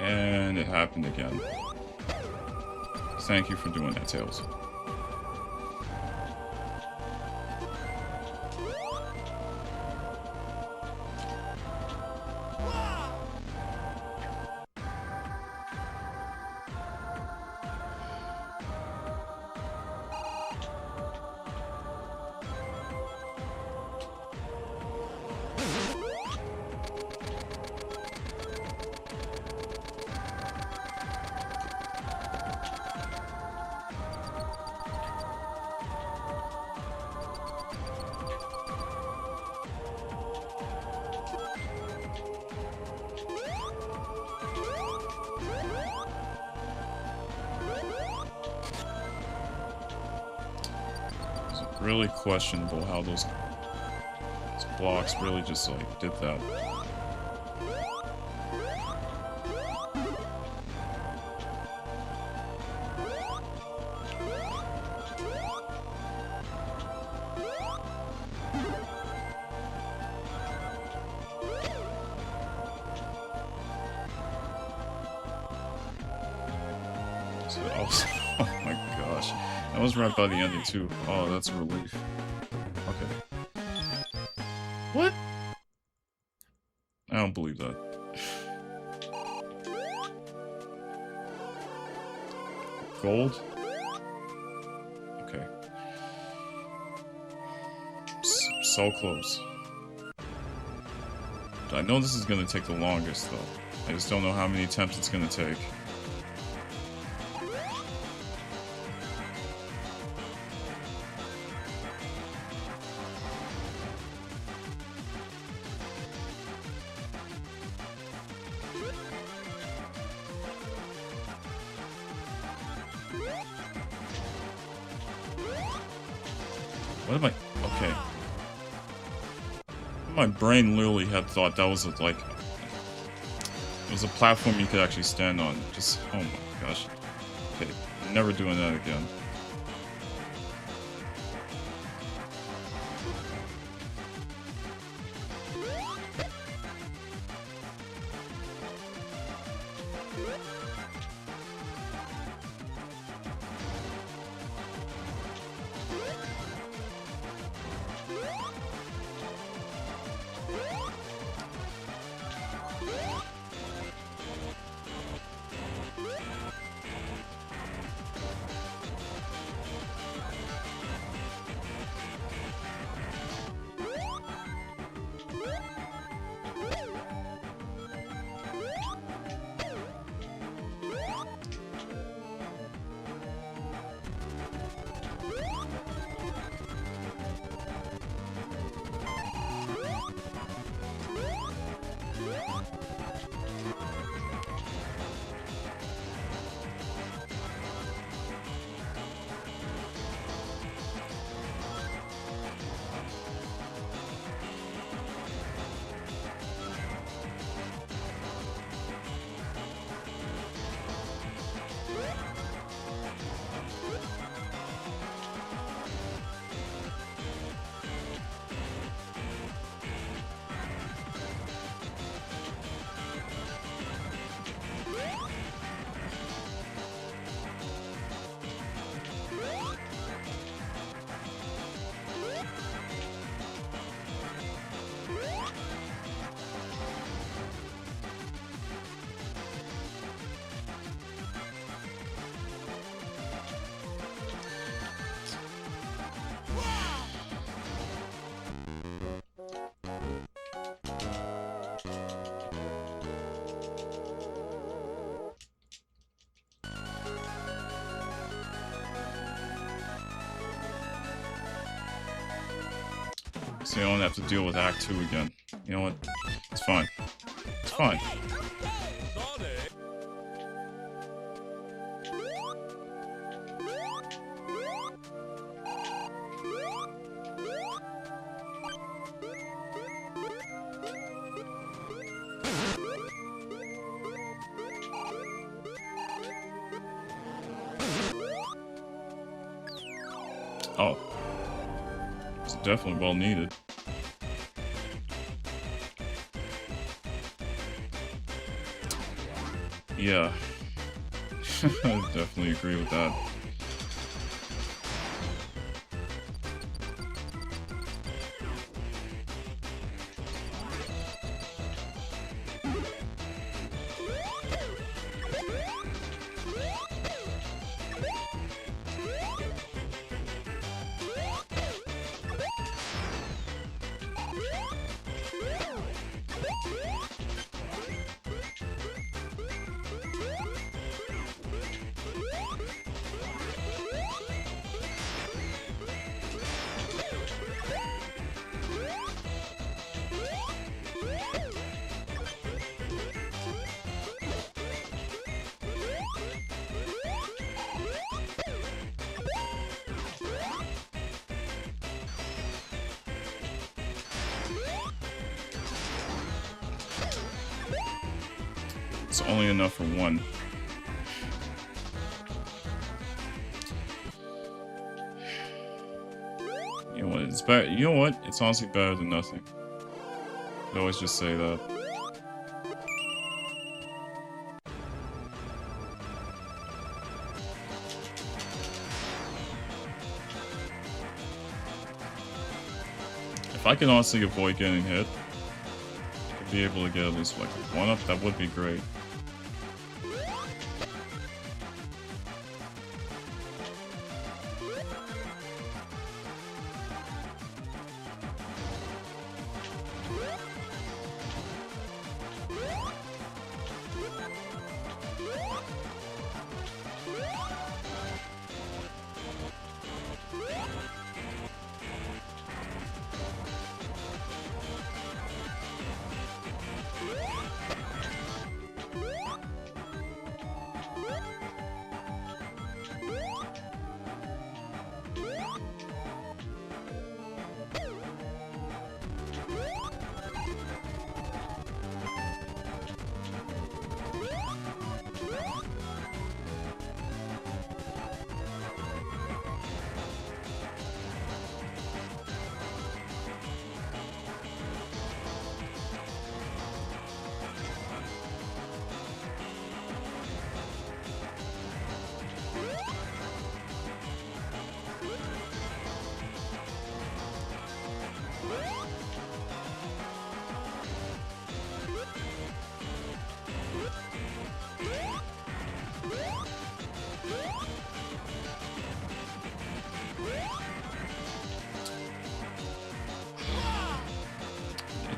And it happened again. Thank you for doing that, Tails. really questionable how those blocks really just like did that. So, oh my gosh. That was right by the ending too. Oh, that's a relief. Okay. What? I don't believe that. Gold? Okay. So close. I know this is gonna take the longest though. I just don't know how many attempts it's gonna take. What am I? Okay. My brain literally had thought that was like it was a platform you could actually stand on. Just oh my gosh. Okay, never doing that again. So you don't have to deal with Act 2 again. You know what? It's fine. It's fine. Oh. It's definitely well needed. Yeah. I definitely agree with that. it's only enough for one. You know what? It's better. You know what? It's honestly better than nothing. I always just say that. If I can honestly avoid getting hit, I'd be able to get at least like one up. That would be great.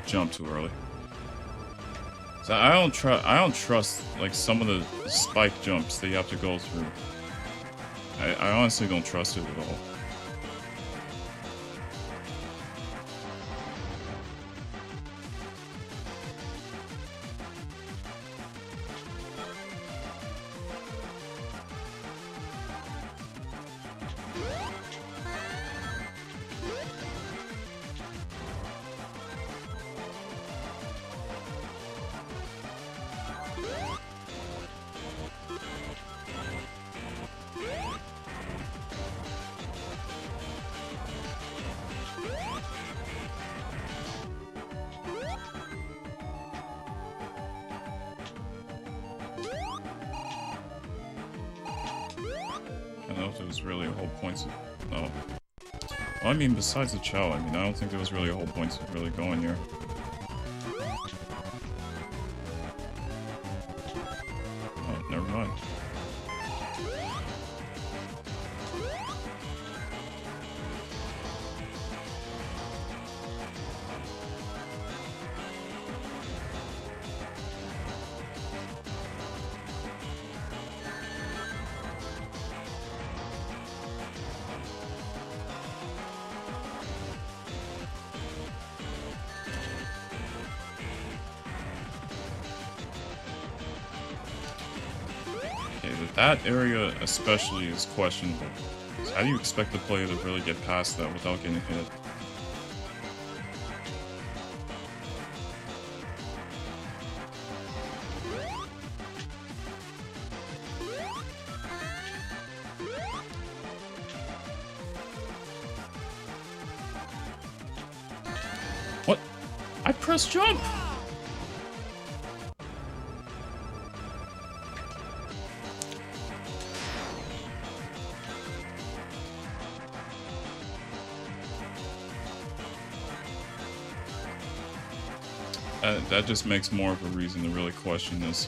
Jump too early. So I don't trust like some of the spike jumps that you have to go through. I honestly don't trust it at all. I don't know if there was really a whole point to... No. Well, I mean, besides the chow, I mean, I don't think there was really a whole point to really going here. Oh, never mind. That area especially is questionable. So how do you expect the player to really get past that without getting hit? What? I pressed jump! That just makes more of a reason to really question this.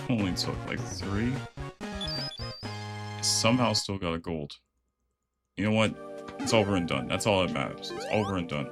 Only took like 3. Somehow still got a gold. You know what? It's over and done. That's all that matters. It's over and done.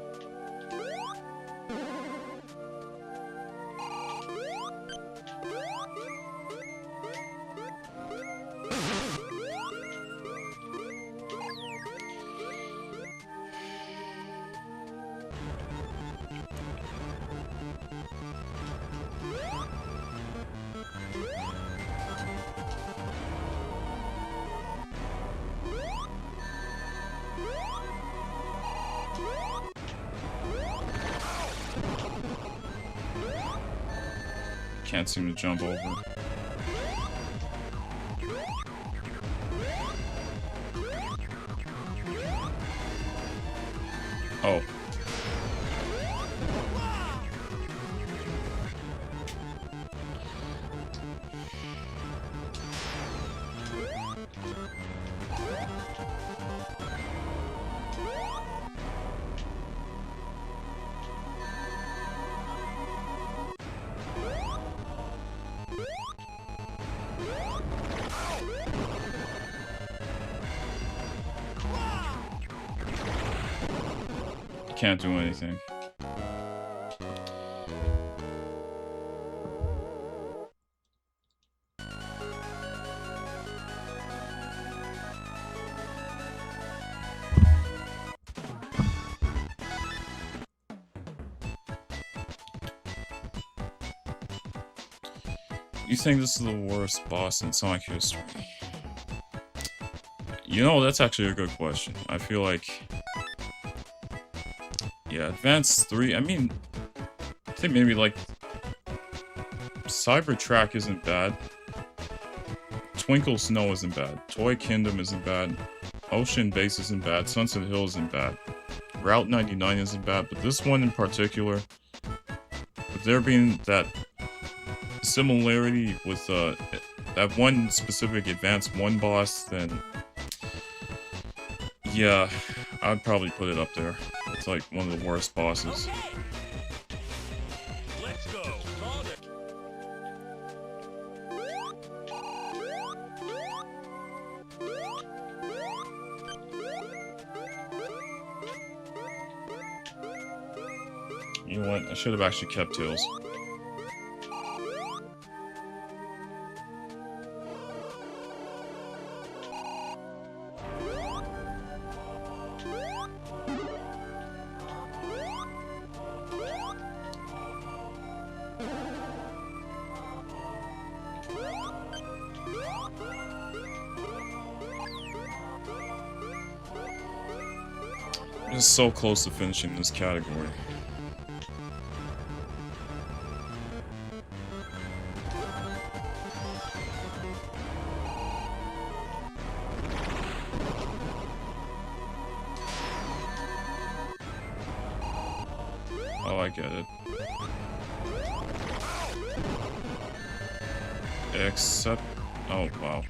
Can't seem to jump over. Oh. Can't do anything. You think this is the worst boss in Sonic history? You know, that's actually a good question. I feel like... Yeah, Advance 3, I mean... I think maybe, like... Cybertrack isn't bad. Twinkle Snow isn't bad. Toy Kingdom isn't bad. Ocean Base isn't bad. Sunset Hill isn't bad. Route 99 isn't bad, but this one in particular... With there being that... similarity with that one specific Advance 1 boss, then yeah, I'd probably put it up there. It's like one of the worst bosses. Let's go. You know what? I should have actually kept Tails. Just so close to finishing this category. Oh, I get it. Except... oh, wow.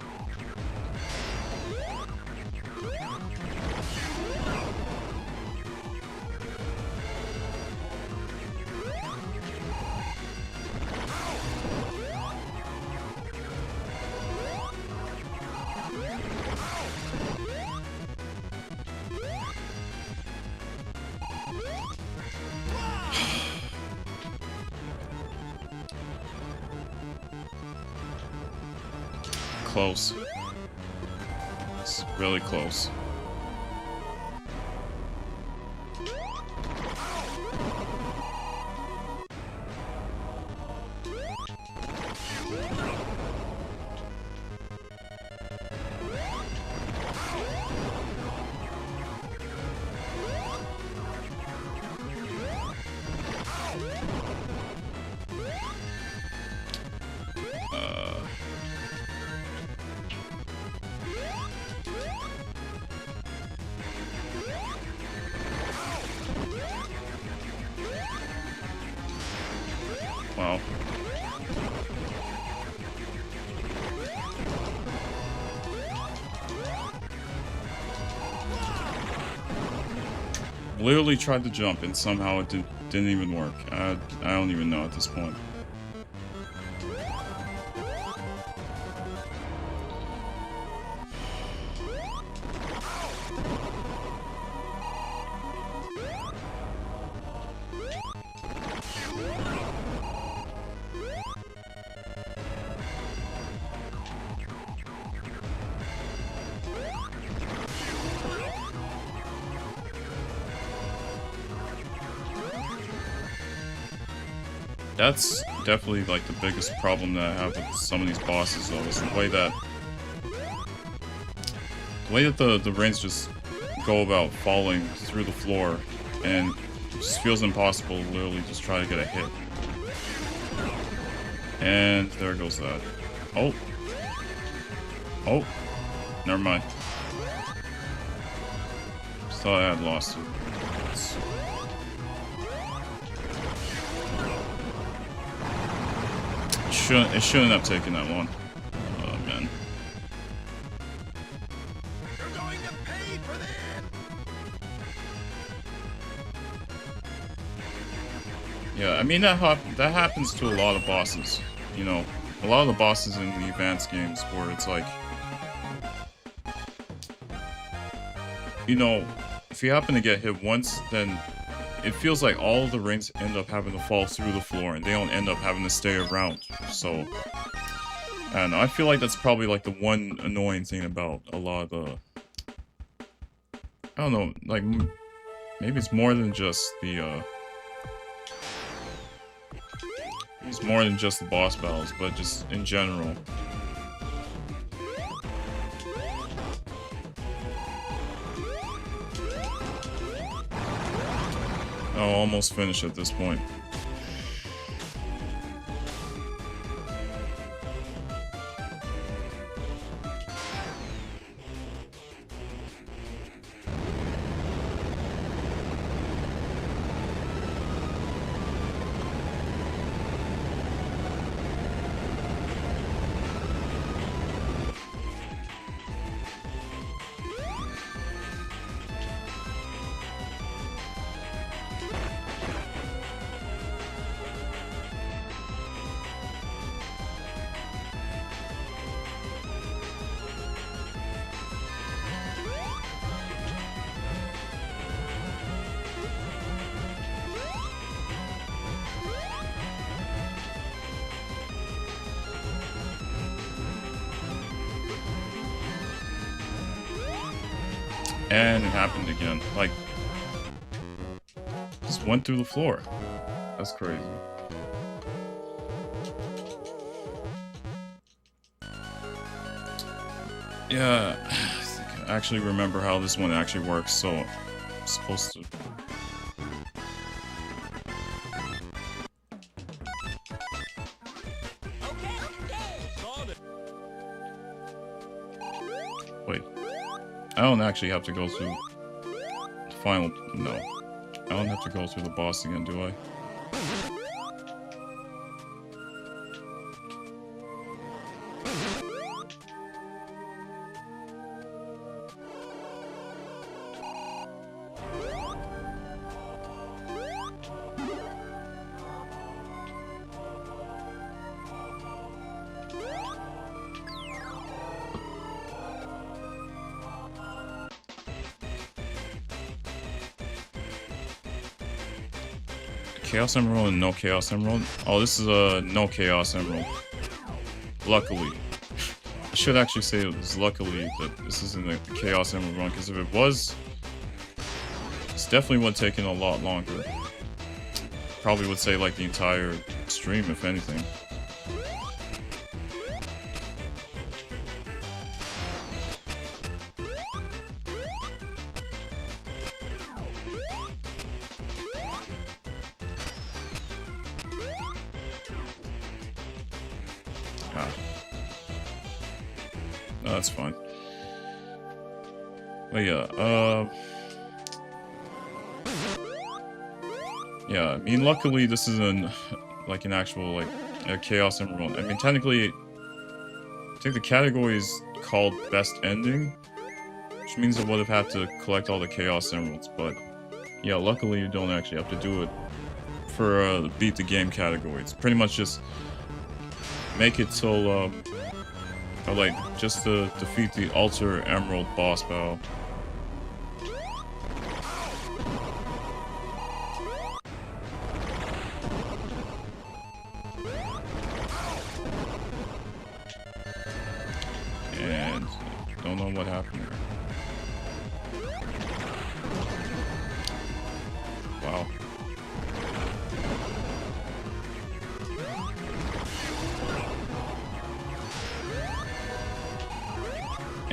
Close. It's really close. Wow. Literally tried to jump and somehow it didn't even work. I don't even know at this point. That's definitely like the biggest problem that I have with some of these bosses, though, is the way that the rings just go about falling through the floor, and it just feels impossible to literally just try to get a hit. And there goes that. Oh. Oh. Never mind. Just thought I had lost it. It shouldn't have taken that long. Oh, man. You're going to pay for that. Yeah, I mean, that happens to a lot of bosses. You know, a lot of the bosses in the advanced games where it's like, you know, if you happen to get hit once, then it feels like all of the rings end up having to fall through the floor, and they don't end up having to stay around. So, and I feel like that's probably like the one annoying thing about a lot of the, I don't know, like maybe it's more than just the it's more than just the boss battles, but just in general. Oh, almost finished at this point. And it happened again. Like, just went through the floor. That's crazy. Yeah, I actually remember how this one actually works, so I'm supposed to... Wait. I don't actually have to go through the final... No. I don't have to go through the boss again, do I? Chaos Emerald and no Chaos Emerald? Oh, this is a no Chaos Emerald. Luckily. I should actually say it was luckily that this isn't a Chaos Emerald run, because if it was, this definitely would have taken a lot longer. Probably would say like the entire stream, if anything. That's fine. But yeah, yeah, I mean, luckily this isn't like an actual, like, a Chaos Emerald. I mean, technically, I think the category is called Best Ending, which means I would have had to collect all the Chaos Emeralds, but yeah, luckily you don't actually have to do it for the Beat the Game category. It's pretty much just make it till, or like, just to defeat the Alter Emerald boss battle. And don't know what happened here. Wow.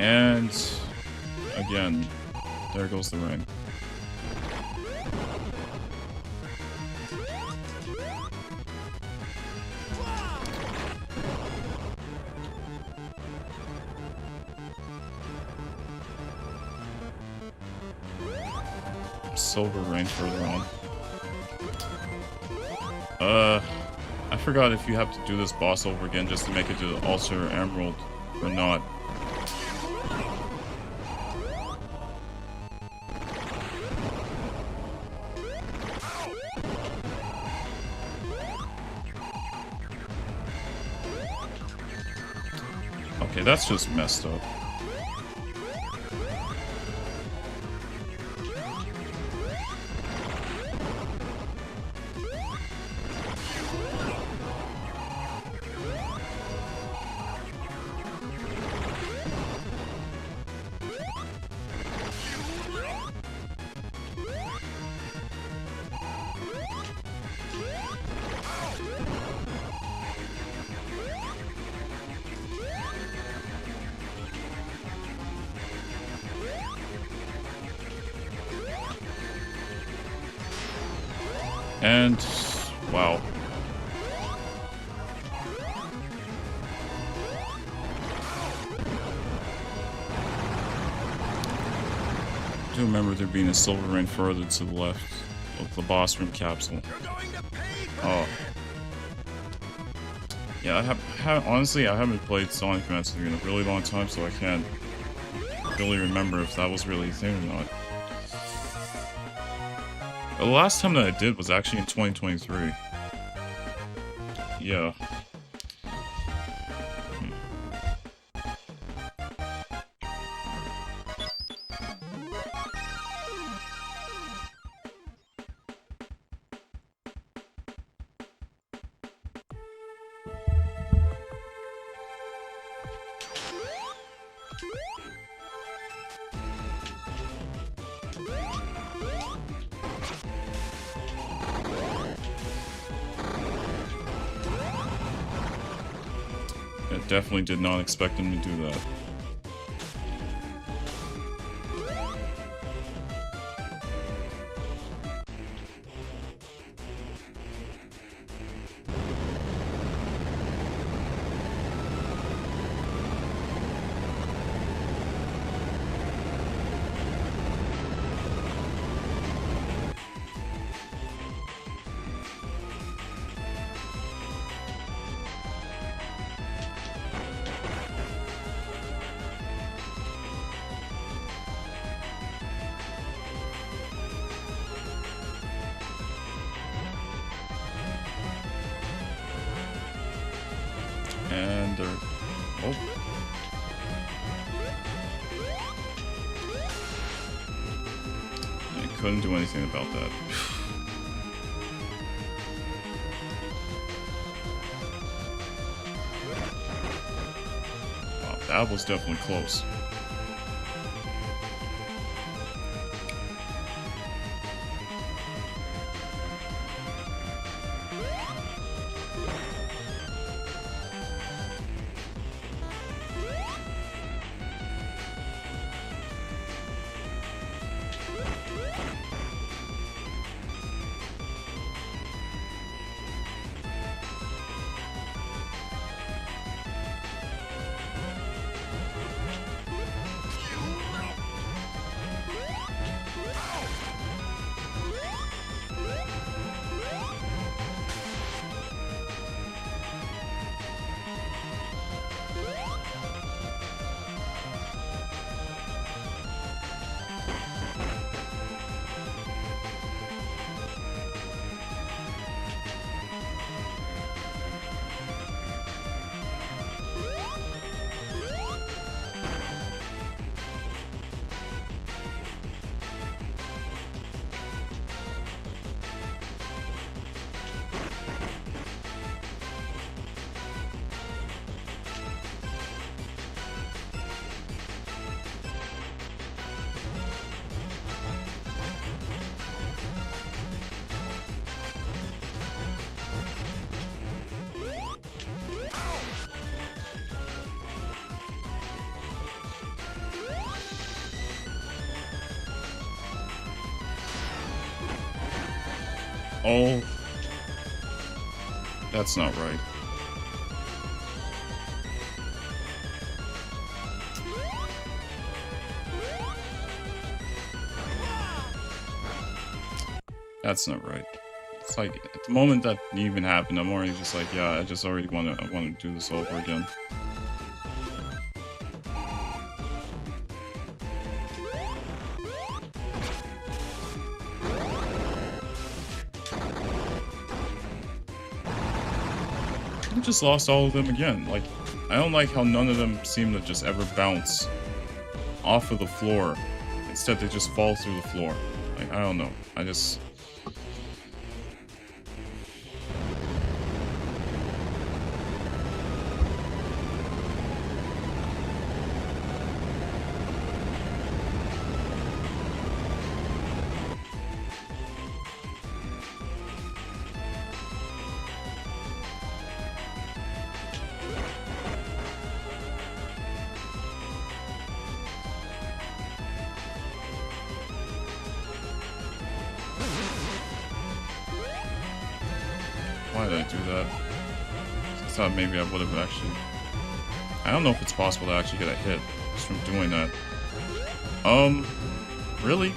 And again, there goes the rain. Silver rain further on. I forgot if you have to do this boss over again just to make it to the Ulcer Emerald or not. Okay, that's just messed up. And wow. I do remember there being a silver rain further to the left of the boss room capsule. Oh. Yeah, honestly, I haven't played Sonic Advance 3 in a really long time, so I can't really remember if that was really a thing or not. The last time that I did was actually in 2023. Yeah. I definitely did not expect him to do that. And they're... Oh. I couldn't do anything about that. Wow, that was definitely close. Oh. That's not right. That's not right. It's like, at the moment that even happened, I'm already just like, yeah, I just already want to do this over again. I just lost all of them again. Like, I don't like how none of them seem to just ever bounce off of the floor. Instead, they just fall through the floor. Like, I don't know. I just... Why did I do that? I thought maybe I would have actually... I don't know if it's possible to actually get a hit just from doing that. Really?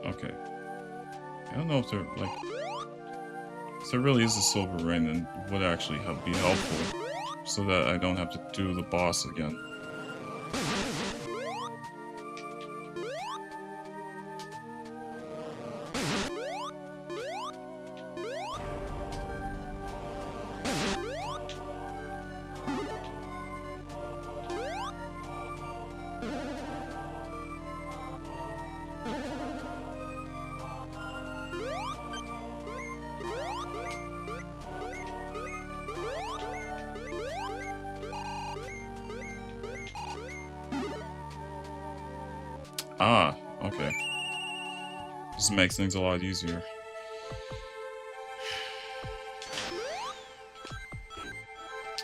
Okay. I don't know if there, like... If there really is a silver ring, then it would actually be helpful. So that I don't have to do the boss again. Ah, okay. This makes things a lot easier.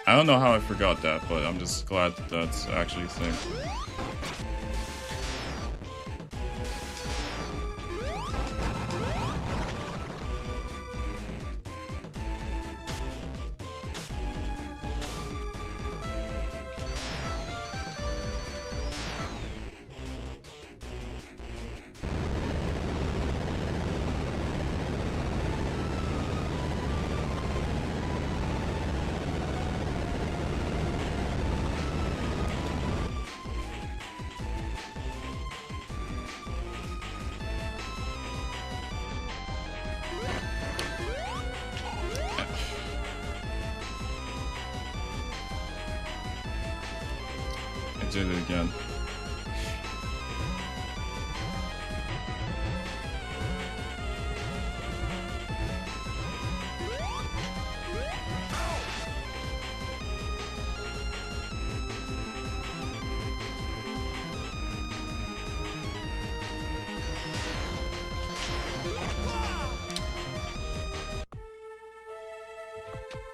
I don't know how I forgot that, but I'm just glad that that's actually a thing. I did it again.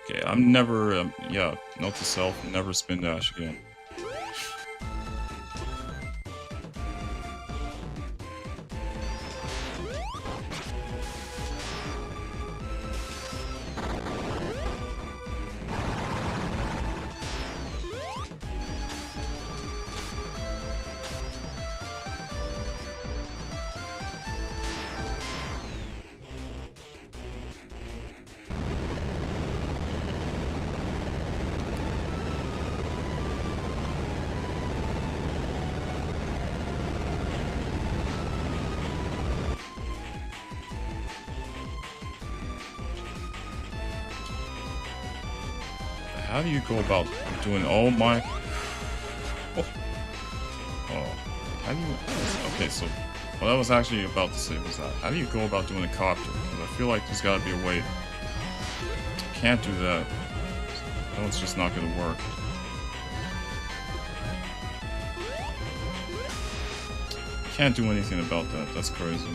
Okay, I'm never, yeah, note to self, never spin dash again. How do you go about doing, oh my, oh, how do you, okay, so what I was actually about to say was that, how do you go about doing a copter? Because I feel like there's gotta be a way, can't do that. No, it's just not gonna work. Can't do anything about that. That's crazy.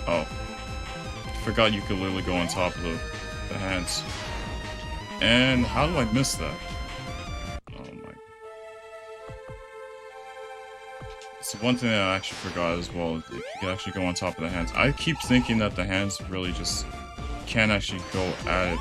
Oh. Forgot you could literally go on top of the hands. And how do I miss that? Oh my. It's one thing that I actually forgot as well. You can actually go on top of the hands. I keep thinking that the hands really just can't actually go at it.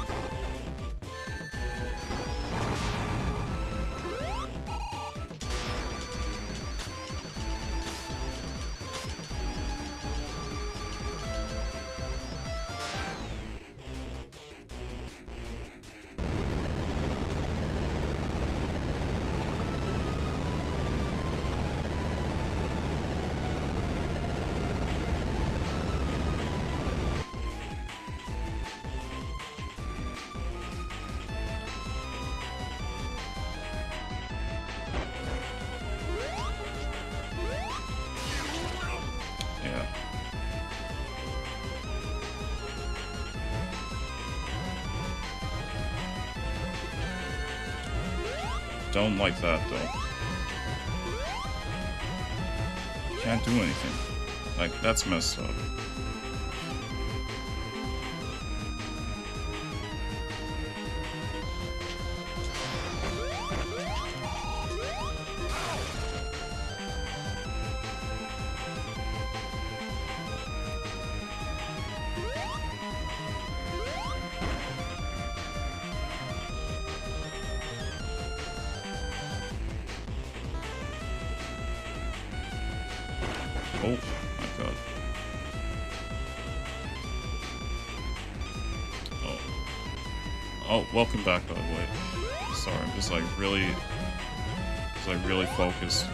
Don't like that though. Can't do anything. Like, that's messed up. Oh my god. Oh. Oh, welcome back by the way. Sorry, I'm just like really focused.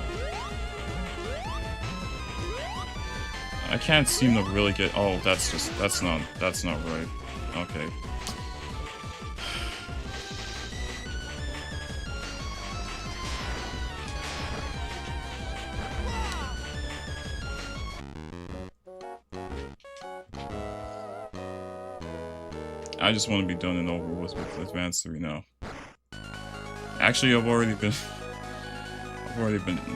I can't seem to really get, oh, that's not right. Okay. I just want to be done and over with Advance 3 now. Actually, I've already been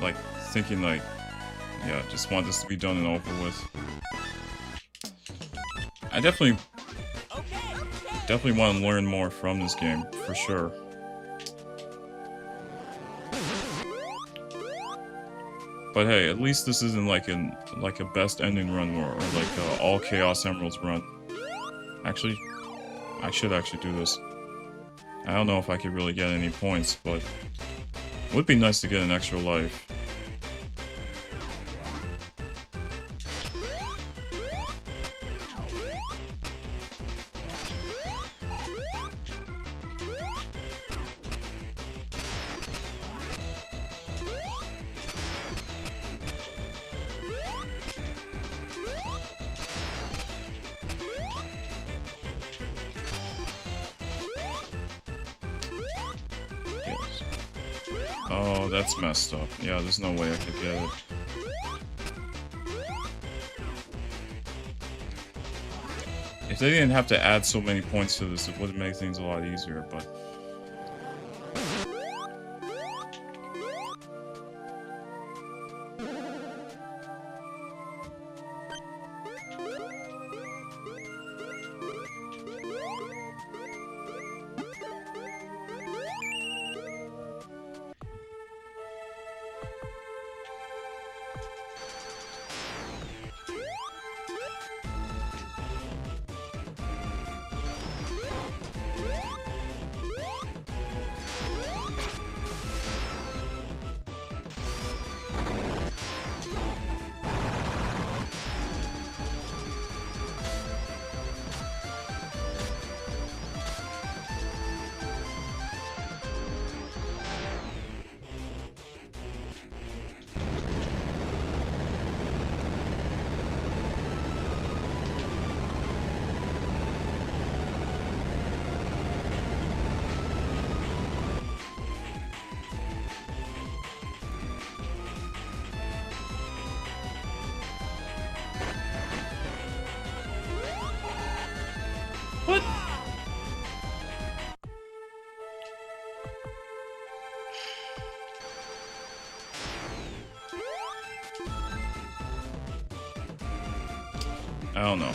like thinking like, yeah, just want this to be done and over with. I definitely want to learn more from this game for sure. But hey, at least this isn't like a best ending run or like a all Chaos Emeralds run. Actually, I should actually do this. I don't know if I could really get any points, but it would be nice to get an extra life. Oh, that's messed up. Yeah, there's no way I could get it. If they didn't have to add so many points to this, it would make things a lot easier, but... I don't know.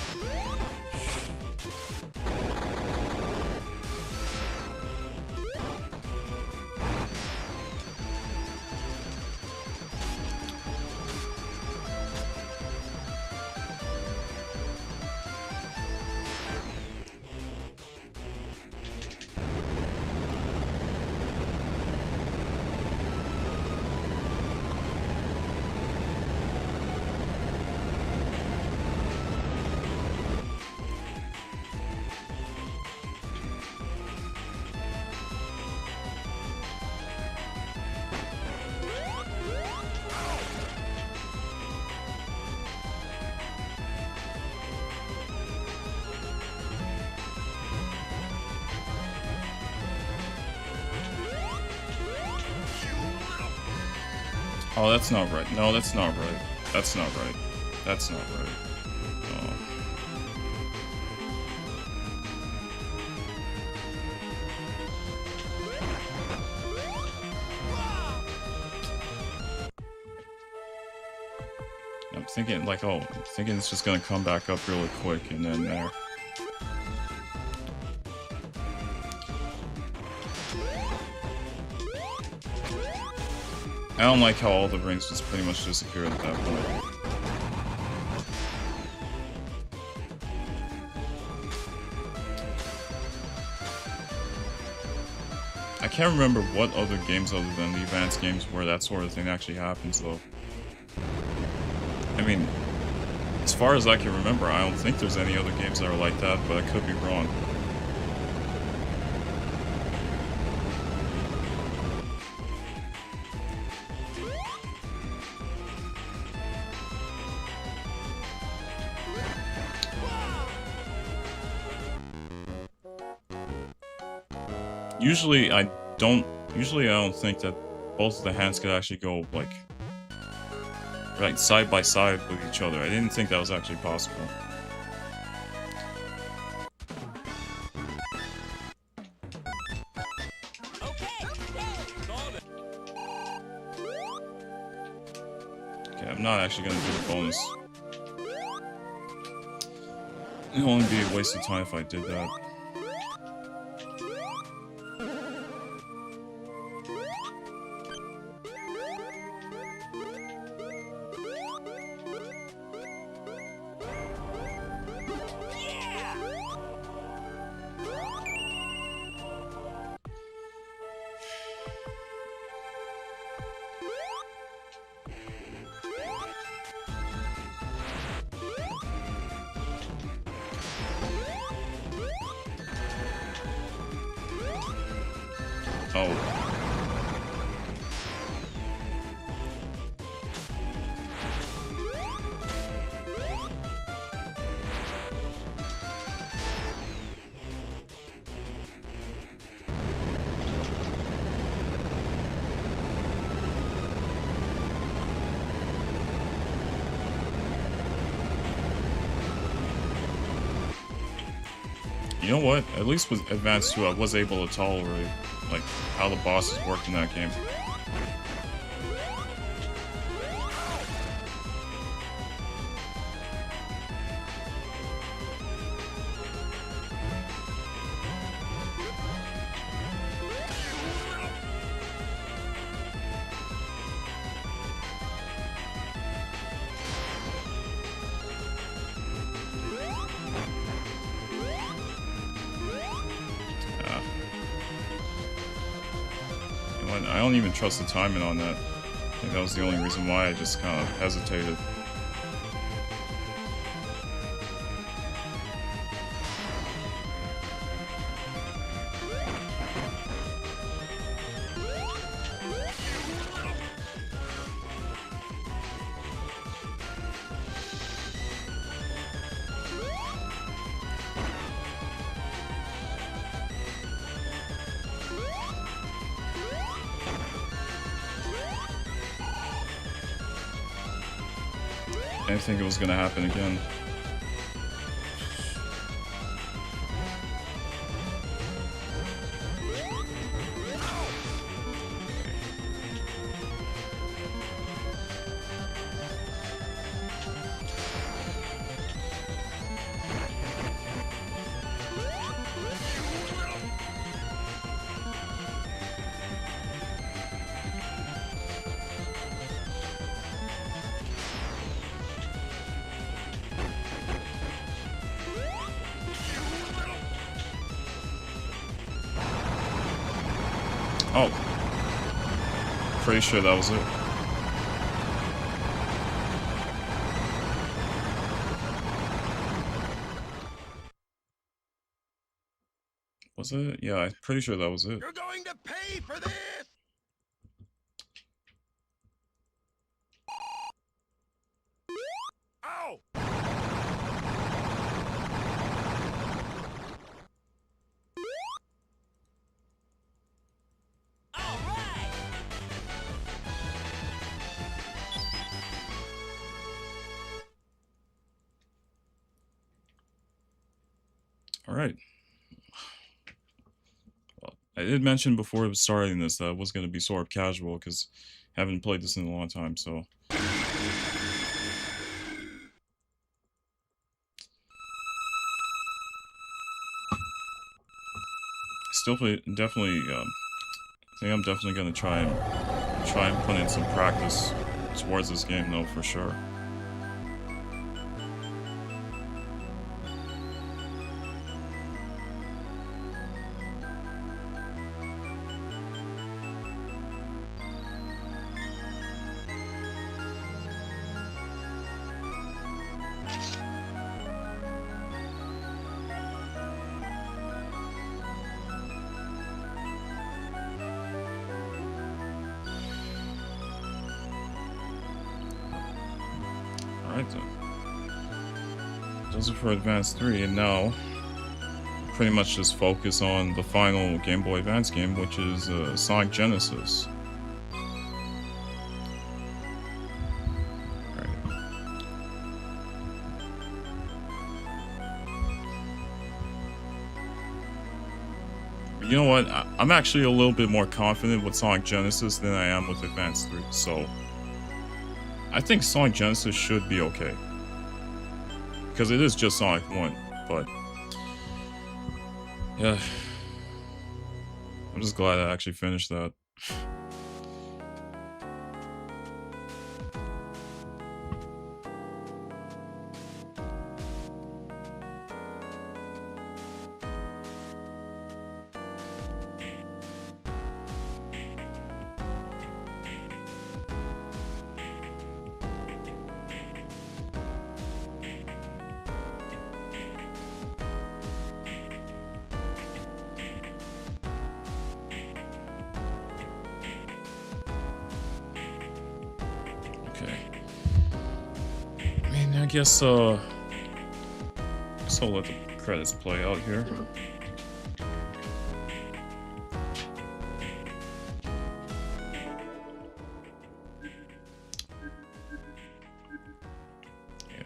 Oh, that's not right. No, that's not right. That's not right. That's not right. Oh. I'm thinking, like, oh, I'm thinking it's just gonna come back up really quick, and then there. I don't like how all the rings just pretty much disappeared at that point. I can't remember what other games other than the advanced games where that sort of thing actually happens, though. I mean, as far as I can remember, I don't think there's any other games that are like that, but I could be wrong. Usually I don't think that both of the hands could actually go, like, right side by side with each other. I didn't think that was actually possible. Okay, I'm not actually gonna do the bonus. It would only be a waste of time if I did that. Oh. You know what? At least with Advanced 2, I was able to tolerate, like, how the bosses worked in that game. I don't even trust the timing on that. I think that was the only reason why I just kind of hesitated. I didn't think it was gonna happen again. Oh. Pretty sure that was it. Was it? Yeah, I'm pretty sure that was it. You're going to pay for this! Ow! Alright. Well, I did mention before starting this that it was going to be sort of casual, because I haven't played this in a long time, so... Still definitely, I think I'm definitely going to try and put in some practice towards this game, though, for sure. Alright then. Those are for Advance 3, and now pretty much just focus on the final Game Boy Advance game, which is Sonic Genesis. You know what? I'm actually a little bit more confident with Sonic Genesis than I am with Advance 3, so I think Sonic Genesis should be okay. Because it is just Sonic 1, but yeah. I'm just glad I actually finished that. I guess I'll let the credits play out here. Yeah,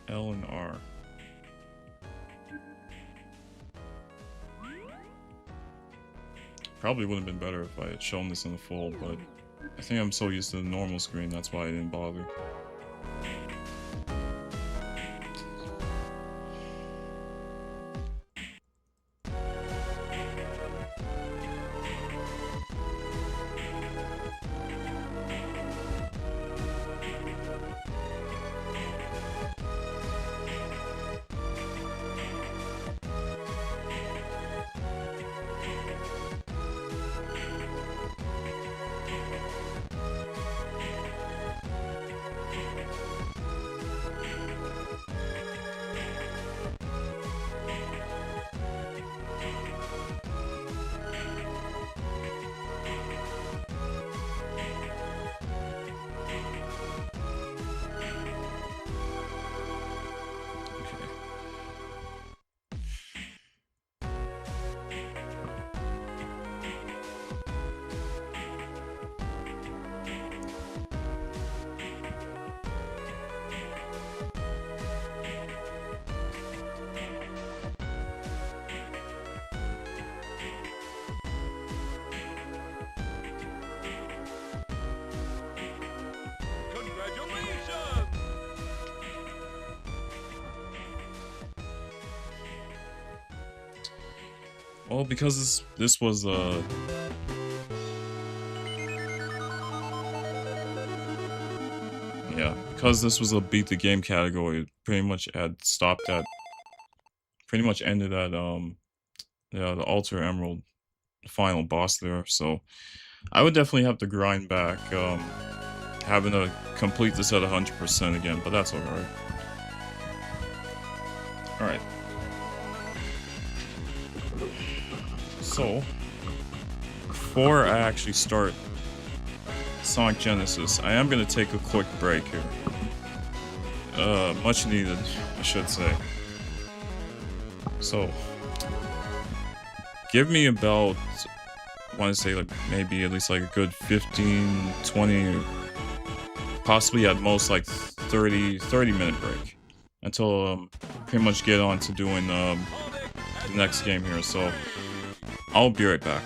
L and R. Probably would have been better if I had shown this in the full, but I think I'm so used to the normal screen, that's why I didn't bother. Well, because this was yeah, because this was a beat the game category, it pretty much had stopped at pretty much ended at yeah, the Alter Emerald final boss there. So I would definitely have to grind back, having to complete this at 100% again, but that's alright. Alright. So, before I actually start Sonic Genesis, I am going to take a quick break here. Much needed, I should say. So, give me about, I want to say like maybe at least like a good 15, 20, possibly at most like 30 minute break until pretty much get on to doing the next game here. So, I'll be right back.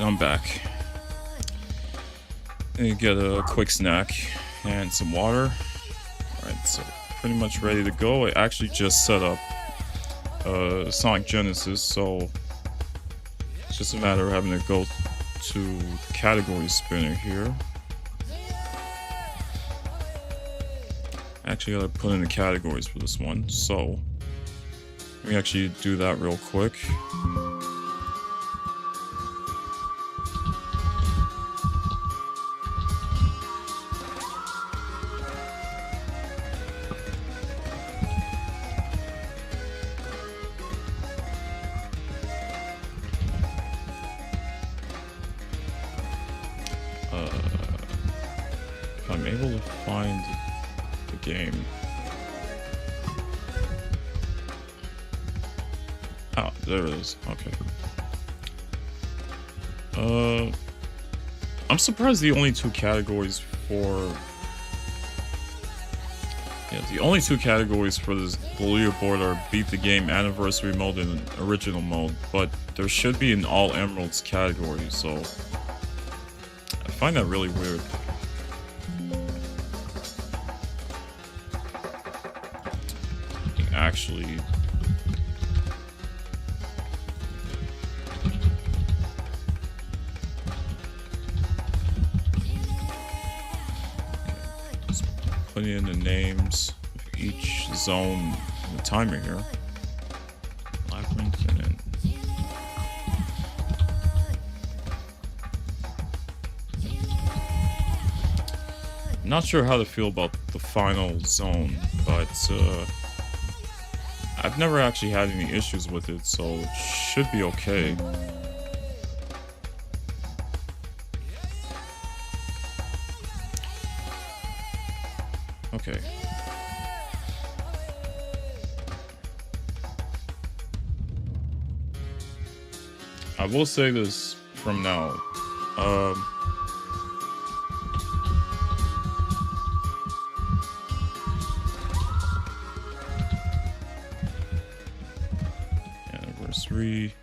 I'm back. And get a quick snack and some water. Alright, so pretty much ready to go. I actually just set up Sonic Genesis, so it's just a matter of having to go to the category spinner here. Actually gotta put in the categories for this one, so let me actually do that real quick. If I'm able to find the game. Oh, there it is. Okay. I'm surprised the only two categories for... Yeah, the only two categories for this leaderboard are Beat the Game Anniversary Mode and Original Mode, but there should be an All Emeralds category, so... I find that really weird. Actually... Putting in the names of each zone in the timer here. Labyrinth and then... Not sure how to feel about the final zone, but I've never actually had any issues with it, so it should be okay. Okay. I will say this from now. Anniversary.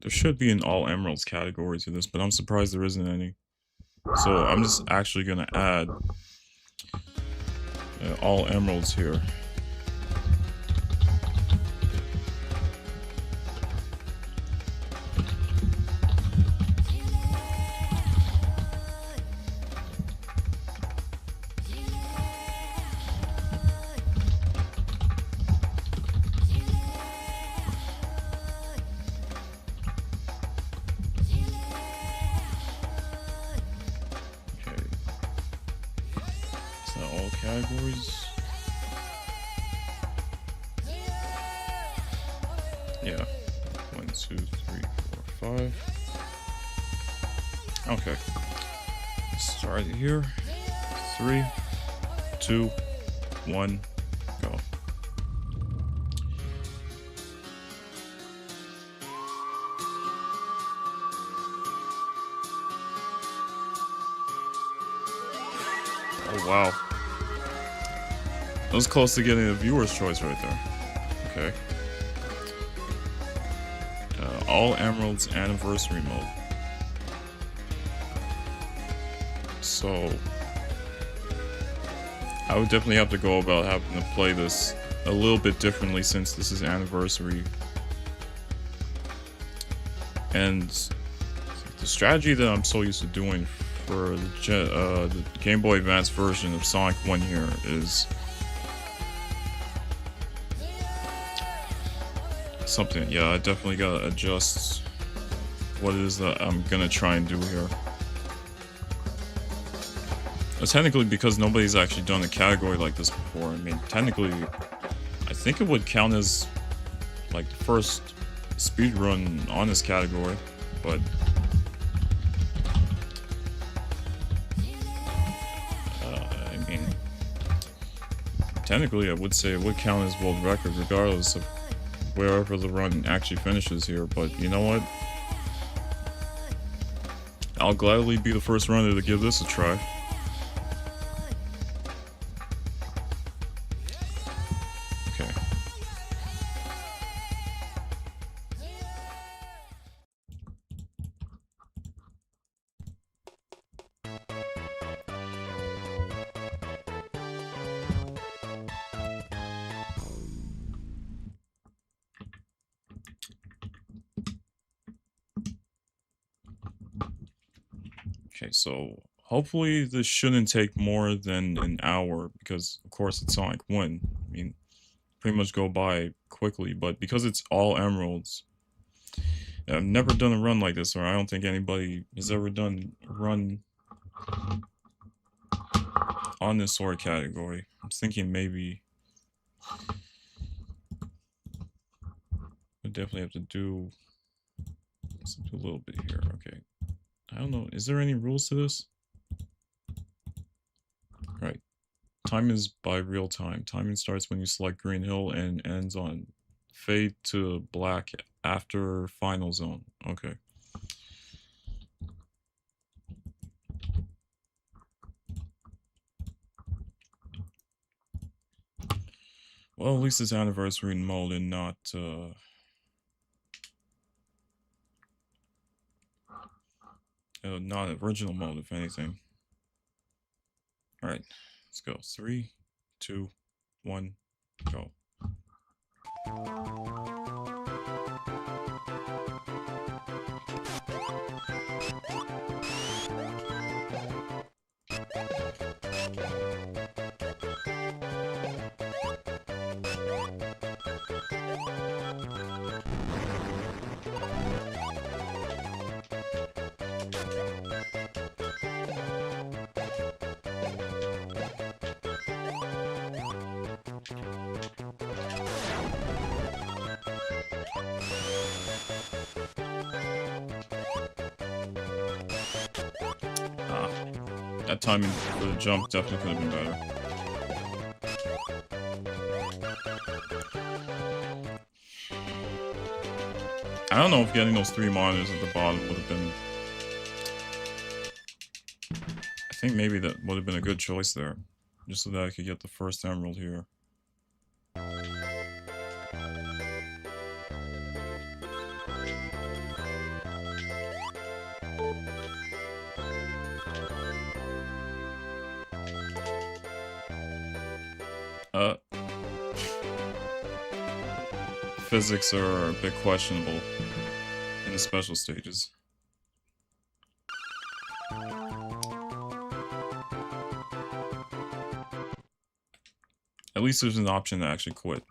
There should be an All Emeralds category to this, but I'm surprised there isn't any. So I'm just actually gonna add All Emeralds here. All categories. Yeah. 1, 2, 3, 4, 5. Okay. Start it here. 3, 2, 1, go. Oh wow. That was close to getting a viewer's choice right there. Okay. All Emeralds Anniversary Mode. So... I would definitely have to go about having to play this a little bit differently since this is Anniversary. And the strategy that I'm so used to doing for the Game Boy Advance version of Sonic 1 here is... something, yeah, I definitely gotta adjust what it is that I'm gonna try and do here. Technically, because nobody's actually done a category like this before, I mean, technically, I think it would count as, like, the first speedrun on this category, but... I mean... Technically, I would say it would count as world record, regardless of wherever the run actually finishes here, but you know what? I'll gladly be the first runner to give this a try. Okay. Okay, so hopefully this shouldn't take more than an hour because, of course, it's Sonic 1. I mean, pretty much go by quickly, but because it's all emeralds, I've never done a run like this, or I don't think anybody has ever done a run on this sword category. I'm thinking maybe we definitely have to do a little bit here. Okay. I don't know. Is there any rules to this? Right. Time is by real time. Timing starts when you select Green Hill and ends on fade to black after final zone. Okay. Well, at least it's anniversary mode and not not original mode, if anything. All right, let's go. 3, 2, 1, go. That timing for the jump definitely could have been better. I don't know if getting those 3 monitors at the bottom would have been... I think maybe that would have been a good choice there. Just so that I could get the first emerald here. Physics are a bit questionable in the special stages. At least there's an option to actually quit.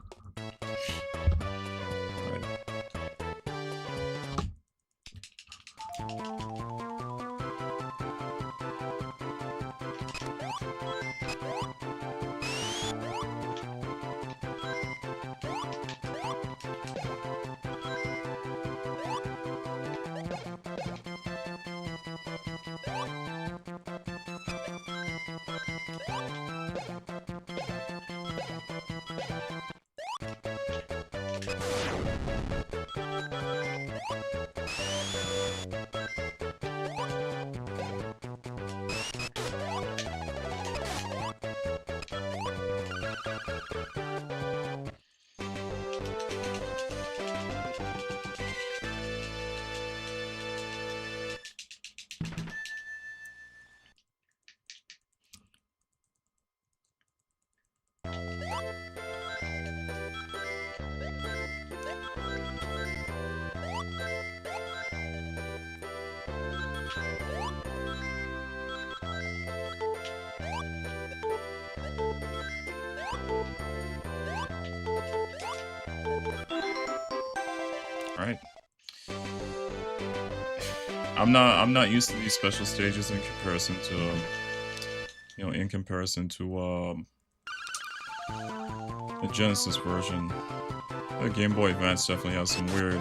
Alright. I'm not used to these special stages in comparison to the Genesis version. The Game Boy Advance definitely has some weird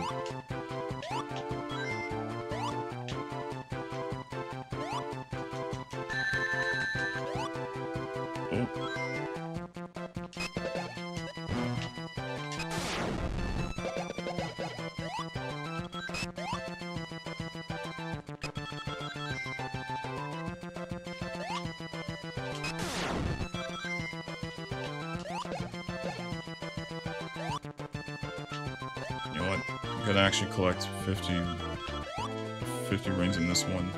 You know what? I'm gonna actually collect 50 rings in this one.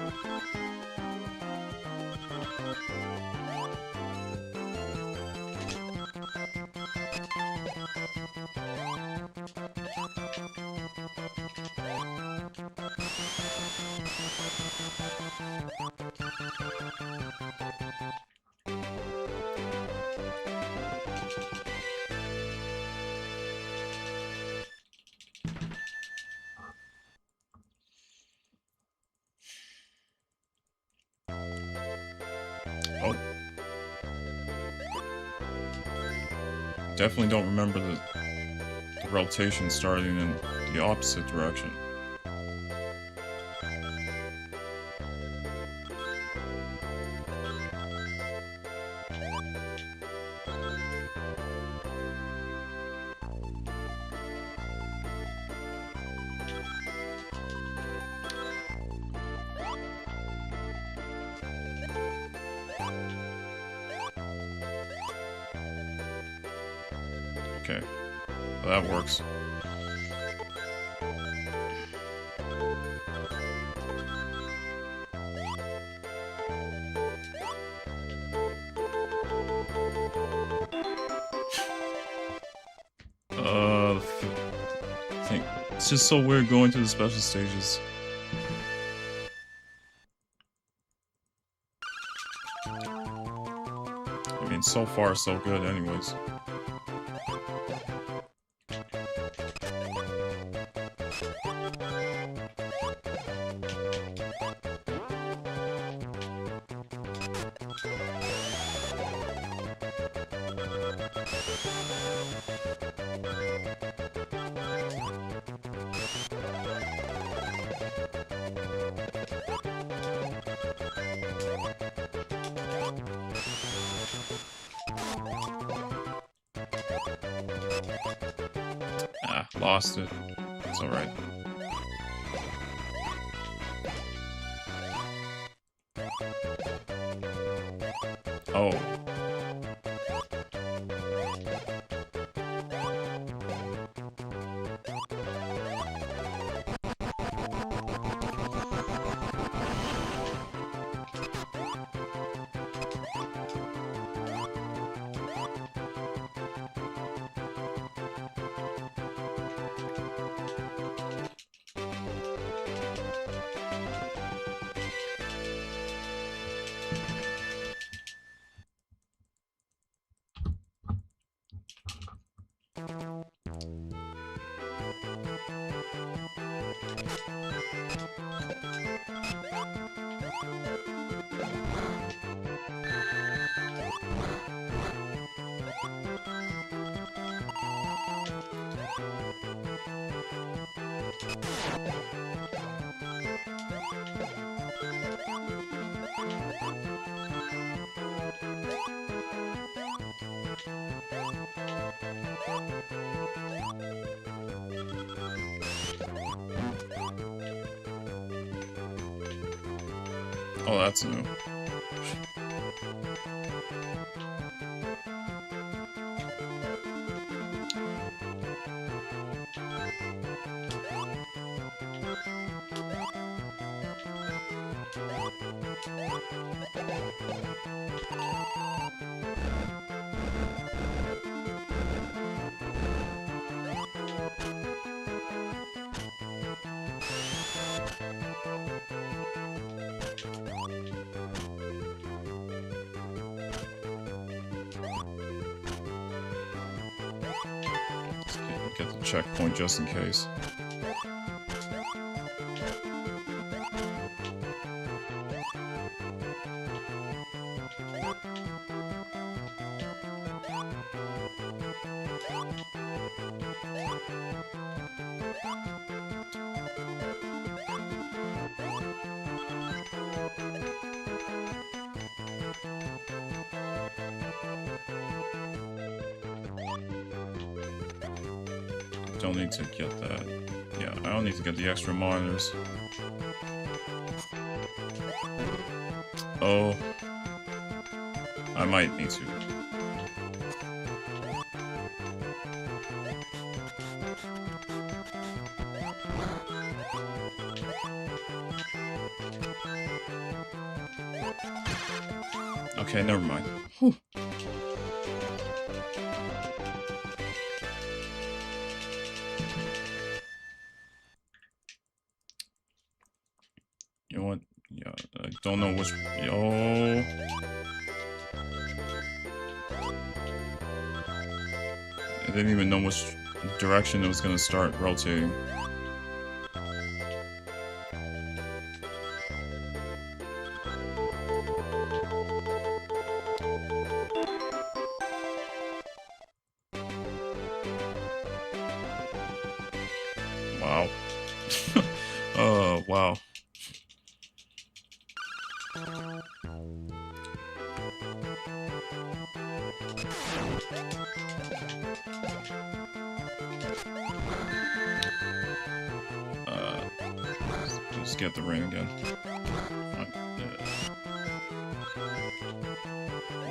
definitely don't remember the rotation starting in the opposite direction. Okay, well, that works. I think it's just so weird going through the special stages. I mean, so far so good anyways. Ah, lost it. It's alright. Oh. Oh, that's new. Get the checkpoint just in case. Don't need to get that. Yeah, I don't need to get the extra monitors. Oh. I might need to. Okay, never mind. Whew. You know what? Yeah, I don't know which. Yo. I didn't even know which direction it was gonna start rotating. Oh, wow. Let's get the ring again.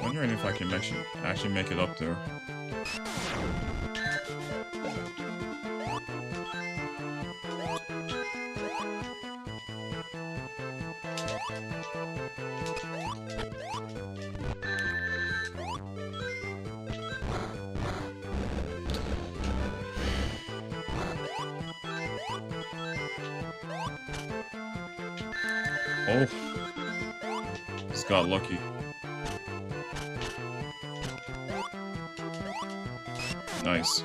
Wondering if I can actually make it up there. Oh, just got lucky. Nice.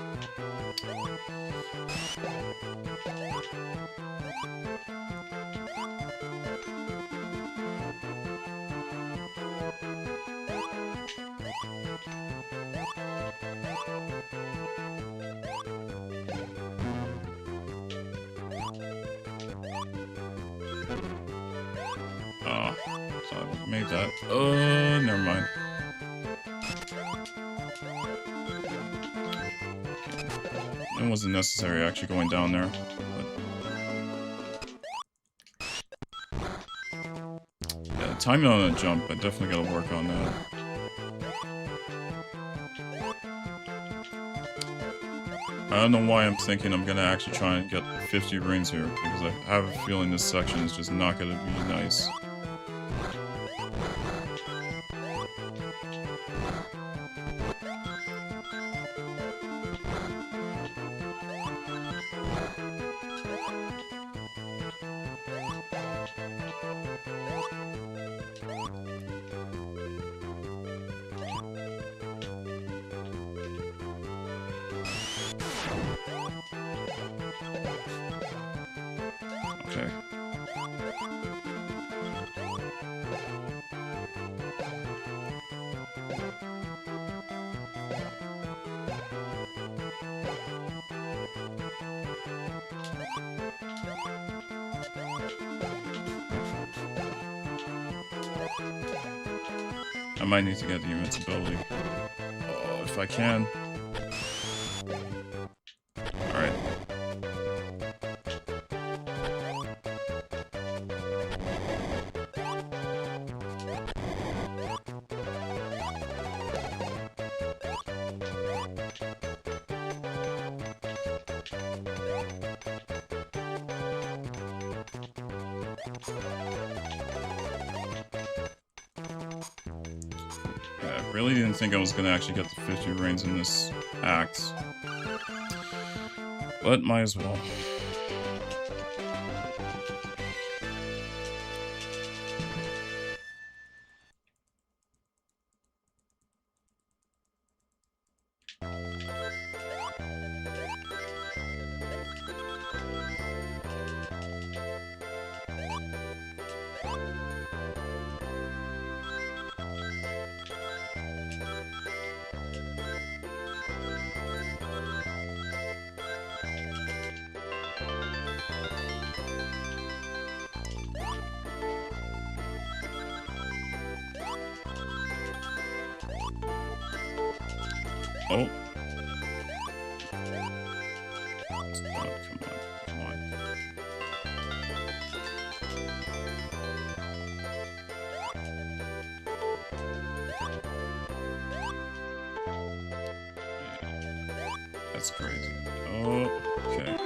Oh, so I made that. Never mind. It wasn't necessary actually going down there. But yeah, the timing on that jump, I definitely gotta work on that. I don't know why I'm thinking I'm gonna actually try and get 50 rings here, because I have a feeling this section is just not gonna be nice. Okay. I might need to get the invincibility. Oh, if I can. Alright. I really didn't think I was going to actually get the 50 rings in this act. But might as well. Oh. Oh, come on. That's crazy. Oh, okay.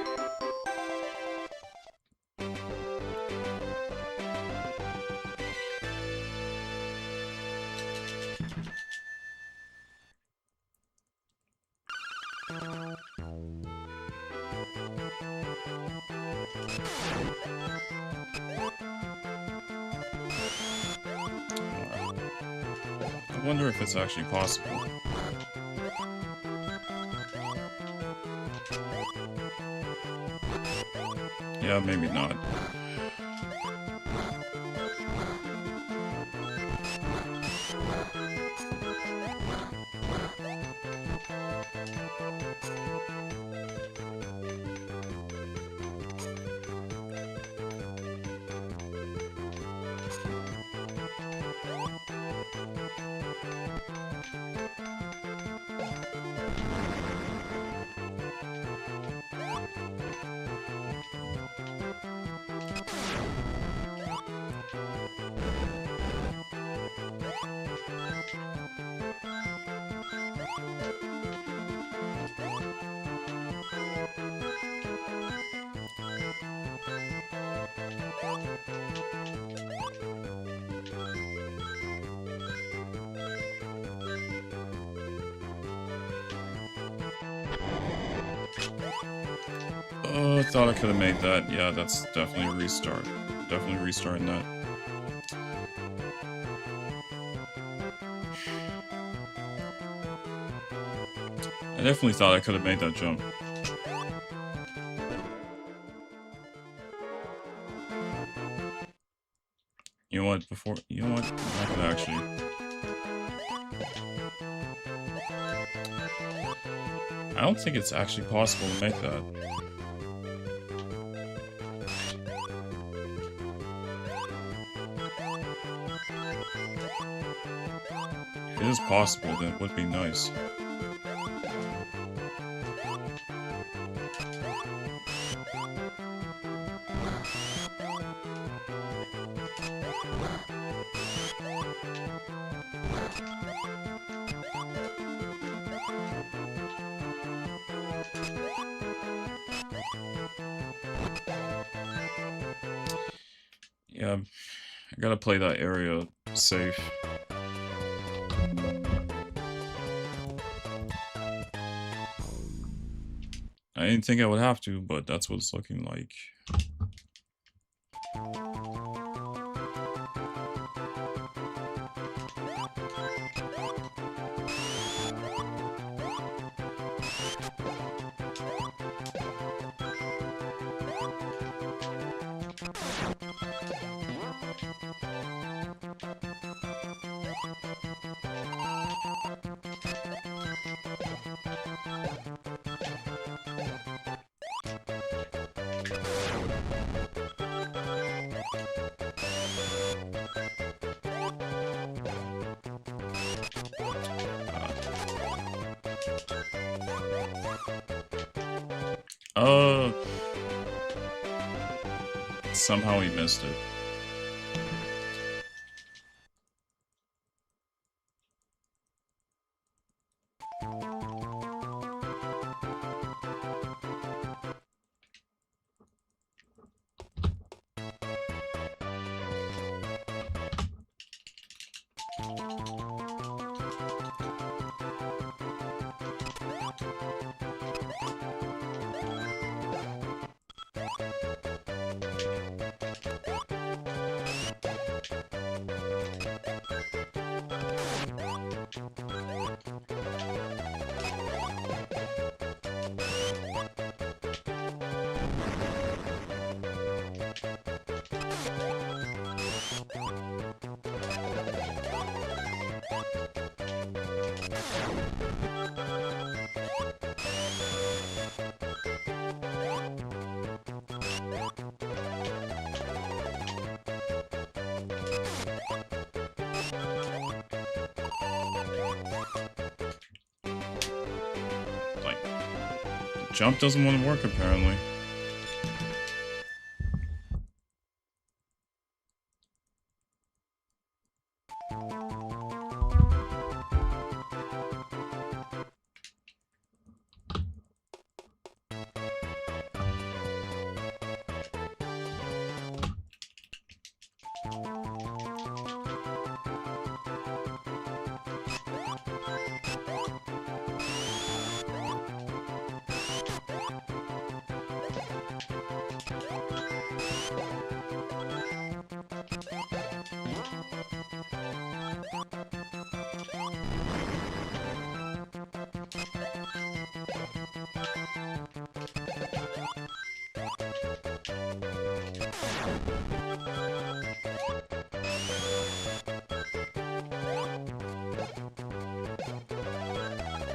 I wonder if it's actually possible. Yeah, maybe not. Oh, I thought I could have made that. Yeah, that's definitely a restart. Definitely restarting that. I definitely thought I could have made that jump. You know what? You know what? I could actually. I don't think it's actually possible to make that. If it is possible, then it would be nice. Yeah, I gotta play that area safe. I didn't think I would have to, but that's what it's looking like. Somehow he missed it. Like, the jump doesn't want to work apparently.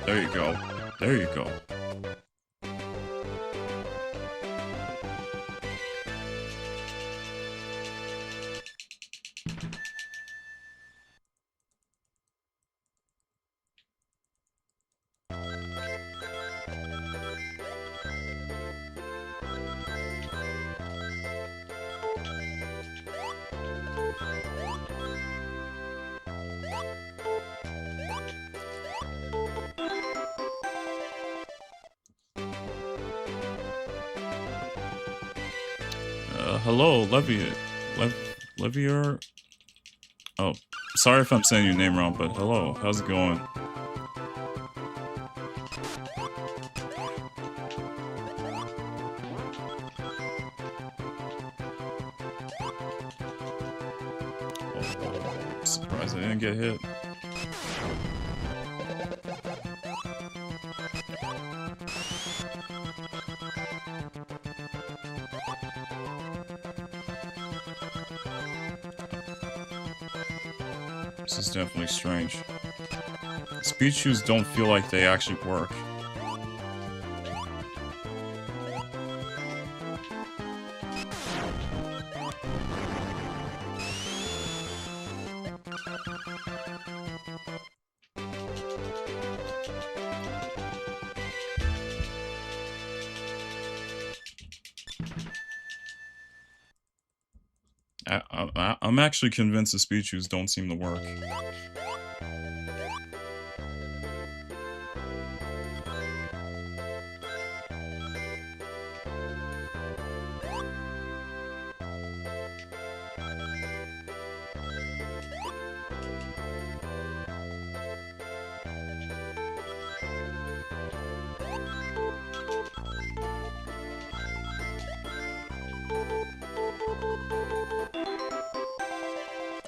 There you go. There you go. Hello, Levier. Oh, sorry if I'm saying your name wrong, but hello, how's it going? Oh, I'm surprised I didn't get hit. This is definitely strange. Speed shoes don't feel like they actually work. I'm actually convinced the speed shoes don't seem to work.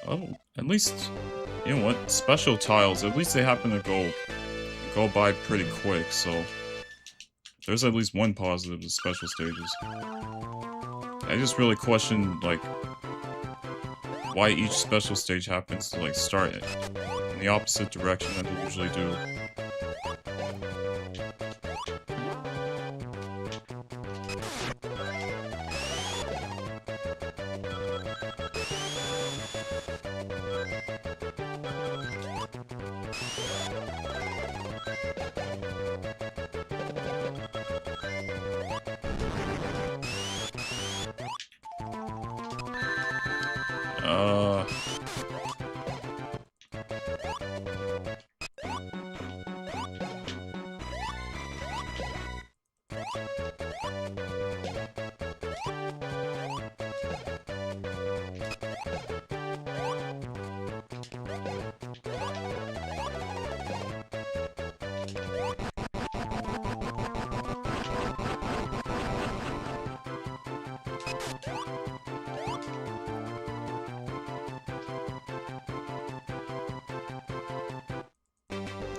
Oh, at least, you know what? Special tiles, at least they happen to go by pretty quick, so there's at least one positive to special stages. I just really question, like, why each special stage happens to, like, start in the opposite direction that they usually do.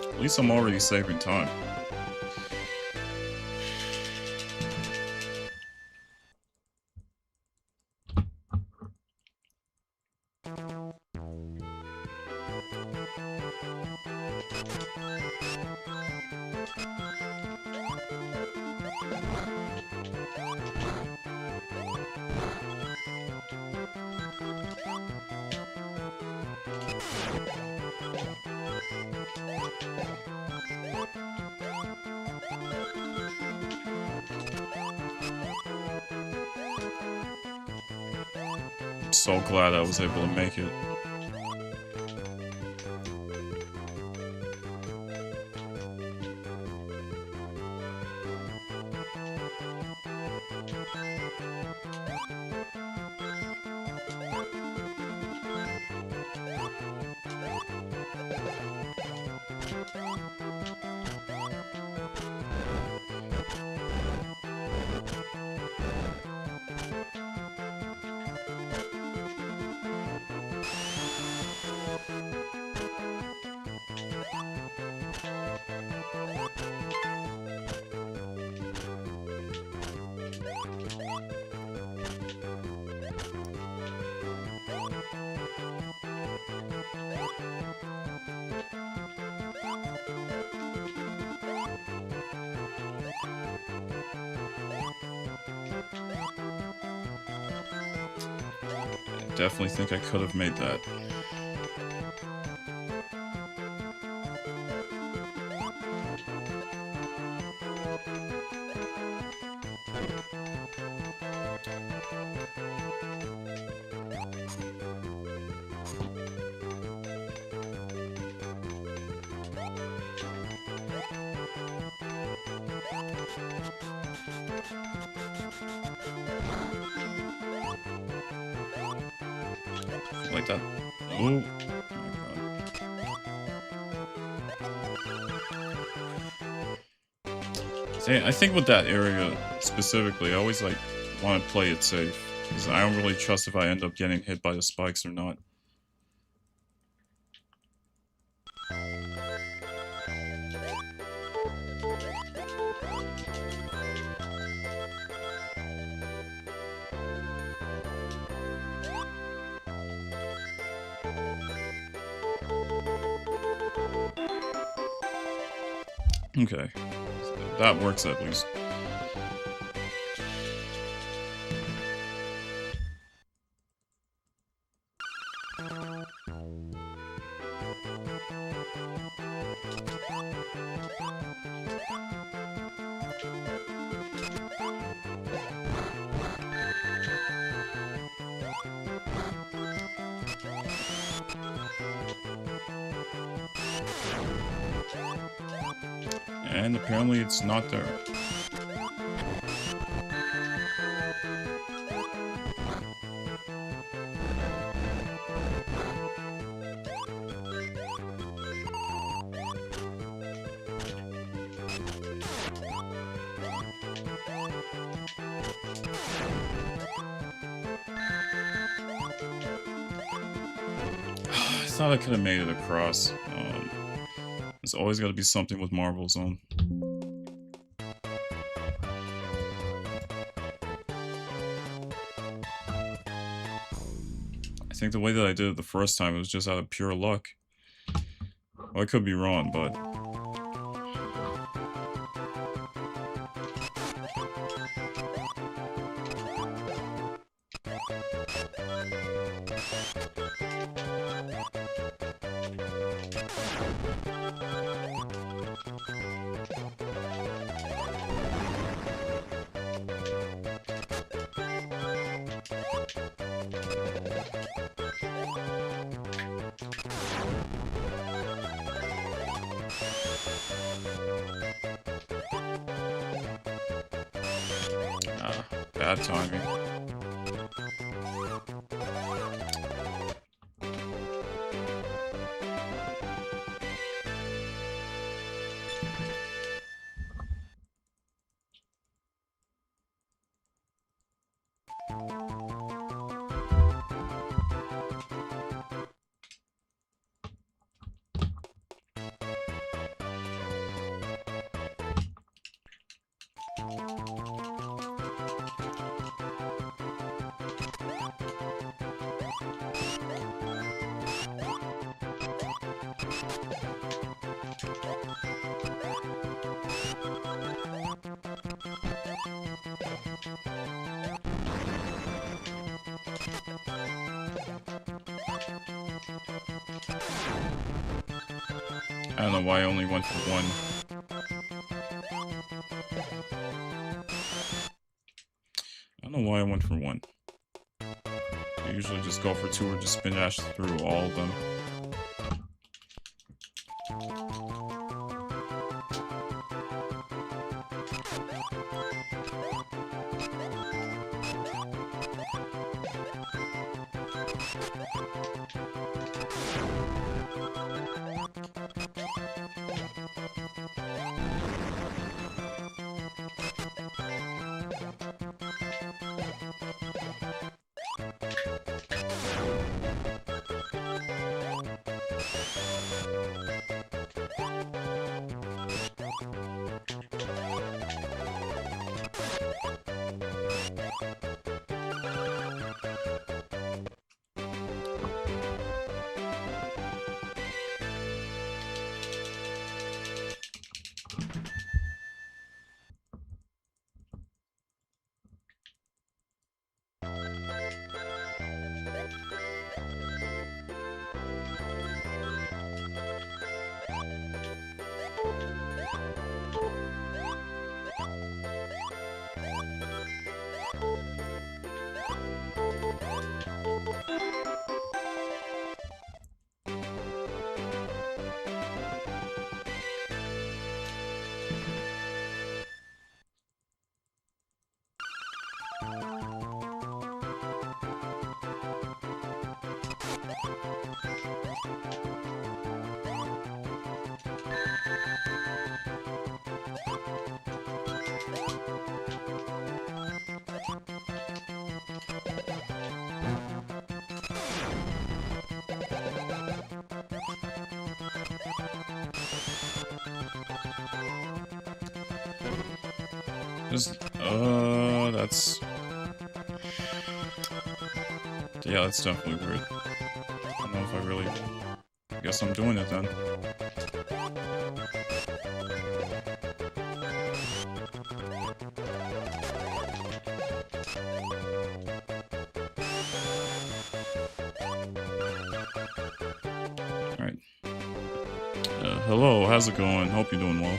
At least I'm already saving time. I'm so glad I was able to make it. I definitely think I could have made that. like that. Oh my god. See, I think with that area specifically, I always like want to play it safe because I don't really trust if I end up getting hit by the spikes or not. Okay, that works at least. And apparently it's not there. I thought I could have made it across. There's always got to be something with marbles on. I think the way that I did it the first time was just out of pure luck. Well, I could be wrong, but... bad timing. I don't know why I only went for one. I don't know why I went for one. I usually just go for two or just spin dash through all of them. That's... Yeah, that's definitely weird. I don't know if I really... I guess I'm doing it then. Alright. Hello, how's it going? Hope you're doing well.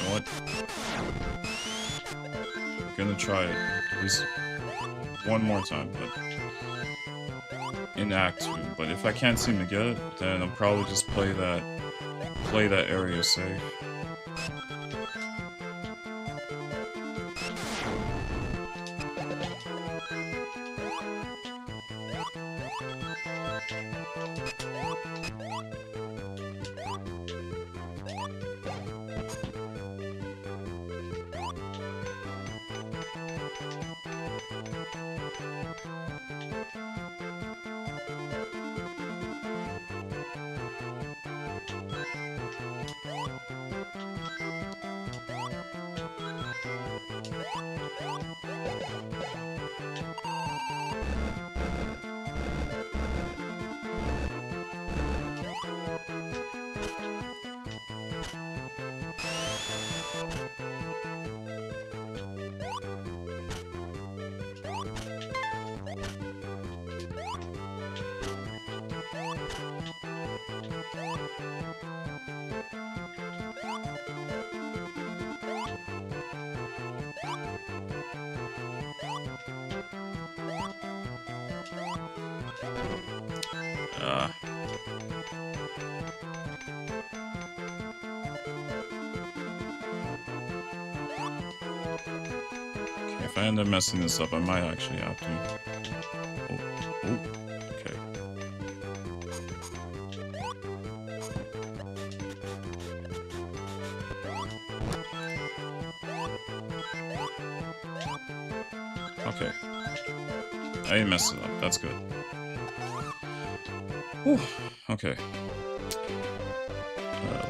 You know what? I'm gonna try it at least one more time, but in Act 2. But if I can't seem to get it, then I'll probably just play that area safe. If I end up messing this up, I might actually have to. Oh, okay. Okay. I messed it up. That's good. Whew. Okay.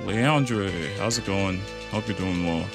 Leandre, how's it going? Hope you're doing well.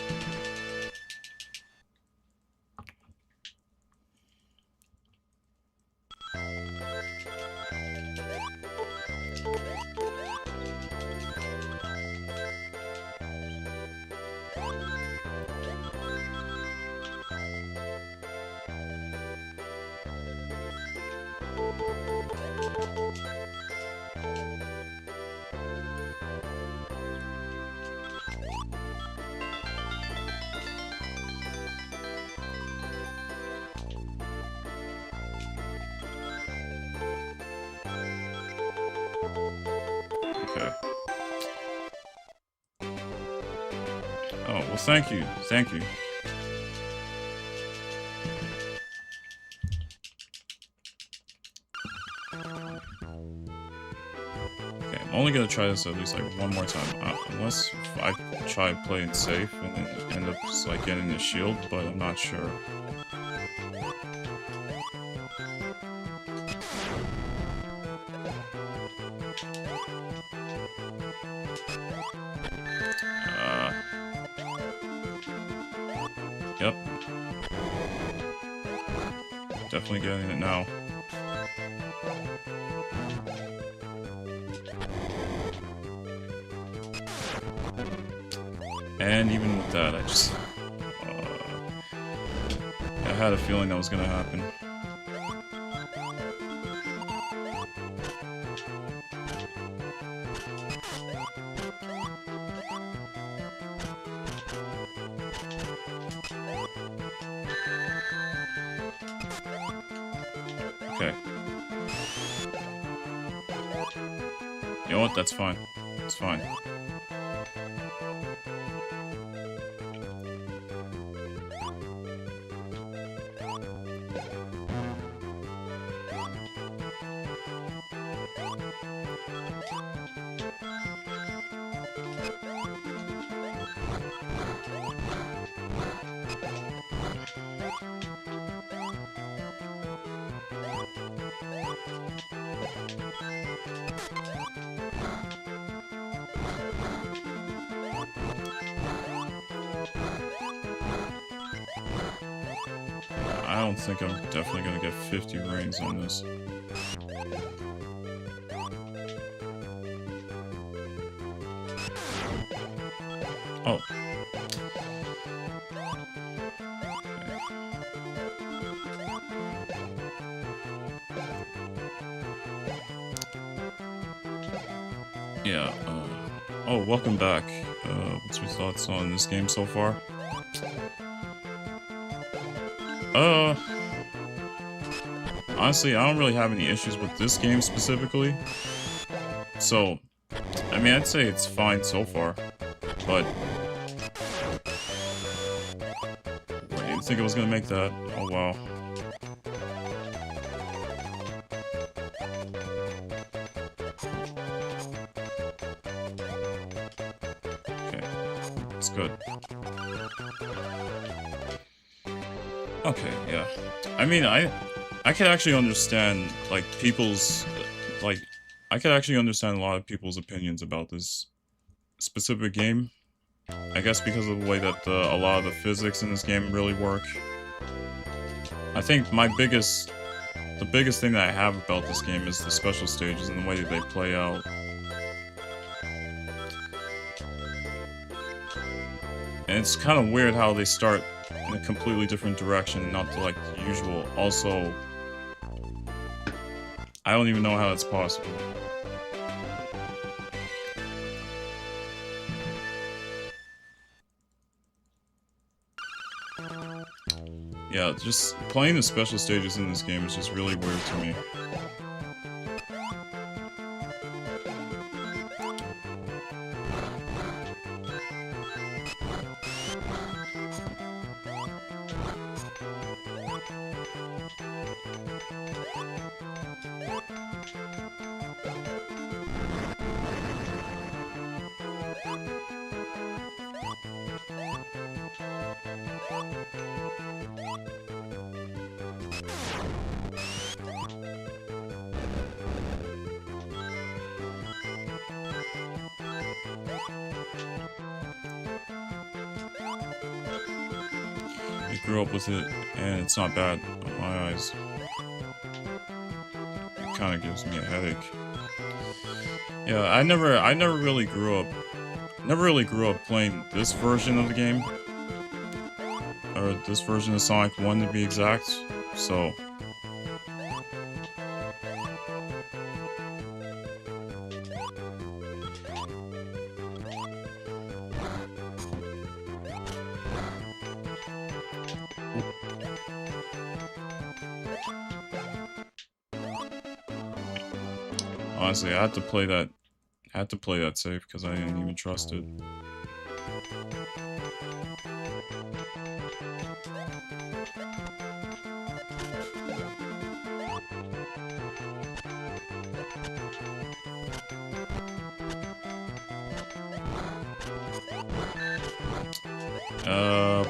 Okay. Oh, well, thank you. Thank you. Okay, I'm only gonna try this at least like one more time. Unless I try playing safe and then end up just like getting a shield, but I'm not sure. Yep. Definitely getting it now. And even with that, I just... I had a feeling that was gonna happen. Okay. You know what? That's fine. It's fine. I don't think I'm definitely gonna get 50 reigns on this. Oh. Yeah, oh, welcome back. What's your thoughts on this game so far? Honestly, I don't really have any issues with this game specifically. So, I mean, I'd say it's fine so far. But... Wait, I didn't think I was gonna make that. Oh, wow. Okay. It's good. Okay, yeah. I mean, I can actually understand, like, people's, like, I can actually understand a lot of people's opinions about this specific game. I guess because of the way that a lot of the physics in this game really work. I think the biggest thing that I have about this game is the special stages and the way that they play out. And it's kind of weird how they start in a completely different direction, not the, like, the usual. Also, I don't even know how it's possible. Yeah, just playing the special stages in this game is just really weird to me. I grew up with it, and it's not bad in my eyes. It kind of gives me a headache. Yeah, I never really grew up playing this version of the game, or this version of Sonic 1 to be exact. So. Honestly, I had to play that. I had to play that safe because I didn't even trust it.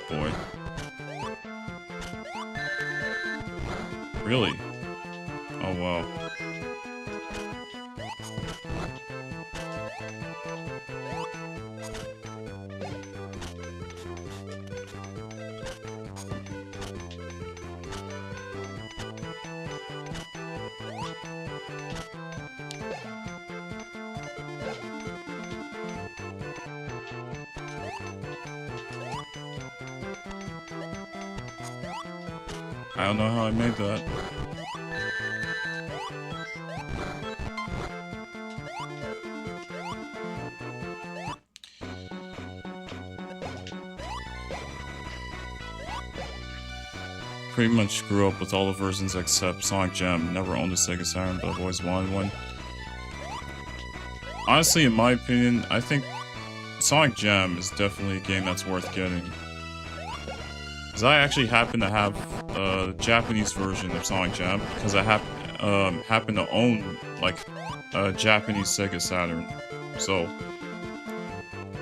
Boy. Really? Oh, wow. I don't know how I made that. Pretty much grew up with all the versions except Sonic Jam. Never owned a Sega Saturn, but I've always wanted one. Honestly, in my opinion, I think Sonic Jam is definitely a game that's worth getting. Because I actually happen to have the Japanese version of Sonic Jam, because I happen to own, like, a Japanese Sega Saturn. So,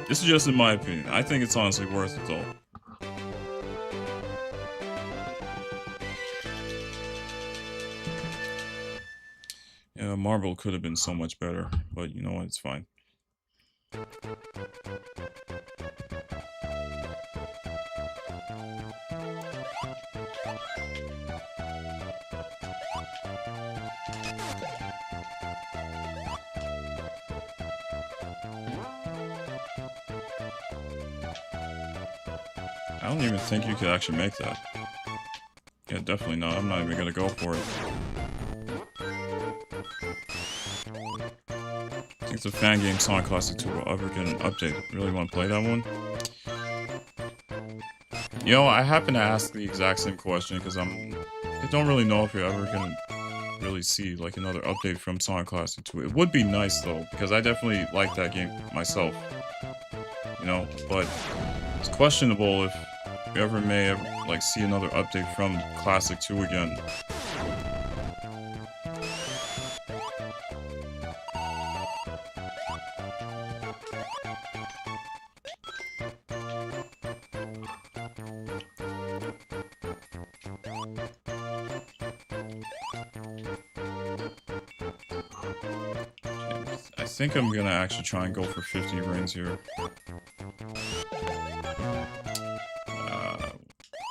this is just in my opinion. I think it's honestly worth it, though. Yeah, Marvel could have been so much better, but you know what, it's fine. I don't even think you could actually make that. Yeah, definitely not. I'm not even gonna go for it. I think the fan game Sonic Classic 2 will ever get an update. Really want to play that one? You know, I happen to ask the exact same question because I don't really know if you're ever gonna really see like another update from Sonic Classic 2. It would be nice though, because I definitely like that game myself. You know, but it's questionable if you ever like see another update from Classic 2 again. I think I'm gonna actually try and go for 50 rings here.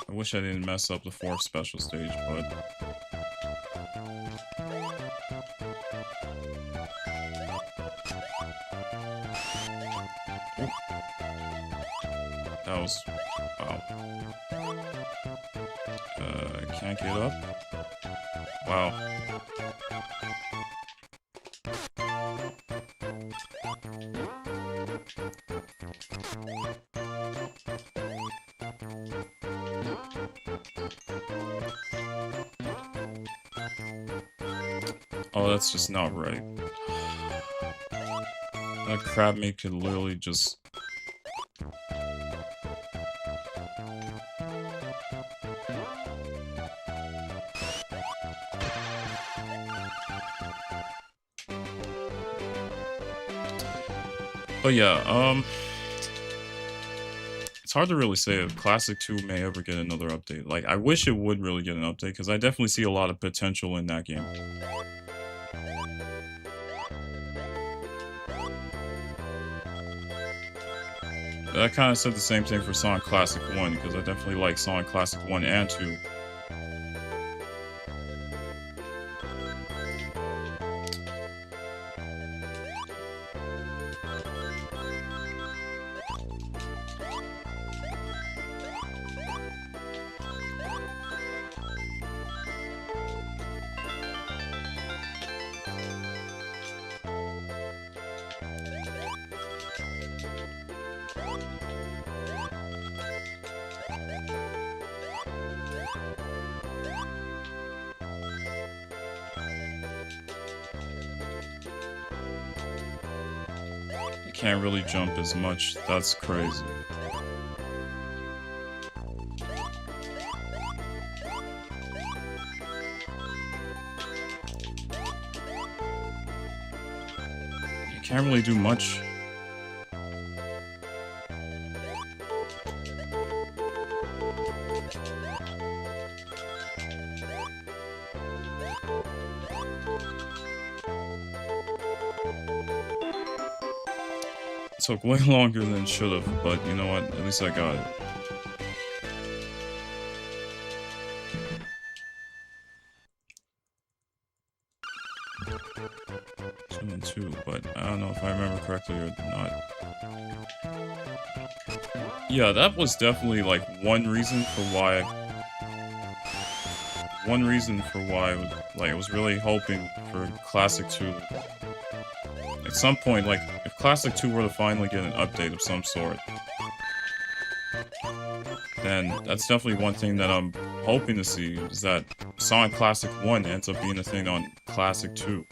I wish I didn't mess up the 4th special stage, but... Oop. That was... wow. Can't get up? Wow. Oh, that's just not right. That crab meat could literally just... But yeah, it's hard to really say if Classic 2 may ever get another update. Like, I wish it would really get an update, because I definitely see a lot of potential in that game. I kind of said the same thing for Sonic Classic 1, because I definitely like Sonic Classic 1 and 2. Can't really jump as much. That's crazy. You can't really do much. Took way longer than it should have, but you know what? At least I got it. Two and two, but I don't know if I remember correctly or not. Yeah, that was definitely like one reason for why I was really hoping for Classic 2. At some point, like, if Classic 2 were to finally get an update of some sort, then that's definitely one thing that I'm hoping to see, is that Sonic Classic 1 ends up being a thing on Classic 2.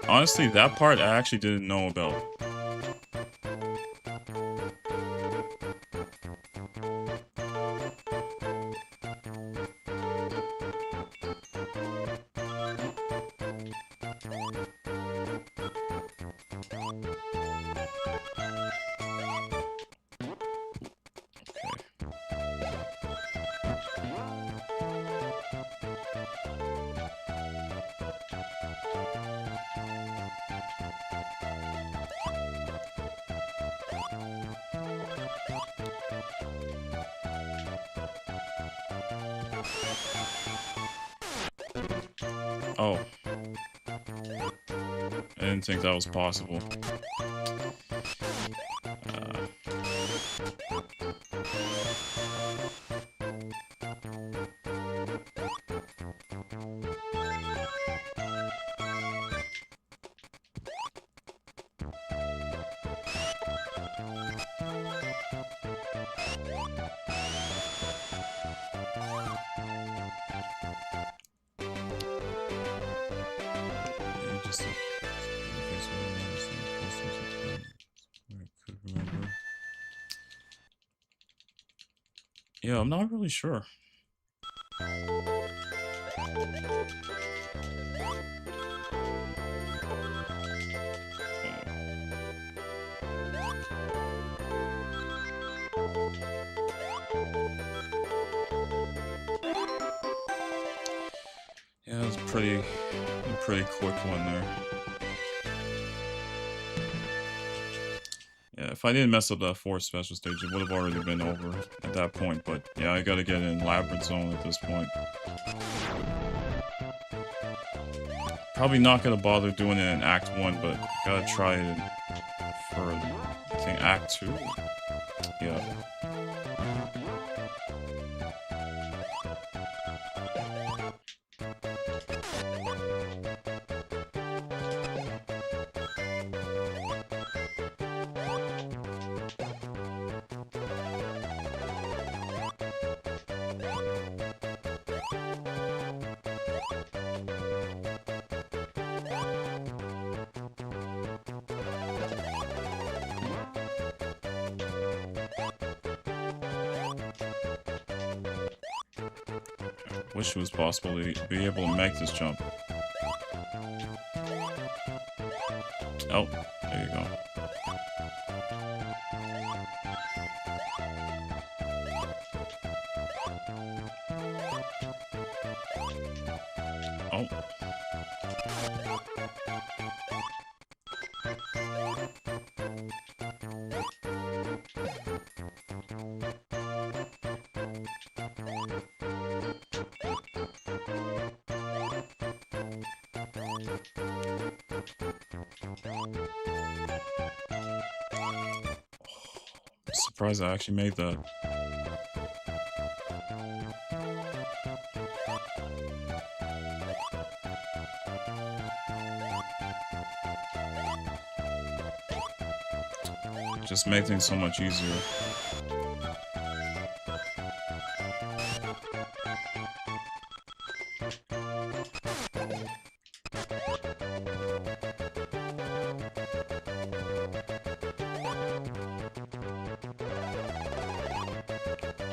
Honestly, that part I actually didn't know about. Oh. I didn't think that was possible. Yeah, I'm not really sure. Yeah, it was a pretty quick one there. Yeah, if I didn't mess up that fourth special stage, it would have already been over at that point, but yeah, I gotta get in Labyrinth Zone at this point. Probably not gonna bother doing it in Act 1, but gotta try it for, I think, Act 2? Yeah. Wish it was possible to be able to make this jump. Oh, there you go. Oh. Surprised I actually made that. Just made things so much easier.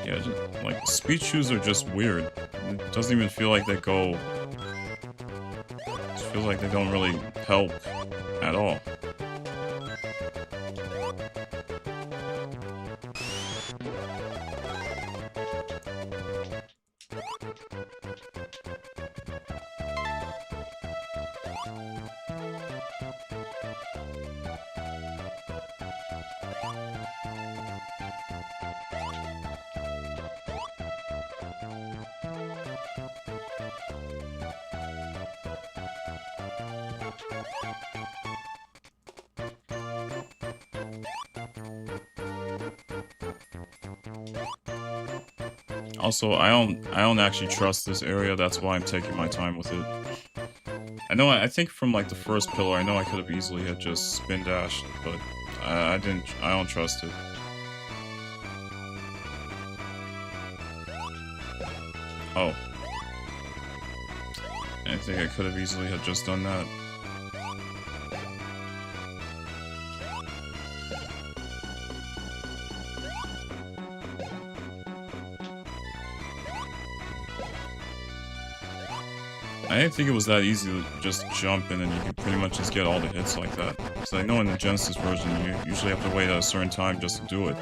Yeah, just, like, speed shoes are just weird. It doesn't even feel like they go... It feels like they don't really help at all. Also, I don't actually trust this area, that's why I'm taking my time with it. I think from like the first pillar, I know I could have easily had just spin dashed, but I don't trust it. Oh. I think I could have easily had just done that. I didn't think it was that easy to just jump and then you could pretty much just get all the hits like that. Because I know in the Genesis version you usually have to wait at a certain time just to do it.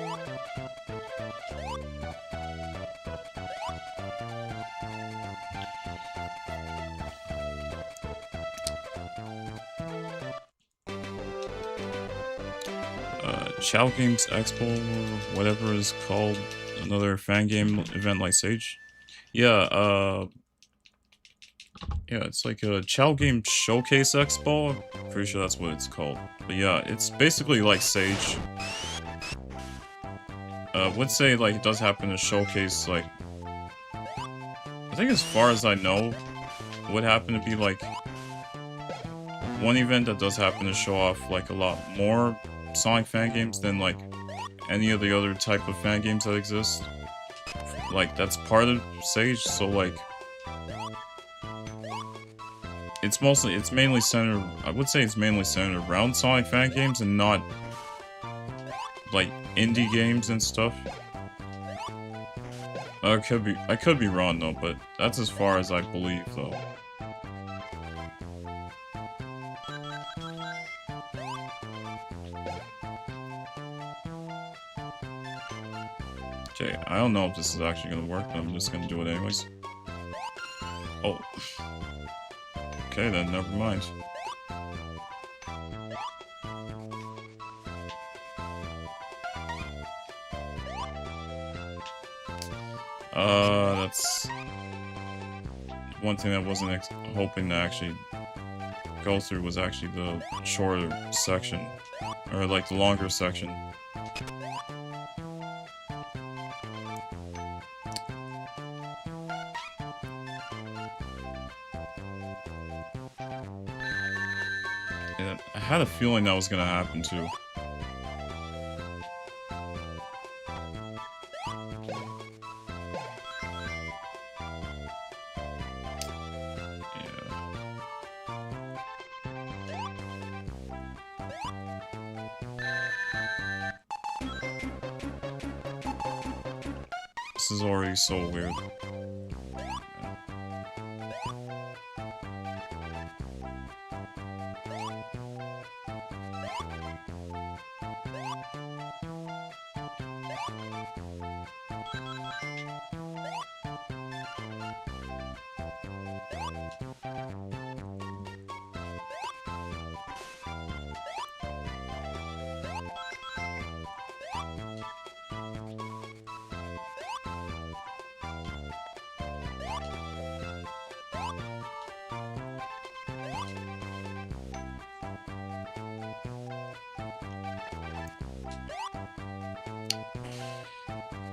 Chow Games Expo, or whatever is called, another fan game event like Sage. Yeah, yeah, it's like a Chow Game Showcase Expo. I'm pretty sure that's what it's called. But yeah, it's basically like Sage. Would say like it does happen to showcase like... I think as far as I know, it would happen to be like one event that does happen to show off like a lot more Sonic fan games than like any of the other type of fan games that exist. Like that's part of Sage, so like it's mainly centered, I would say it's mainly centered around Sonic fan games and not like indie games and stuff. I could be wrong though, but that's as far as I believe though. Okay, I don't know if this is actually gonna work, but I'm just gonna do it anyways. Oh. Okay then, never mind. That's one thing I wasn't hoping to actually go through was actually the shorter section, or like the longer section. And I had a feeling that was gonna happen too. This is already so weird.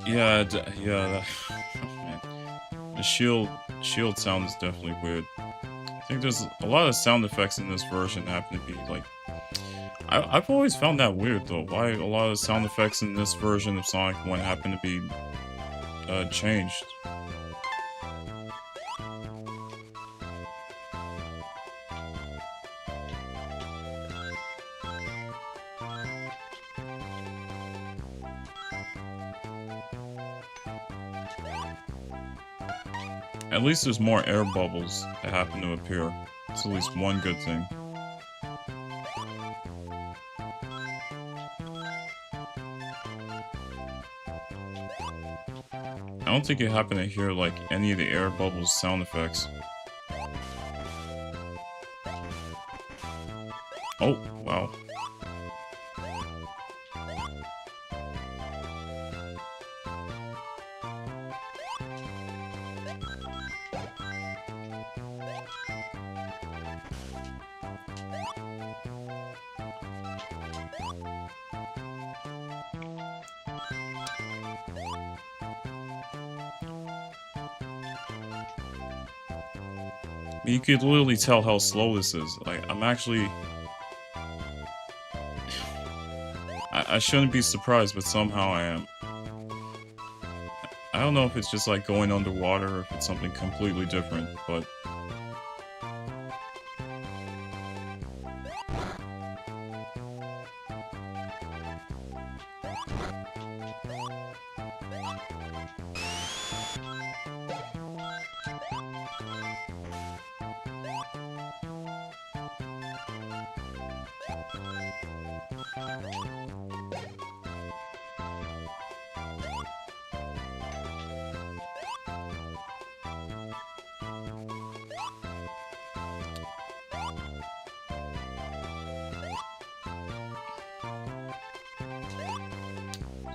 Yeah, yeah. The shield sound is definitely weird. I think there's a lot of sound effects in this version that happen to be like. I've always found that weird though. Why a lot of sound effects in this version of Sonic 1 happen to be changed. At least there's more air bubbles that happen to appear. It's at least one good thing. I don't think you happen to hear like any of the air bubbles sound effects. Oh, wow. You could literally tell how slow this is. Like, I'm actually... I shouldn't be surprised, but somehow I am. I don't know if it's just like going underwater or if it's something completely different, but...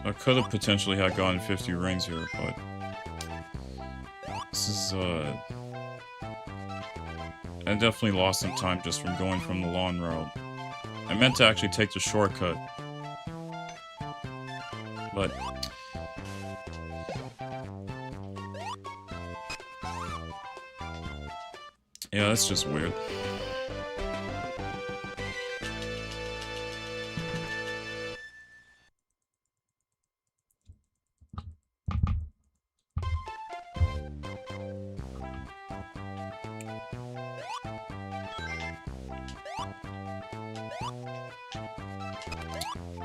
I could have potentially had gotten 50 rings here, but... This is, I definitely lost some time just from going from the lawn route. I meant to actually take the shortcut. But... yeah, that's just weird.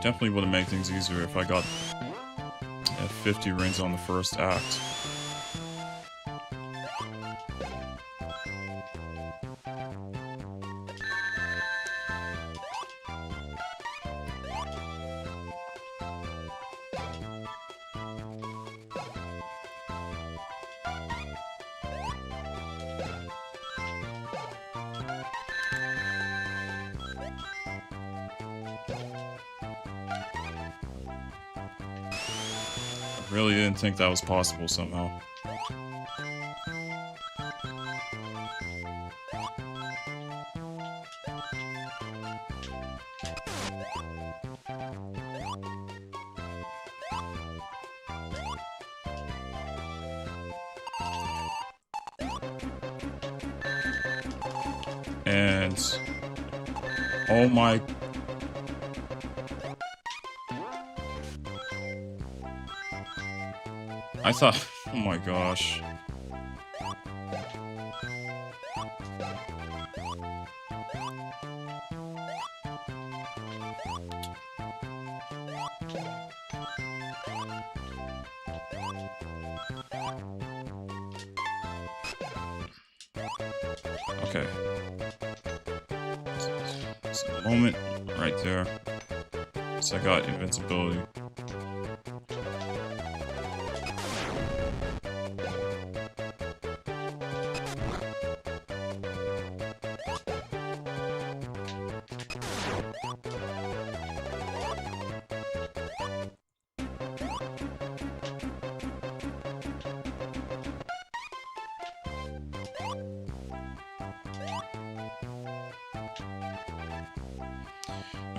Definitely would have made things easier if I got 50 rings on the first act. Really didn't think that was possible somehow. And... oh my... I thought... oh my gosh. Okay. So a moment right there. So I got invincibility.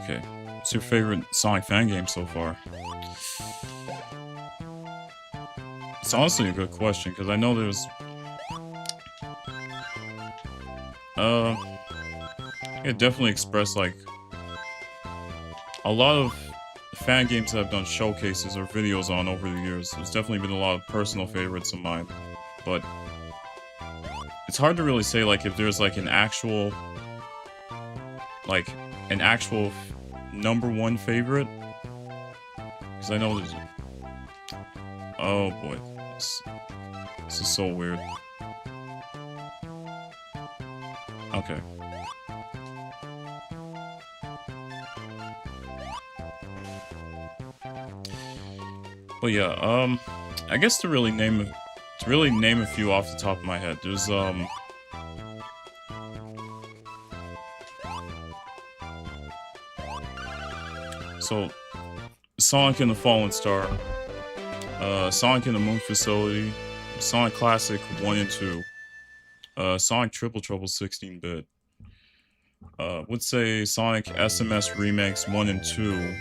Okay. What's your favorite Sonic fan game so far? It's honestly a good question, because I know there's... it definitely expressed, like... a lot of fan games that I've done showcases or videos on over the years. There's definitely been a lot of personal favorites of mine. But... it's hard to really say, like, if there's, like, an actual... like, an actual #1 favorite. Because I know there's... oh boy. This is so weird. Okay. But yeah, I guess to really name a few off the top of my head, there's so Sonic and the Fallen Star, Sonic and the Moon Facility, Sonic Classic 1 and 2, Sonic Triple Trouble 16-bit. Would say Sonic SMS Remakes 1 and 2.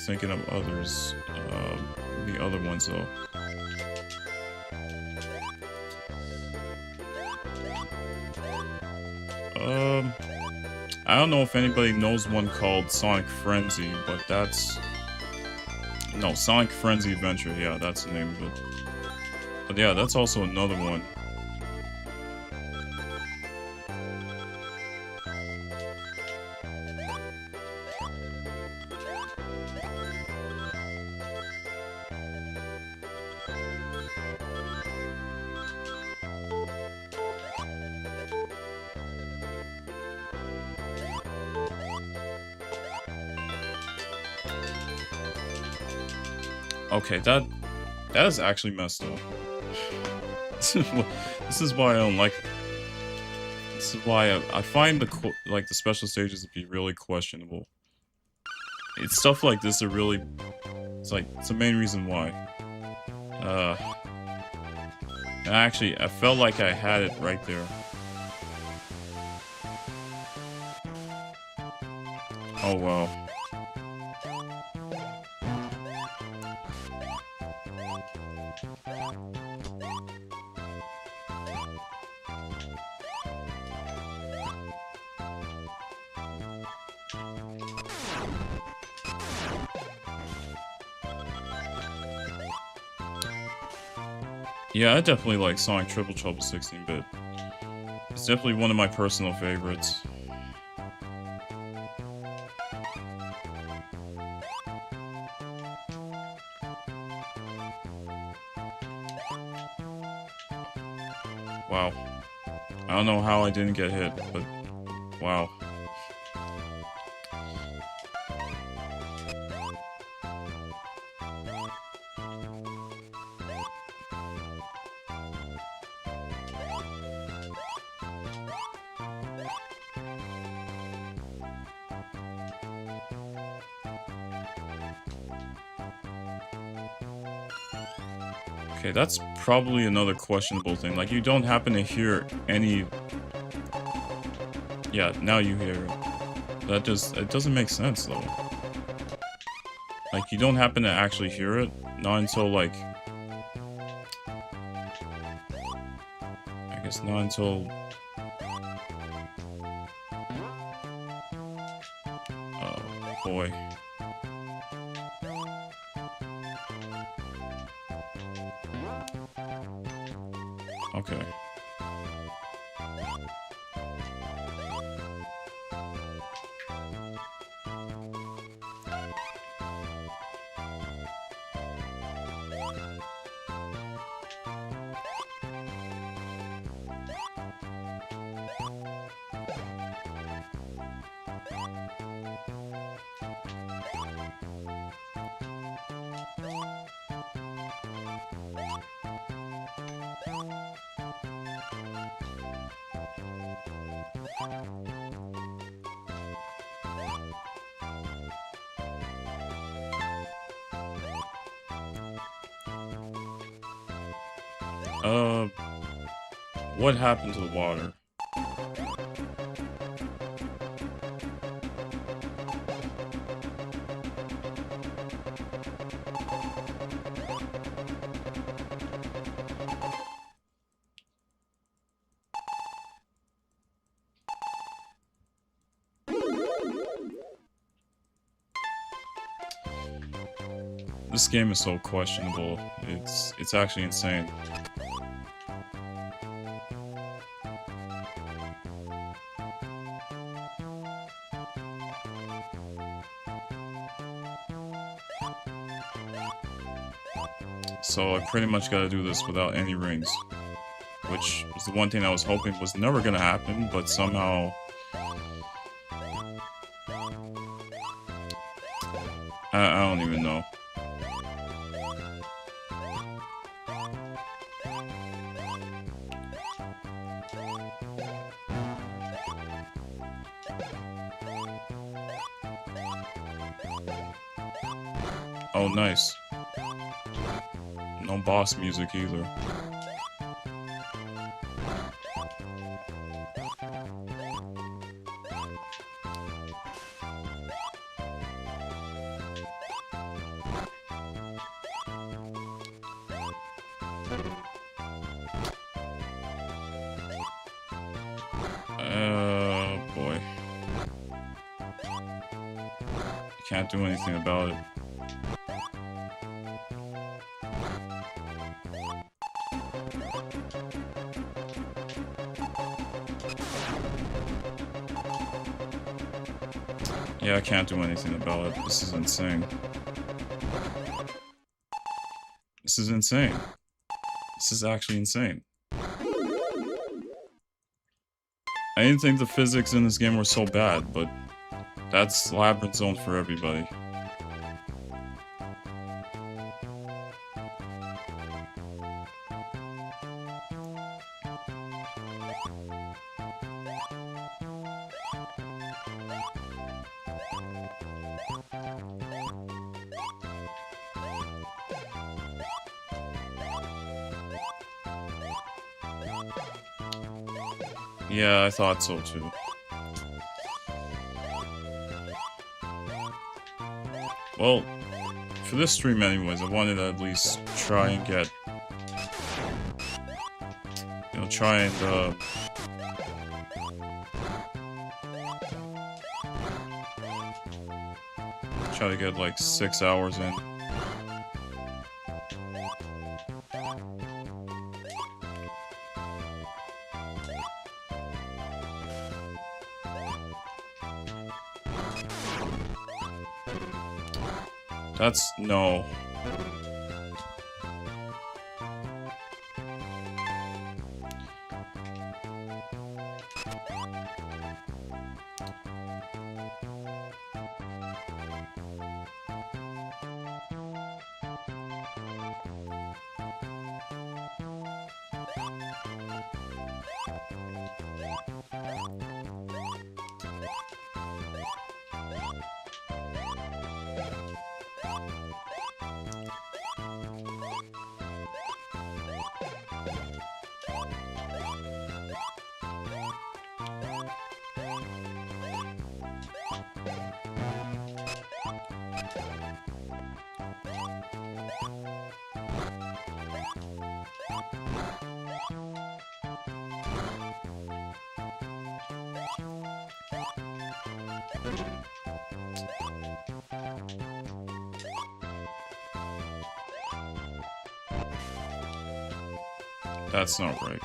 Thinking of others, the other ones though. I don't know if anybody knows one called Sonic Frenzy, but that's... no, Sonic Frenzy Adventure, yeah, that's the name of it. But yeah, that's also another one. Okay, that is actually messed up. This is why I don't like... this is why I find the special stages to be really questionable. It's stuff like this that really... it's the main reason why. And actually, I felt like I had it right there. Oh wow. Yeah, I definitely like Sonic Triple Trouble 16-bit. It's definitely one of my personal favorites. Wow. I don't know how I didn't get hit, but wow. Okay, that's probably another questionable thing. Like, you don't happen to hear any... yeah, now you hear it. It doesn't make sense, though. Like, you don't happen to actually hear it, not until, like... I guess not until... oh, boy. Okay. What happened to the water? This game is so questionable. It's actually insane. So I pretty much gotta do this without any rings. Which was the one thing I was hoping was never gonna happen, but somehow... I don't even know. Oh, nice. No boss music either. Boy. Can't do anything about it. Yeah, I can't do anything about it. This is insane. This is insane. This is actually insane. I didn't think the physics in this game were so bad, but that's Labyrinth Zone for everybody. Yeah, I thought so too. Well, for this stream anyways, I wanted to at least try and get... You know, try and, try to get like 6 hours in. That's... no. That's not right.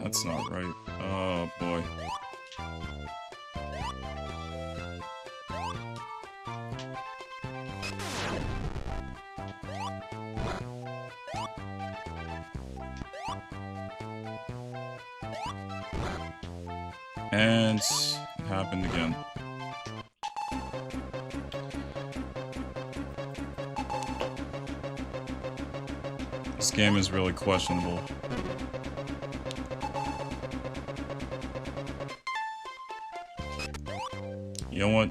That's not right. Oh, boy. And it happened again. This game is really questionable. You know what?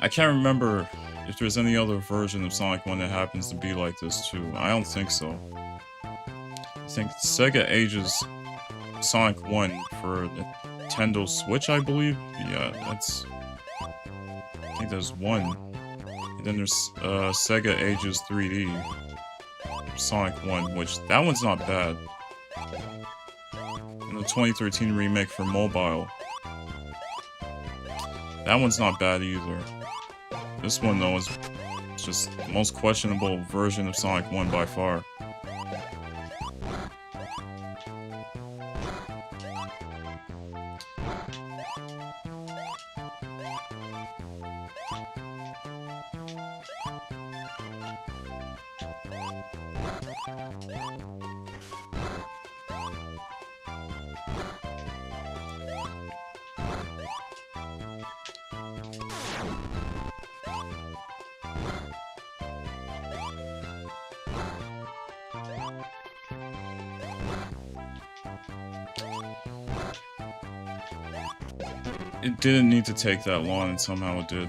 I can't remember if there's any other version of Sonic 1 that happens to be like this too. I don't think so. I think Sega ages Sonic 1 for the Nintendo Switch, I believe. Yeah, that's... I think there's one. And then there's Sega ages 3D Sonic 1, which that one's not bad. And the 2013 remake for mobile. That one's not bad either. This one though is just the most questionable version of Sonic 1 by far. It didn't need to take that long, and somehow it did.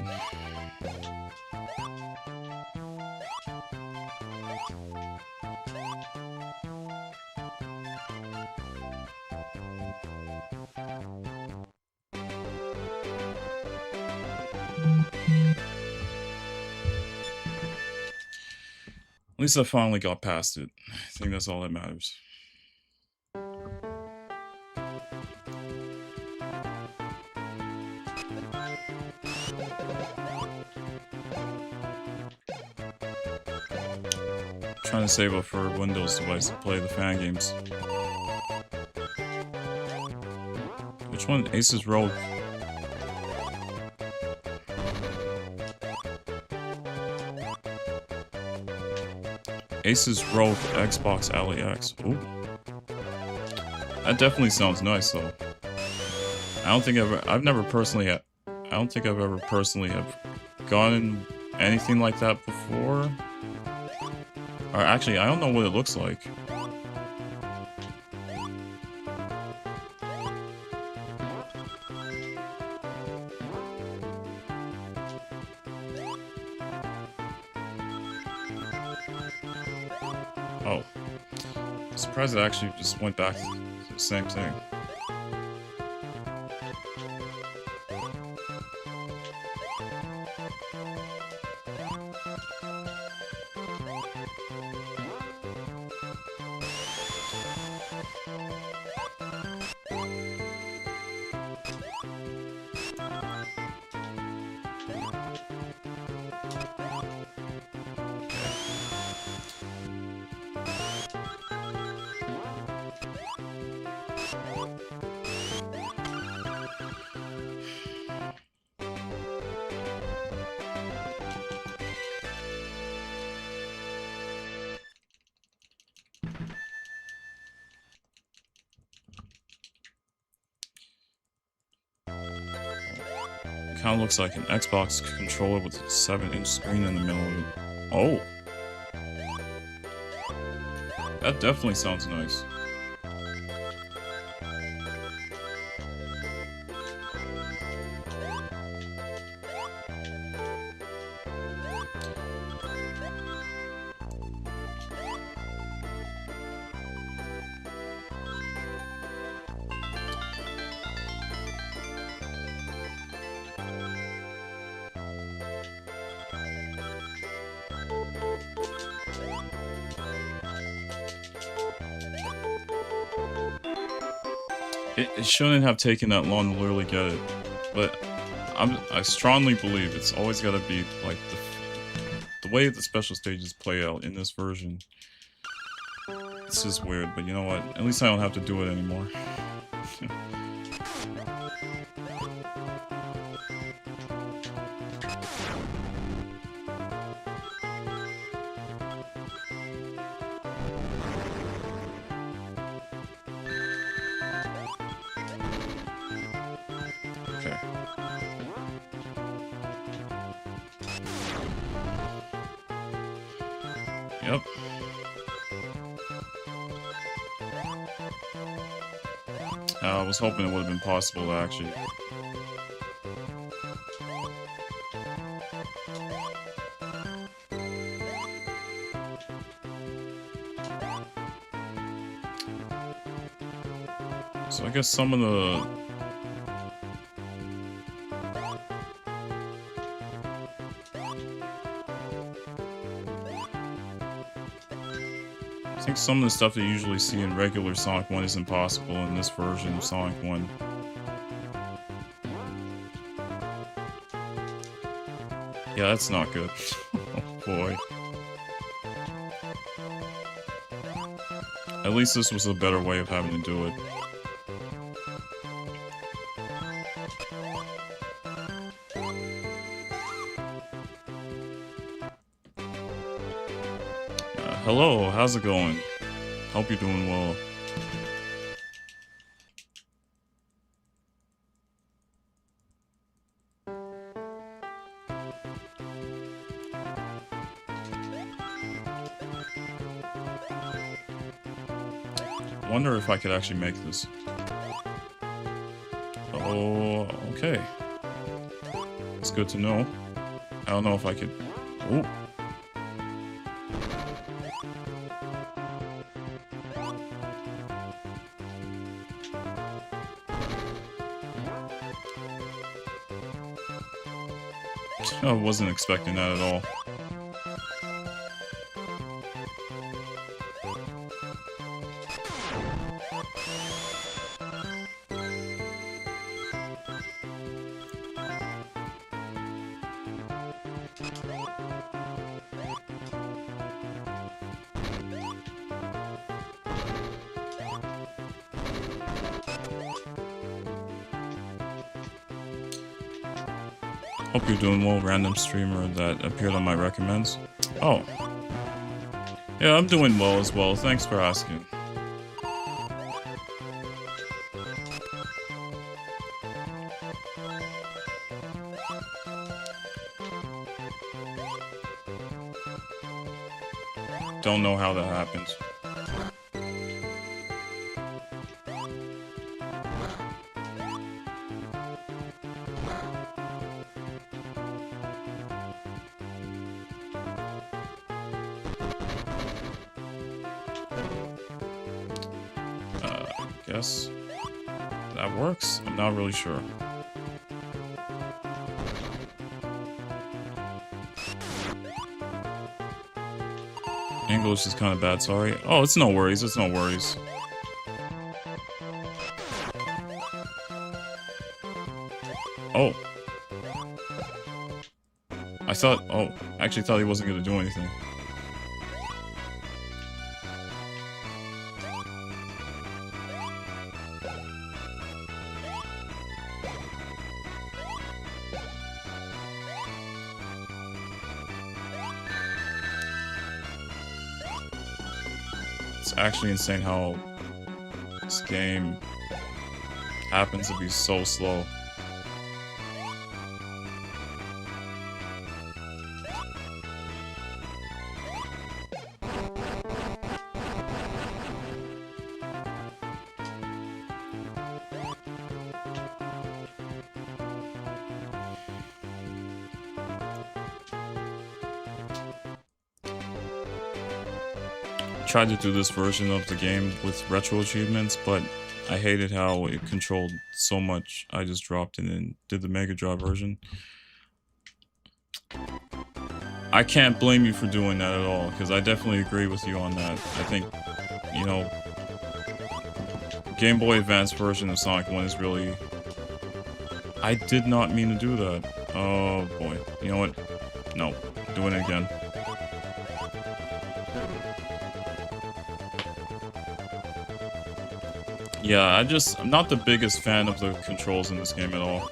At least I finally got past it. I think that's all that matters. Trying to save up for a Windows device to play the fan games. Which one? Ace's Rogue. Ace's Rogue Xbox Ally X. Ooh. That definitely sounds nice though. I don't think I've never personally I don't think I've ever personally have gotten anything like that before. Or actually, I don't know what it looks like. Oh. I'm surprised it actually just went back to the same thing. Kind of looks like an Xbox controller with a 7-inch screen in the middle of it. Oh! That definitely sounds nice. It shouldn't have taken that long to literally get it, but I strongly believe it's always got to be like the way the special stages play out in this version. This is weird, but you know what? At least I don't have to do it anymore. Yep. I was hoping it would have been possible to actually... So I guess some of the... I think some of the stuff that you usually see in regular Sonic 1 isn't possible in this version of Sonic 1. Yeah, that's not good. boy. At least this was a better way of having to do it. Hello, how's it going? Hope you're doing well. Wonder if I could actually make this. Oh, okay. It's good to know. I don't know if I could... Oh. I wasn't expecting that at all. Hope you're doing well, random streamer that appeared on my recommends. Oh. Yeah, I'm doing well as well. Thanks for asking. Don't know how that happens. Guess that works? I'm not really sure. English is kind of bad, sorry. Oh, it's no worries, it's no worries. Oh. I actually thought he wasn't gonna do anything. It's actually insane how this game happens to be so slow. Tried to do this version of the game with retro achievements, but I hated how it controlled so much. I just dropped it and did the Mega Drive version. I can't blame you for doing that at all, because I definitely agree with you on that. I think, you know, Game Boy Advance version of Sonic 1 is really... I did not mean to do that. Oh boy. You know what? No. Doing it again. Yeah, I'm not the biggest fan of the controls in this game at all.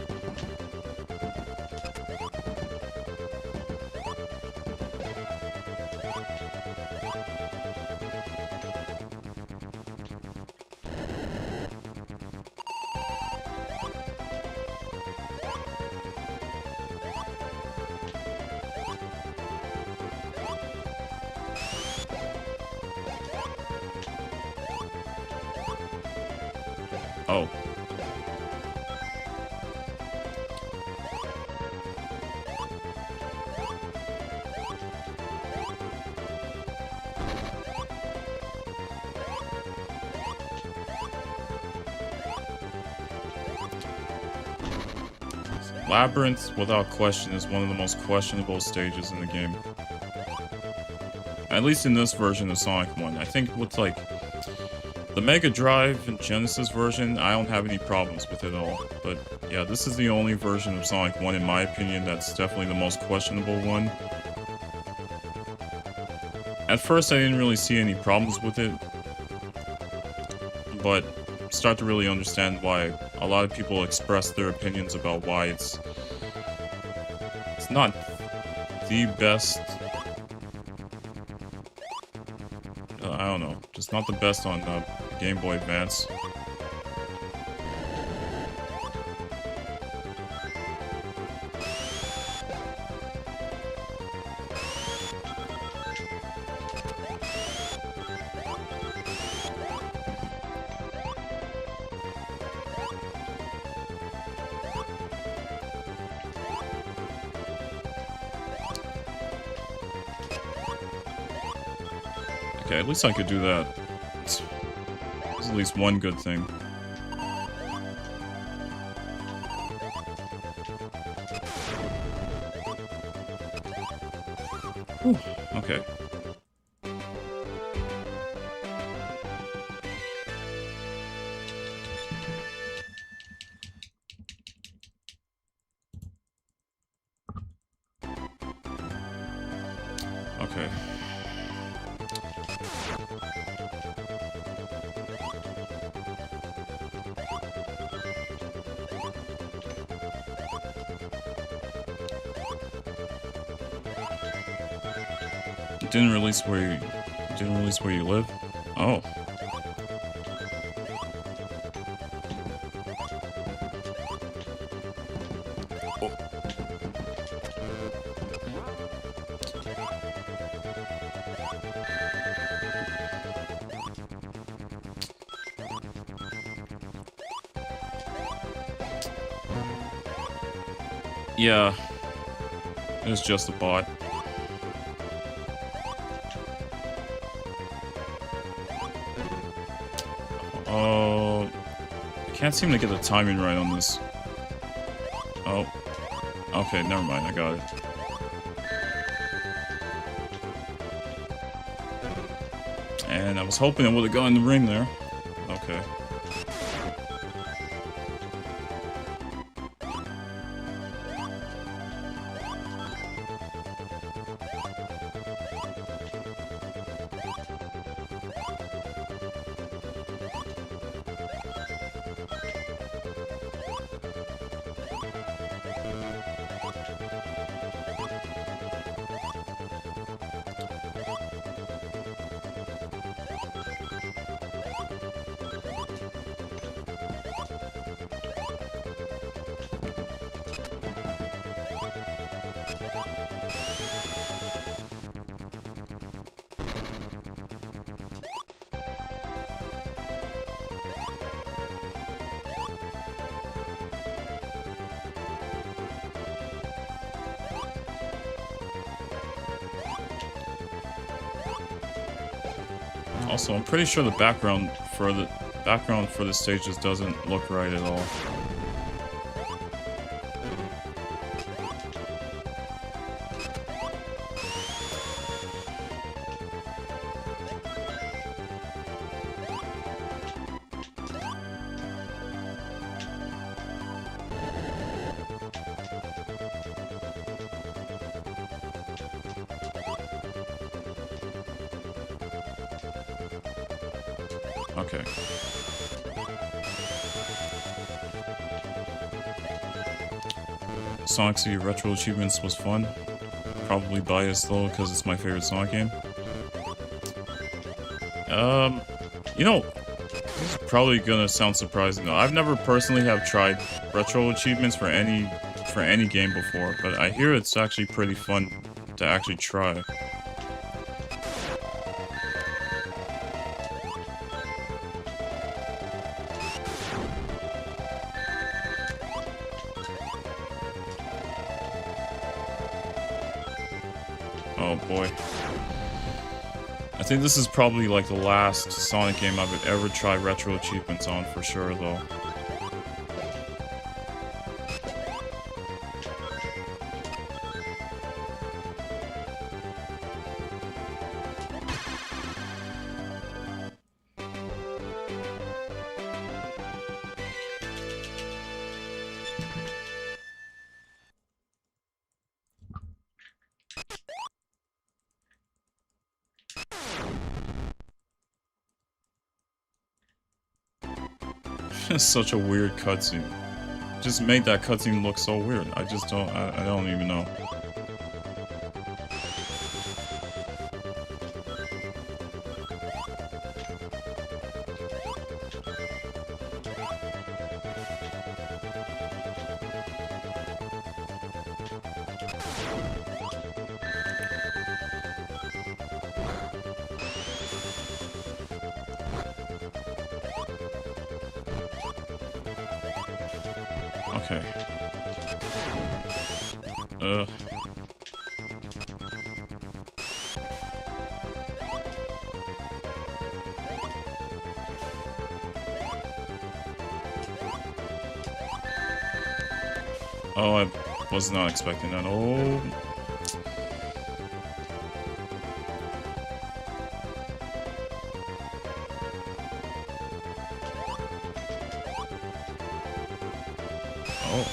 Oh. Labyrinth, without question, is one of the most questionable stages in the game. At least in this version of Sonic 1. I think with, like, the Mega Drive and Genesis version, I don't have any problems with it at all. But, yeah, this is the only version of Sonic 1, in my opinion, that's definitely the most questionable one. At first, I didn't really see any problems with it, but start to really understand why a lot of people express their opinions about why it's not the best. I don't know, just not the best on Game Boy Advance. Okay, at least I could do that. It's at least one good thing. Whew, okay. Okay. It didn't release where you live? Oh. Yeah. It was just a bot. Oh, I can't seem to get the timing right on this. Oh. Okay, never mind, I got it. And I was hoping it would have gone in the ring there. Okay. Also, I'm pretty sure the background for the stages doesn't look right at all. Okay. Sonic City Retro Achievements was fun. Probably biased though, because it's my favorite Sonic game. You know, this is probably gonna sound surprising though. I've never personally have tried retro achievements for any game before, but I hear it's actually pretty fun to actually try. Oh boy. I think this is probably like the last Sonic game I would ever try retro achievements on for sure though. Such a weird cutscene. Just made that cutscene look so weird. I just don't. I don't even know. Okay. Oh, I was not expecting that. Oh. Oh.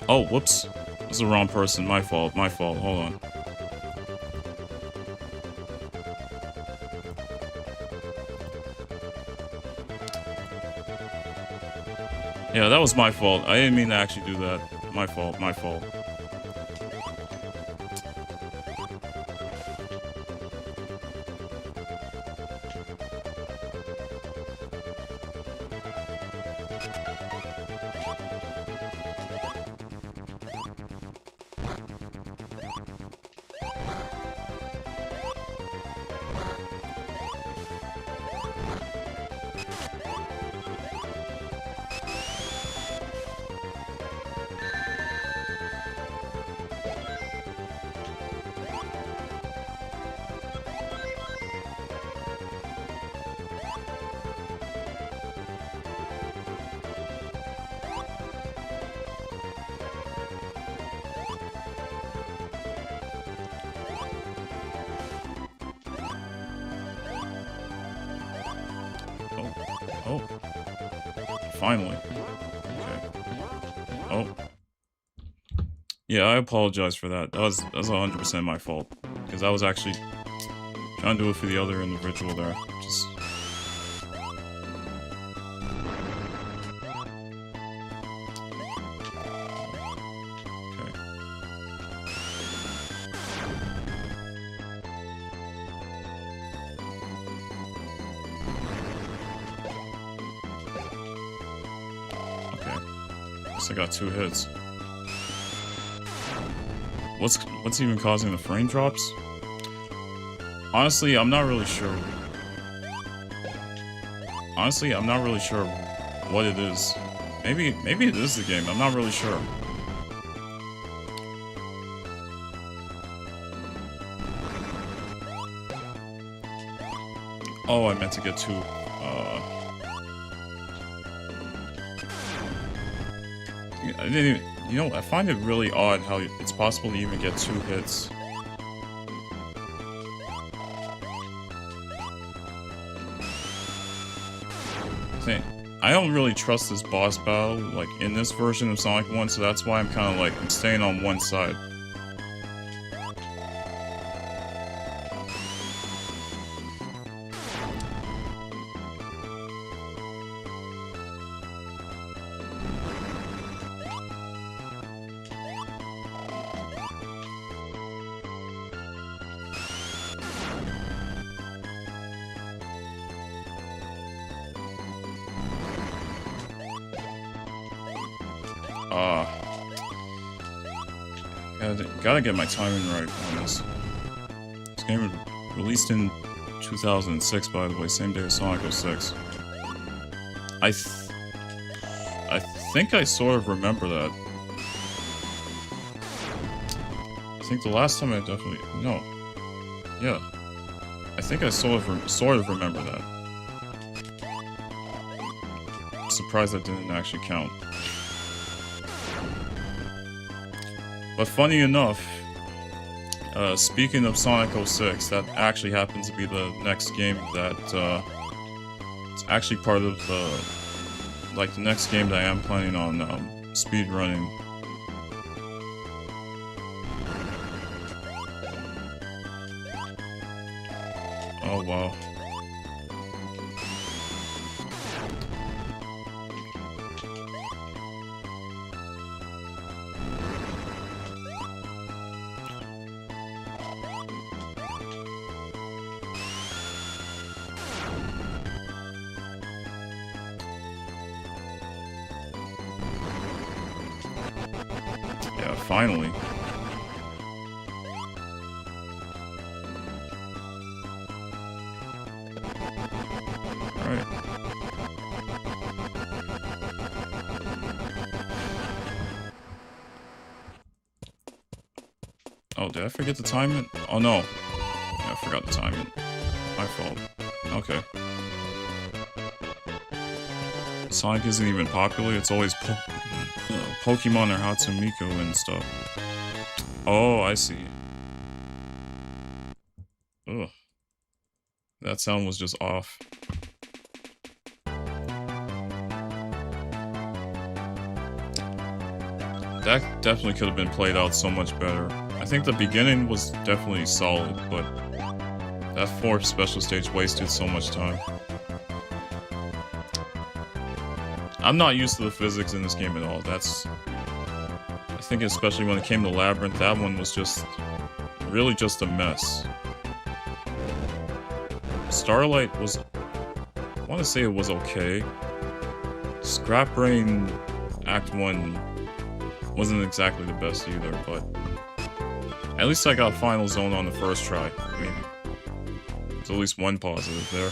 Oh, whoops. This is the wrong person. My fault. My fault. Hold on. Yeah, that was my fault. I didn't mean to actually do that. My fault. My fault. Oh. Finally. Okay. Oh. Yeah, I apologize for that. That was 100% my fault. Because I was actually trying to do it for the other individual there. Just... I got 2 hits. What's even causing the frame drops? Honestly, I'm not really sure. Honestly, I'm not really sure what it is. Maybe it is the game. I'm not really sure. Oh, I meant to get 2. I didn't even, you know, I find it really odd how it's possible to even get 2 hits. I don't really trust this boss battle, like, in this version of Sonic 1, so that's why I'm kind of like, I'm staying on one side. Gotta get my timing right on this. This game was released in 2006, by the way, same day as Sonic 06. I think I sort of remember that. I think the last time I definitely... No. Yeah. I think I sort of remember that. I'm surprised that didn't actually count. But funny enough, speaking of Sonic 06, that actually happens to be the next game that, it's actually part of the, like, the next game that I am planning on, speedrunning. Oh wow. Yeah, finally. Alright. Oh, did I forget to time it? Oh no. Yeah, I forgot to time it. My fault. Okay. Sonic isn't even popular, it's always Pokemon or Hatsumiko and stuff. Oh, I see. Ugh. That sound was just off. That definitely could have been played out so much better. I think the beginning was definitely solid, but that fourth special stage wasted so much time. I'm not used to the physics in this game at all. I think especially when it came to Labyrinth, that one was just really just a mess. Starlight was, I want to say it was okay. Scrap Brain Act 1 wasn't exactly the best either, but at least I got Final Zone on the first try. I mean, there's at least one positive there.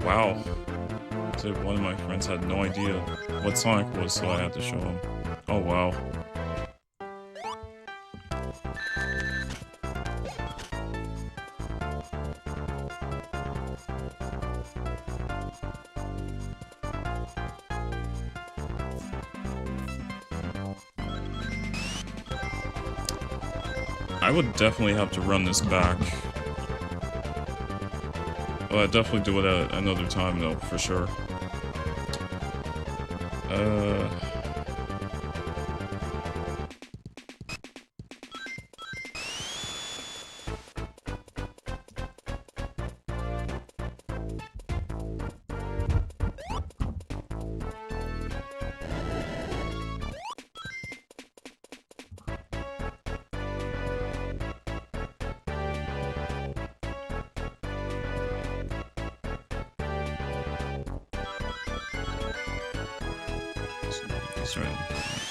Wow. So one of my friends had no idea what Sonic was, so I had to show him. Oh wow. I would definitely have to run this back. Well, I'd definitely do it at another time, though, for sure.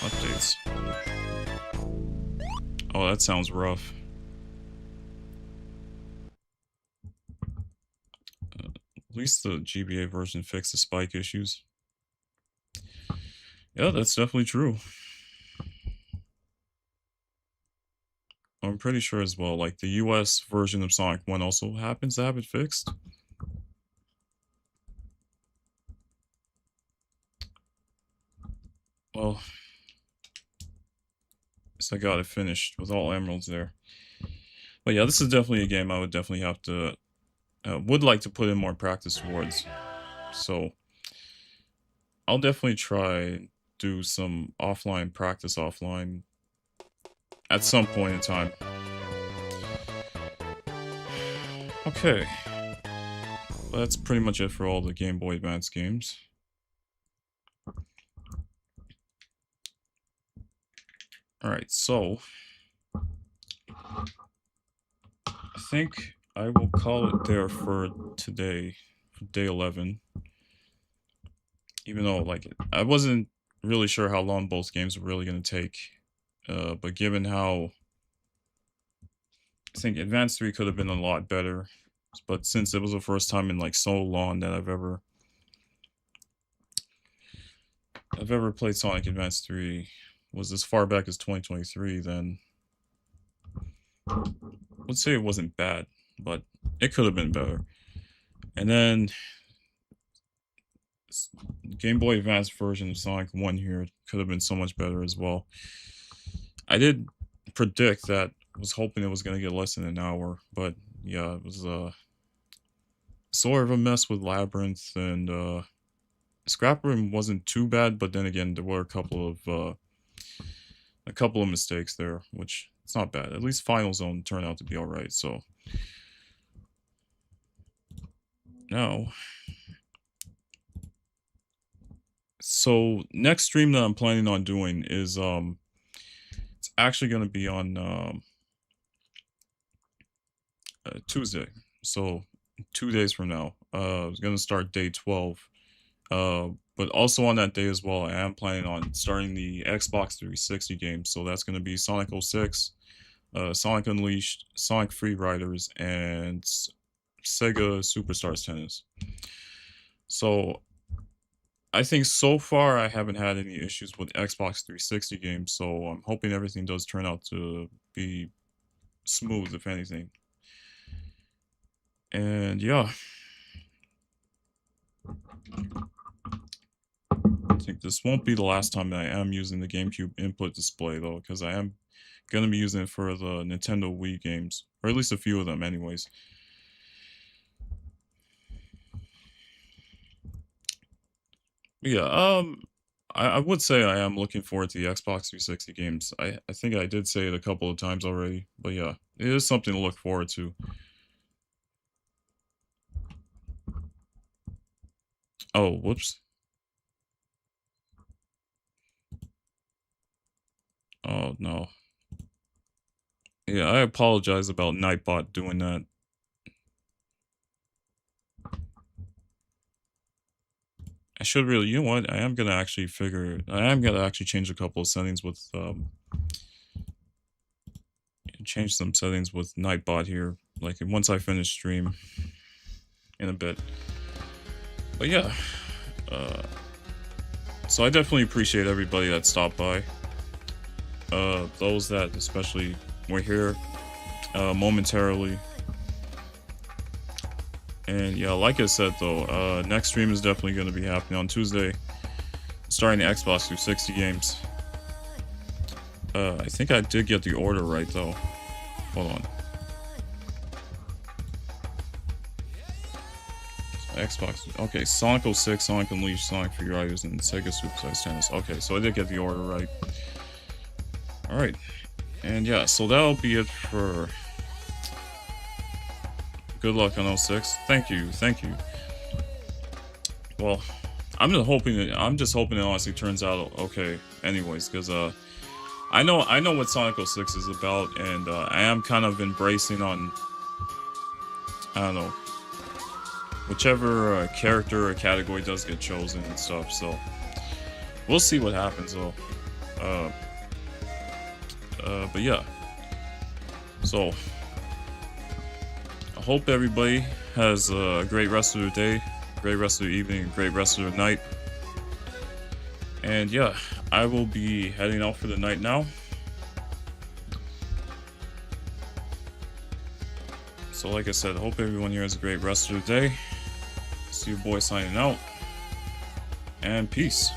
Updates. Oh, that sounds rough. At least the GBA version fixed the spike issues. Yeah, that's definitely true. I'm pretty sure as well, like the US version of Sonic 1 also happens to have it fixed. Well, so I got it finished with all emeralds there. But yeah, this is definitely a game I would definitely have to, would like to put in more practice towards. So I'll definitely try do some offline practice offline at some point in time. Okay. Well, that's pretty much it for all the Game Boy Advance games. Alright, so I think I will call it there for today, for day 11. Even though, like, I wasn't really sure how long both games were really going to take. But given how I think Advance 3 could have been a lot better. But since it was the first time in like so long that I've ever played Sonic Advance 3, was as far back as 2023, then let's say it wasn't bad, but it could have been better. And then Game Boy Advance version of Sonic 1 here could have been so much better as well. I did predict that, was hoping it was going to get less than an hour, but yeah, it was sort of a mess with Labyrinth, and Scrap Room wasn't too bad, but then again, there were a couple of mistakes there, which it's not bad. At least Final Zone turned out to be alright, so now. So next stream that I'm planning on doing is it's actually gonna be on Tuesday. So 2 days from now. I was gonna start day 12. But also on that day as well, I am planning on starting the Xbox 360 game. So that's gonna be Sonic 06, Sonic Unleashed, Sonic Free Riders, and Sega Superstars Tennis. So I think so far I haven't had any issues with Xbox 360 games, so I'm hoping everything does turn out to be smooth, if anything. And yeah. I think this won't be the last time that I am using the GameCube input display, though, because I am going to be using it for the Nintendo Wii games, or at least a few of them anyways. Yeah, I would say I am looking forward to the Xbox 360 games. I think I did say it a couple of times already, but yeah, it is something to look forward to. Oh, whoops. Oh, no. Yeah, I apologize about Nightbot doing that. I should really, you know what? I am gonna actually change a couple of settings with, change some settings with Nightbot here, like once I finish stream in a bit. But yeah, so I definitely appreciate everybody that stopped by. Those that especially were here, momentarily. And yeah, like I said though, next stream is definitely going to be happening on Tuesday, starting the Xbox 360 games. I think I did get the order right though. Hold on. Xbox. Okay, Sonic 06, Sonic Unleashed, Sonic Free Riders, and Sega Superstars Tennis. Okay, so I did get the order right. Alright. And yeah, so that'll be it for... Good luck on 06. Thank you, thank you. Well, I'm just hoping it honestly turns out okay anyways, because I know what Sonic 06 is about, and I am kind of embracing on, I don't know, whichever character or category does get chosen and stuff, so we'll see what happens though. But yeah, so I hope everybody has a great rest of their day, great rest of their evening, great rest of their night. And yeah, I will be heading out for the night now. So like I said, hope everyone here has a great rest of their day. See your boy signing out. And peace.